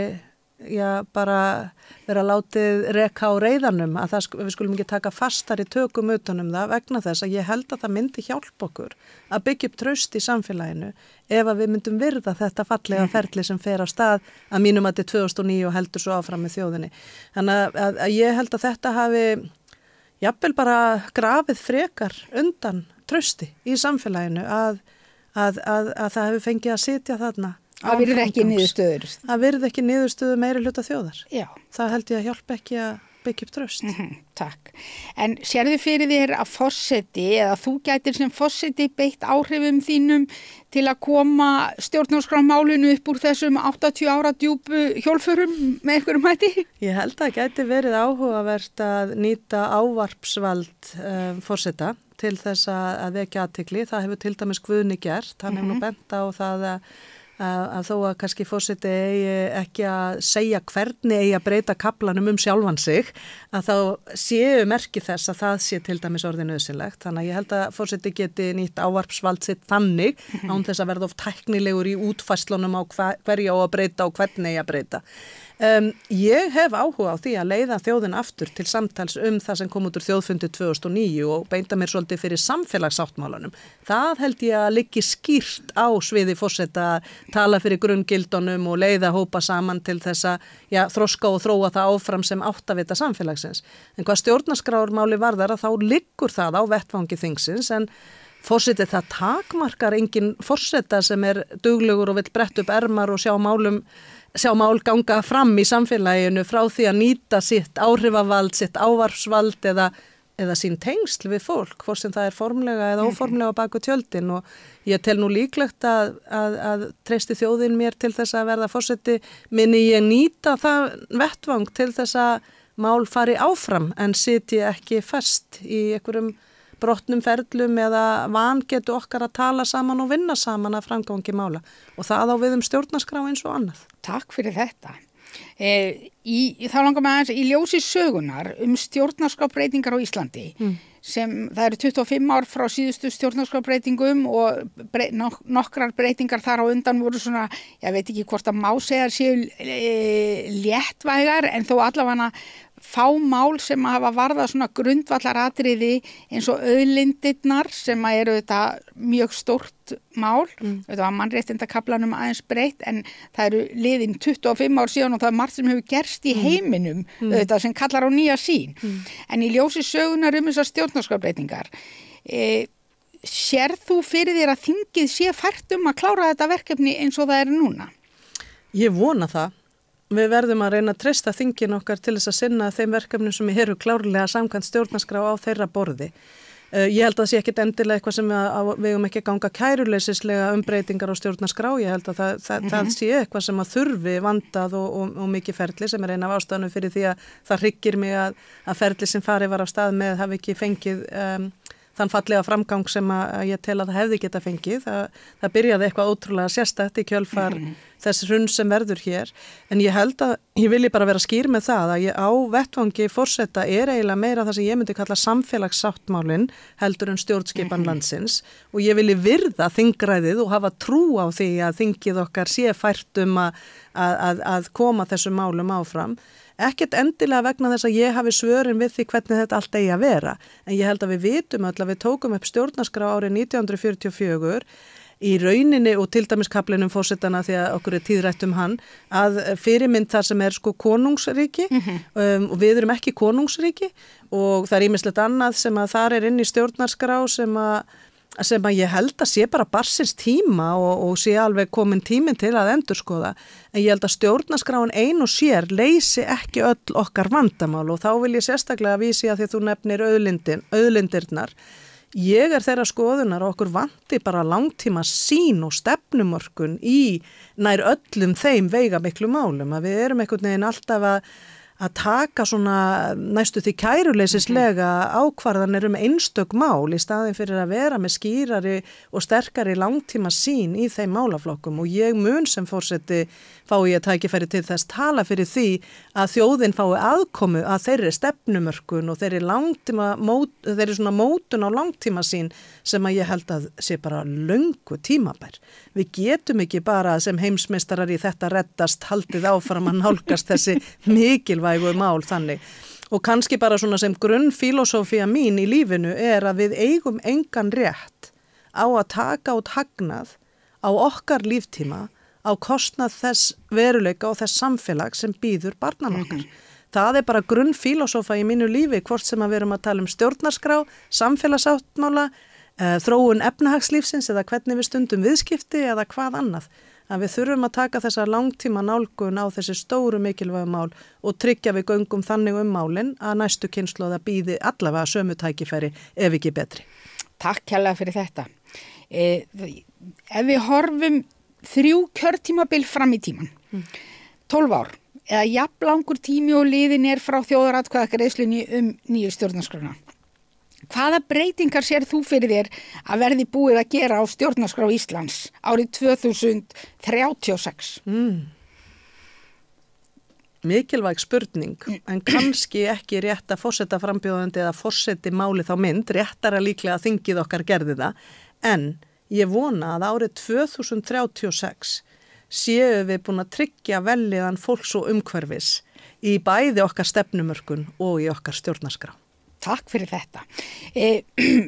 bara vera látið reka á reiðanum að við skulum ekki taka fastari tökum utanum það vegna þess að ég held að það myndi hjálpa okkur að byggja upp traust í samfélaginu ef að við myndum virða þetta fallega ferli sem fer á stað að mínum að þetta 2009 og heldur svo áfram með þjóðinni. Þannig að ég held að þetta hafi jafnvel bara grafið frekar undan trausti í samfélaginu að það hefur fengið að sitja þarna. Það virði ekki niðurstöður. Það virði ekki niðurstöður meiri hluta þjóðar. Já. Það held ég að hjálpa ekki byggja upp traust. Takk. En sérðu fyrir þér að forseti eða þú gætir sem forseti beitt áhrifum þínum til að koma stjórnarskrámálinu upp úr þessum 80 ára djúpu hjólförum með einhverjum hætti? Ég held að gæti verið áhugavert að nýta ávarpsvald forseta til þess að vekja athygli. Það hefur til dæmis Guðni gert. Hann hefur nú bent á það að þó að kannski forseti eigi ekki að segja hvernig eigi að breyta kaflanum sjálfan sig, að þá séu merki þess að það sé til dæmis orðið nauðsynlegt. Þannig að ég held að forseti geti nýtt ávarpsvald sitt þannig án þess að verða of tæknilegur í útfæslunum á hverju á að breyta og hvernig eigi að breyta. Ég hef áhuga á því að leiða þjóðin aftur til samtals það sem kom út úr þjóðfundi 2009 og beinta mér svolítið fyrir samfélagssáttmálanum. Það held ég að liggi skýrt á sviði forseta að tala fyrir grunngildunum og leiða hópa saman til þess að þroska og þróa það áfram sem áttavita samfélagsins. En hvað stjórnarskrármáli varðar að þá liggur það á vettvangi þingsins en forseti það takmarkar engin forseta sem duglegur og vill bretta upp ermar og sjá mál ganga fram í samfélaginu frá því að nýta sitt áhrifavald, sitt ávarpsvald eða sín tengsl við fólk, hvort sem það formlega eða óformlega baku tjöldin og ég tel nú líklegt að treysti þjóðin mér til þess að verða forseti, minni ég nýta það vettvang til þess að mál fari áfram en sitji ekki fast í einhverjum brotnum ferlum eða vangetu okkar að tala saman og vinna saman að framgangi mála og það á við stjórnarskrá eins og annað. Takk fyrir þetta. Þá langar maður aðeins í ljósi sögunar stjórnarskrárbreytingar á Íslandi sem það eru 25 ár frá síðustu stjórnarskrárbreytingum og nokkrar breytingar þar á undan voru svona, ég veit ekki hvort að má segja séu léttvægar en þó allavega fá mál sem hafa varðað svona grundvallaratriði eins og auðlindirnar sem eru þetta mjög stórt mál, þetta var mannréttindakaflanum aðeins breytt en það eru liðin 25 ár síðan og það margt sem hefur gerst í heiminum þetta sem kallar á nýja sýn. En í ljósi sögunar þessar stjórnarskrárbreytingar, sérð þú fyrir þér að þingið sé fært að klára þetta verkefni eins og það núna? Ég vona það. Við verðum að reyna að treysta þingin okkar til þess að sinna þeim verkefnum sem eru klárlega samkvæmt stjórnarskrá á þeirra borði. Ég held að það sé ekkit endilega eitthvað sem við ekki ganga kæruleysislega breytingar á stjórnarskrá. Ég held að það sé eitthvað sem að þurfi vandað og mikið ferli sem eina af ástæðunum fyrir því að það hryggir mig að ferli sem farið var af stað með hafi ekki fengið þann fallega framgang sem að ég tel að það hefði geta fengið. Það byrjaði eitthvað ótrúlega sérstætt í kjölfar þess hrun sem verður hér. En ég held að ég vilji bara vera skýr með það að ég á vettvangi forseta eiginlega meira það sem ég myndi kalla samfélagssáttmálin heldur en stjórnskipan landsins og ég vilji virða þingræðið og hafa trú á því að þingið okkar sé fært að koma þessum málum áfram. Ekkert endilega vegna þess að ég hafi svörin við því hvernig þetta allt eigi að vera. En ég held að við vitum öll að við tókum upp stjórnarskrá árið 1944 í rauninni og til dæmis kaflinum forsetana því að okkur tíðrætt hann að fyrirmynd þar sem sko konungsríki og við erum ekki konungsríki og það ýmislegt annað sem að þar inn í stjórnarskrá sem að ég held að sé bara barnsins tíma og sé alveg komin tíminn til að endurskoða. En ég held að stjórnarskráin ein og sér leysi ekki öll okkar vandamál og þá vil ég sérstaklega vísi að því þú nefnir auðlindirnar. Ég þeirra skoðunar og okkur vanti bara langtíma sín og stefnumörkun í nær öllum þeim veigamiklu málum að við erum einhvern veginn alltaf að taka svona næstu því kæruleysislega ákvarðanir einstök mál í staðin fyrir að vera með skýrari og sterkari langtíma sín í þeim málaflokkum og ég mun sem forseti fái ég tækifæri til þess tala fyrir því að þjóðin fái aðkomu að þeirri stefnumörkun og þeirri svona mótun á langtíma sín sem að ég held að sé bara löngu tímabær. Við getum ekki bara sem heimsmeistarar í þetta reddast haldið áfram að nálgast þessi mikilvægu mál þannig. Og kannski bara svona sem grunnfílósófía mín í lífinu að við eigum engan rétt á að taka út hagnað á okkar líftíma á kostnað þess veruleika og þess samfélag sem býður barnan okkar. Það bara grunnfílósófa í mínu lífi hvort sem að við erum að tala stjórnarskrá, samfélagsáttmála þróun efnahagslífsins eða hvernig við stundum viðskipti eða hvað annað. Að við þurfum að taka þessa langtíma nálgun á þessi stóru mikilvægu mál og tryggja við göngum þannig málin að næstu kynslóða býði allavega sömu tækifæri ef ekki betri. Takk kærlega fyrir þetta. Ef við horfum 3 kjörtímabil fram í tíman, 12 ár, eða jafnlangur tími og liðin frá þjóðaratkvæðagreiðslunni nýju stjórnarskrána. Hvaða breytingar sér þú fyrir þér að verði búið að gera á stjórnarskrá Íslands árið 2036? Mikilvæg spurning, en kannski ekki rétt að forsetaframbjóðandi eða forseti máli þá mynd, réttara líklega að þingið okkar gerði það, en ég vona að árið 2036 séu við búin að tryggja velliðan fólks og umhverfis í bæði okkar stefnumörkun og í okkar stjórnarskrá. Takk fyrir þetta.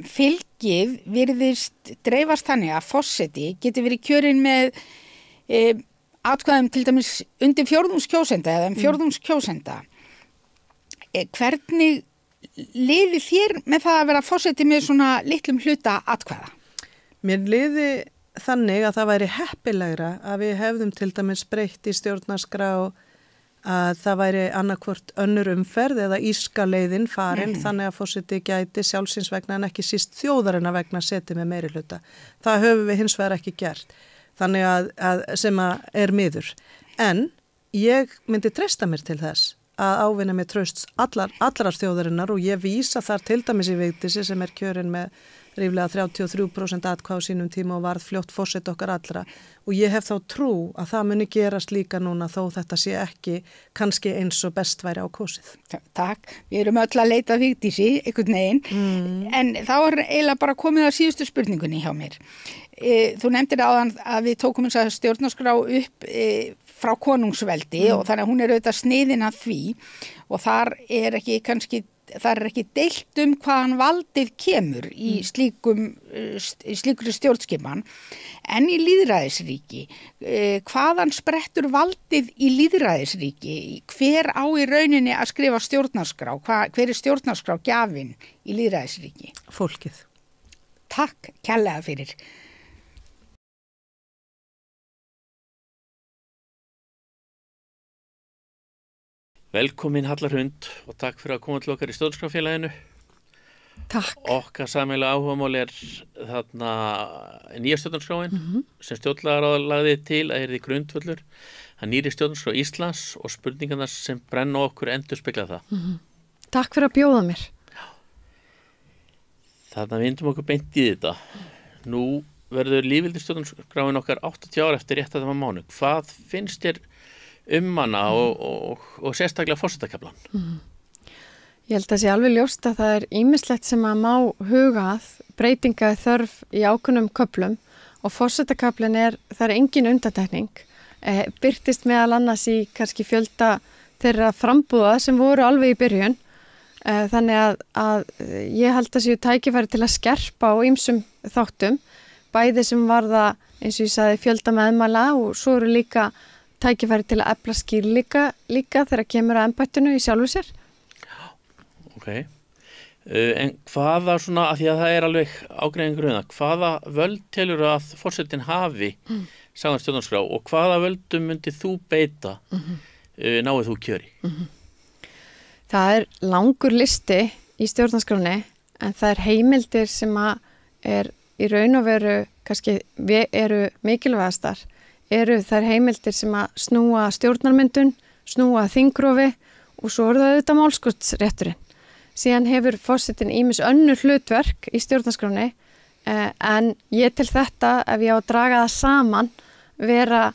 Fylgið virðist dreifast þannig að forseti getur verið kjörinn með atkvæðum til dæmis undir fjórðungskjósenda eða fjórðungskjósenda. Hvernig liði þér með það að vera forseti með svona litlum hluta atkvæða? Mér liði þannig að það væri heppilegra að við hefðum til dæmis breytt í stjórnarskrá að það væri annarkvort önnur umferð eða írska leiðin farin þannig að forseti gæti sjálfsins vegna en ekki síst þjóðarinnar vegna setið með meiri hluta. Það höfum við hins vegar ekki gert, þannig að sem að miður. En ég myndi treysta mér til þess að ávinna með trausts allrar þjóðarinnar og ég vísa þar til dæmis í Vigdísi sem kjörin með ríflega 33% atkvæða á sínum tíma og varð fljótt forseti okkar allra og ég hef þá trú að það muni gerast líka núna þó þetta sé ekki kannski eins og best væri á kosið. Takk, við erum öll að leita Vigdísi, einhvern veginn, en þá eiginlega bara komið að síðustu spurningunni hjá mér. Þú nefndir áðan að við tókum þess að stjórnarskrá upp frá konungsveldi og þannig að hún auðvitað sniðin að því og þar er ekki deilt hvaðan valdið kemur í slíkri stjórnskipan en í lýðræðisríki. Hvaðan sprettur valdið í lýðræðisríki? Hver á í rauninni að skrifa stjórnarskrá? Hver stjórnarskrá gjafinn í lýðræðisríki? Fólkið. Takk kærlega fyrir. Velkomin Hallar Hund og takk fyrir að koma til okkar í Stjórnarskrárfélaginu. Takk. Okkar sameiginlega áhugamál þarna nýja stjórnarskráin sem stjórnlagaráð lagði til að yrði grundvöllur að nýri stjórnarskrá Íslands og spurningarnar sem brenna okkur endurspegla það. Takk fyrir að bjóða mér. Þarna vindum okkur beint í þetta. Nú verður lífildi stjórnarskráin okkar 80 ára eftir rétt að það var mánu. Hvað finnst þér hana og sérstaklega forsetakaflan? Ég held að sé alveg ljóst að það ýmislegt sem að má huga að breytinga þörf í ákveðnum köflum og forsetakaflin það er engin undantekning. Birtist meðal annars í kannski fjölda þeirra frambúða sem voru alveg í byrjun. Þannig að ég held að séu tækifæri til að skerpa á ýmsum þáttum, bæði sem varða eins og ég sagði fjölda meðmæla og svo eru líka tækifæri til að efla skýrleika líka þegar kemur að embættinu í sjálfu sér. Ok, en hvaða svona, af því að það alveg ágreiningur um það, hvaða völd telur að forsetinn hafi samkvæmt stjórnarskrá og hvaða völdum myndið þú beita náið þú kjöri? Það langur listi í stjórnarskráni en það heimildir sem að í raun og veru kannski eru mikilvægastar. Þær heimildir sem að snúa stjórnarmyndun, snúa þingrofi og svo það auðvitað málskotsrétturinn. Síðan hefur forsetinn ýmis önnur hlutverk í stjórnarskráni en ég til þetta ef ég á að draga það saman vera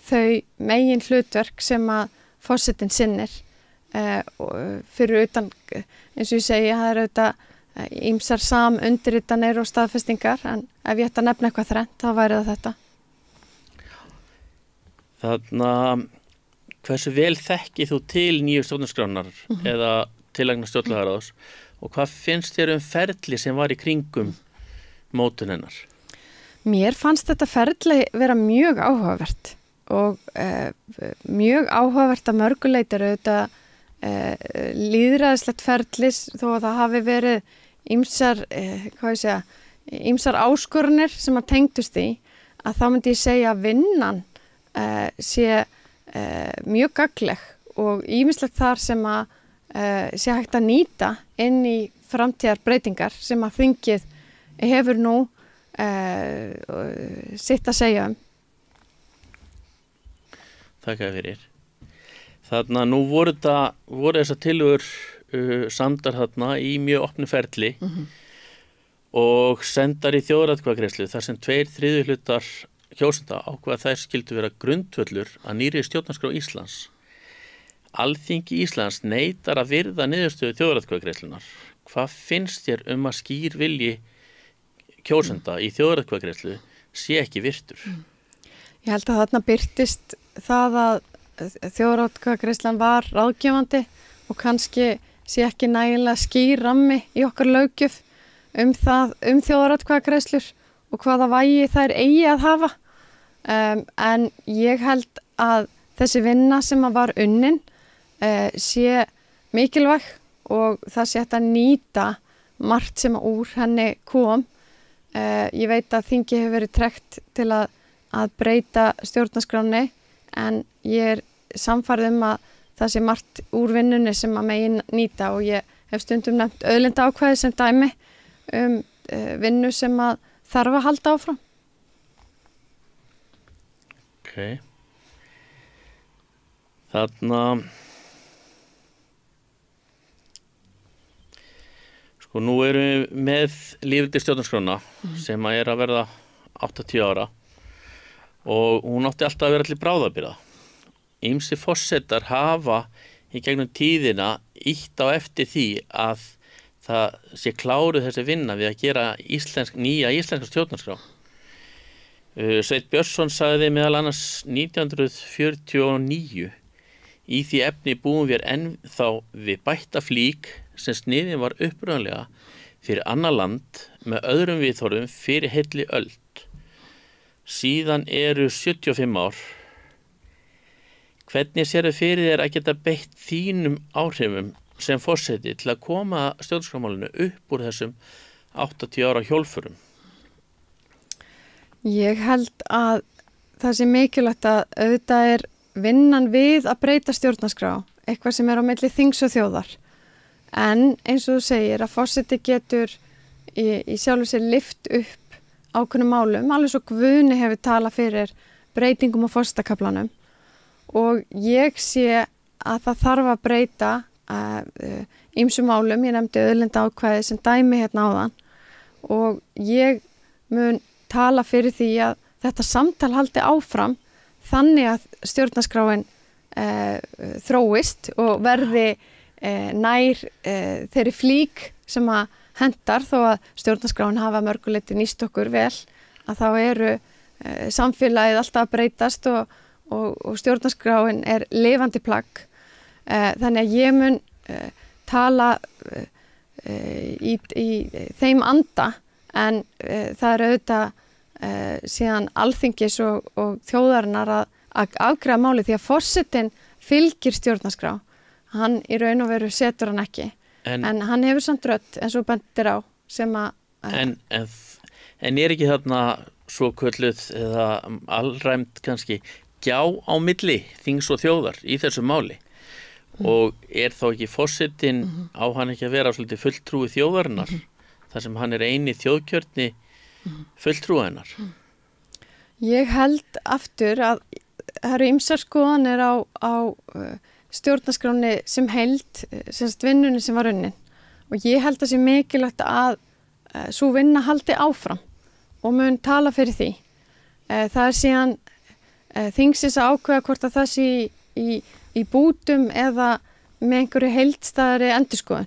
þau megin hlutverk sem að forsetinn sinnir fyrir utan, eins og ég segi, það auðvitað ýmsar samundirritanir og staðfestingar en ef ég ætti að nefna eitthvað þrennt þá væri það þetta. Þannig hversu vel þekkið þú til nýju stjórnarskránar eða tillagna stjórnlagaráðs og hvað finnst þér ferli sem var í kringum mótun hennar? Mér fannst þetta ferli vera mjög áhugavert og mjög áhugavert að mörguleitir auðvitað lýðræðislegt ferlis þó að það hafi verið ýmsar ýmsar áskorunir sem að tengdust því, að þá myndi ég segja að vinnan sé mjög gagnleg og ýmislegt þar sem að sé hægt að nýta inn í framtíðar breytingar sem að þingið hefur nú sitt að segja um. Þakka fyrir. Þarna nú voru þessar tillögur samdar þarna í mjög opnu ferli og sendar í þjóðaratkvæðagreiðslu þar sem 2/3 hlutar kjósenda ákveða þær skildu vera grundvöllur að nýrri stjórnarskrá Íslands. Alþingi Íslands neitar að virða niðurstöðu þjóðaratkvæðagreiðslunar. Hvað finnst þér að skýr vilji kjósenda í þjóðaratkvæðagreiðslu sé ekki virtur? Ég held að þarna birtist það að þjóðaratkvæðagreiðslan var ráðgefandi og kannski sé ekki nægilega skýr rammi í okkar löggjöf um þjóðaratkvæðagreiðslur og hvaða vægi þær eigi að hafa. En ég held að þessi vinna sem að var unnin sé mikilvæg og það sé hægt að nýta margt sem úr henni kom. Ég veit að þingi hefur verið tregt til að breyta stjórnarskránni en ég sannfærð að það sé margt úr vinnunni sem að megin nýta og ég hef stundum nefnt auðlindaákvæði sem dæmi vinnu sem að þarf að halda áfram. Ok. Þarna sko nú erum við með lýðveldisstjórnarskrána sem að verða 80 ára og hún átti alltaf að vera til bráðabirgða. Ýmsir forsetar hafa í gegnum tíðina ýtt á eftir því að það sé kláruð þessi vinna við að gera nýja íslenska stjórnarskrá. Sveinn Björnsson sagði meðal annars 1949: í því efni búum við ennþá við bætta flík sem sniðin var upprunanlega fyrir annað land með öðrum viðhorfum fyrir heilli öld. Síðan eru 75 ár. Hvernig sérðu fyrir þér að geta beitt þínum áhrifum sem forseti til að koma stjórnarskrármálinu upp úr þessum 80 ára hjólfurum? Ég held að það sé mikilvægt að auðvitað vinnan við að breyta stjórnarskrá eitthvað sem á milli þings og þjóðar. En eins og þú segir að forseti getur í sjálfu sér lyft upp ákveðnum málum, alveg svo Guðni hefur talað fyrir breytingum á forsetakaflanum og ég sé að það þarf að breyta ýmsum málum, ég nefndi auðlindaákvæði sem dæmi hérna áðan og ég mun tala fyrir því að þetta samtal haldi áfram þannig að stjórnarskráin þróist og verði nær þeirri flík sem að hendar þó að stjórnarskráin hafa mörguleiti nýst okkur vel að þá eru samfélagið alltaf að breytast og stjórnarskráin lifandi plagg. Þannig að ég mun tala í þeim anda en það auðvitað síðan alþingis og þjóðarinnar að afgreiða máli því að forsetinn fylgir stjórnarskrá. Hann í raun og veru setur hann ekki. En hann hefur samt rödd eins og bendir á sem að... En ekki þarna svo kölluð eða allræmt kannski gjá á milli þings og þjóðar í þessu máli og þá ekki forsetinn á hann ekki að vera svolítið fulltrúi þjóðarinnar þar sem hann eini þjóðkjörni fulltrúi hennar? Ég held aftur að það eru ýmsar skoðanir á stjórnarskráni sem heild, semst vinnunni sem var unnin og ég held að sé mikilvægt að sú vinna haldi áfram og mun tala fyrir því. Það síðan þingsins að ákveða hvort að það sé í bútum eða með einhverju heildstæðari endurskoðun.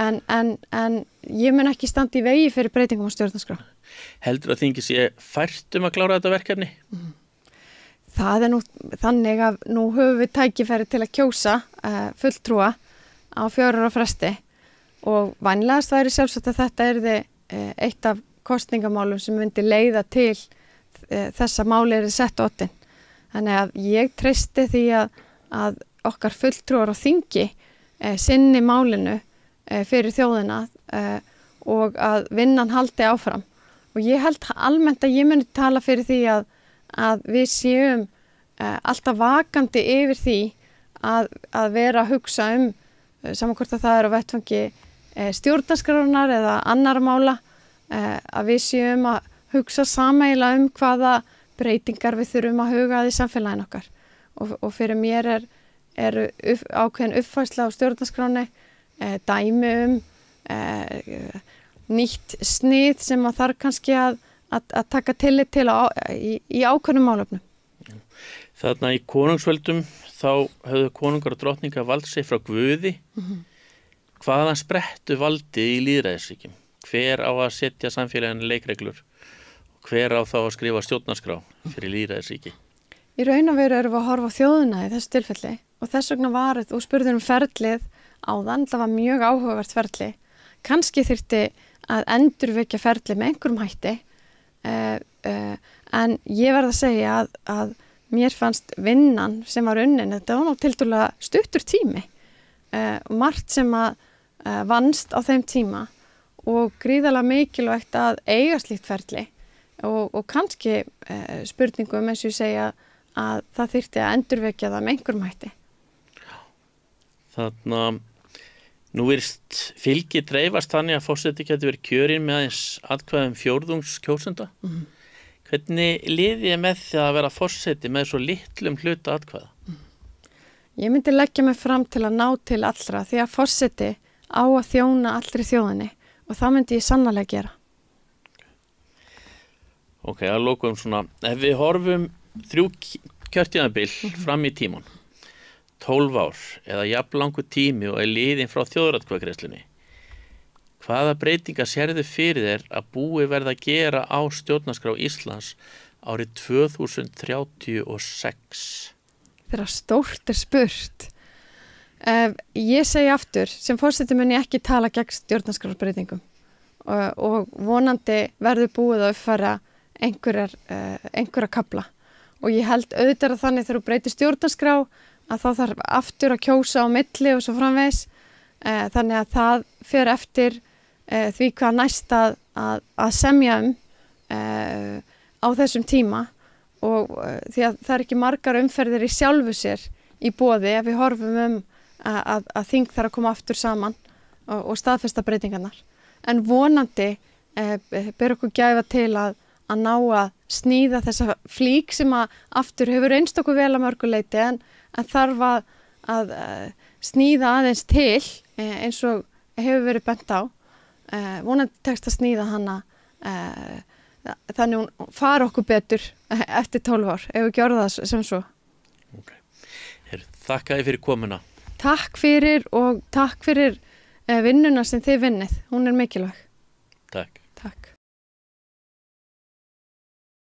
En ég mun ekki standa í vegi fyrir breytingum á stjórnarskrá. Heldur að þingi sé fært að klára þetta verkefni? Það nú þannig að nú höfum við tækifæri til að kjósa fulltrúa á 4 ára fresti og vænlegast væri sjálfsagt að þetta eitt af kosningamálum sem myndi leiða til þessa máli sett á oddinn. Þannig að ég treysti því að okkar fulltrúar á þingi sinni málinu fyrir þjóðina og að vinnan haldi áfram. og ég held almennt að ég muni tala fyrir því að við séum alltaf vakandi yfir því að vera að hugsa saman hvort að það er á vettfangi stjórnarskrárinnar eða annar mála, að við séum að hugsa sameiginlega hvaða breytingar við þurfum að huga að í samfélaginu okkar og fyrir mér eru ákveðin uppfærsla á stjórnarskráni, dæmi nýtt snið sem að þarf kannski að taka tillit til í ákveðnum málefnum. Þarna í konungsveldum þá höfðu konungar og drottningar vald sig frá Guði. Hvaðan sprettu valdið í lýðræðisríkjum? Hver á að setja samfélaginu leikreglur? Hver á þá að skrifa stjórnarskrá fyrir lýðræðisríki? Í raun og veru erum við að horfa á þjóðina í þessu tilfelli og þess vegna var þú spurður ferlið áðan, það var mjög áhugavert ferli. Kannski þyrfti að endurvekja ferlið með einhverjum hætti, en ég verð að segja að mér fannst vinnan sem var unnin, þetta var nú tiltölulega stuttur tími, margt sem að vannst á þeim tíma og gríðarlega mikilvægt að eiga slíkt ferli og kannski spurningum eins og ég segja að það þyrfti að endurvekja það með einhverjum hætti. Þannig að nú virðist fylgi dreifast þannig að forseti getur verið kjörinn með aðeins atkvæðum fjórðungskjósenda. Hvernig liði ég með því að vera forseti með svo litlum hluta atkvæða? Ég myndi leggja mig fram til að ná til allra því að forseti á að þjóna allri þjóðinni og það myndi ég sannarlega gera. Ok, að lokum svona, ef við horfum 3 kjörtímabil fram í tíman, 12 ár eða jafnlangur tími og liðin frá þjóðaratkvæðagreiðslunni, hvaða breytingar sérðu fyrir þér að búi verða að gera á stjórnarskrá Íslands árið 2036? Þegar stórt spurt. Ég segi aftur, sem forseti mun ég ekki tala gegn stjórnarskrárbreytingum og vonandi verður búið að uppfæra einhverja kafla og ég held auðvitað að þannig þegar þú breytir stjórnarskrá að þá þarf aftur að kjósa á milli og svo framvegis, þannig að það fer eftir því hvað næst að semja á þessum tíma og því að það er ekki margar umferðir í sjálfu sér í boði ef við horfum að þing þarf að koma aftur saman og staðfesta breytingarnar. En vonandi ber okkur gæfa til að ná að sníða þessa flík sem að aftur hefur reynst okkur vel að mörgu leyti en þarf að sníða aðeins til eins og hefur verið bent á. Vonandi tekst að sníða hana þannig hún fara okkur betur eftir 12 ár ef við gjörum það sem svo. Ok. Þakka þér fyrir komuna. Takk fyrir og takk fyrir vinnuna sem þið vinnið. Hún er mikilvæg. Takk.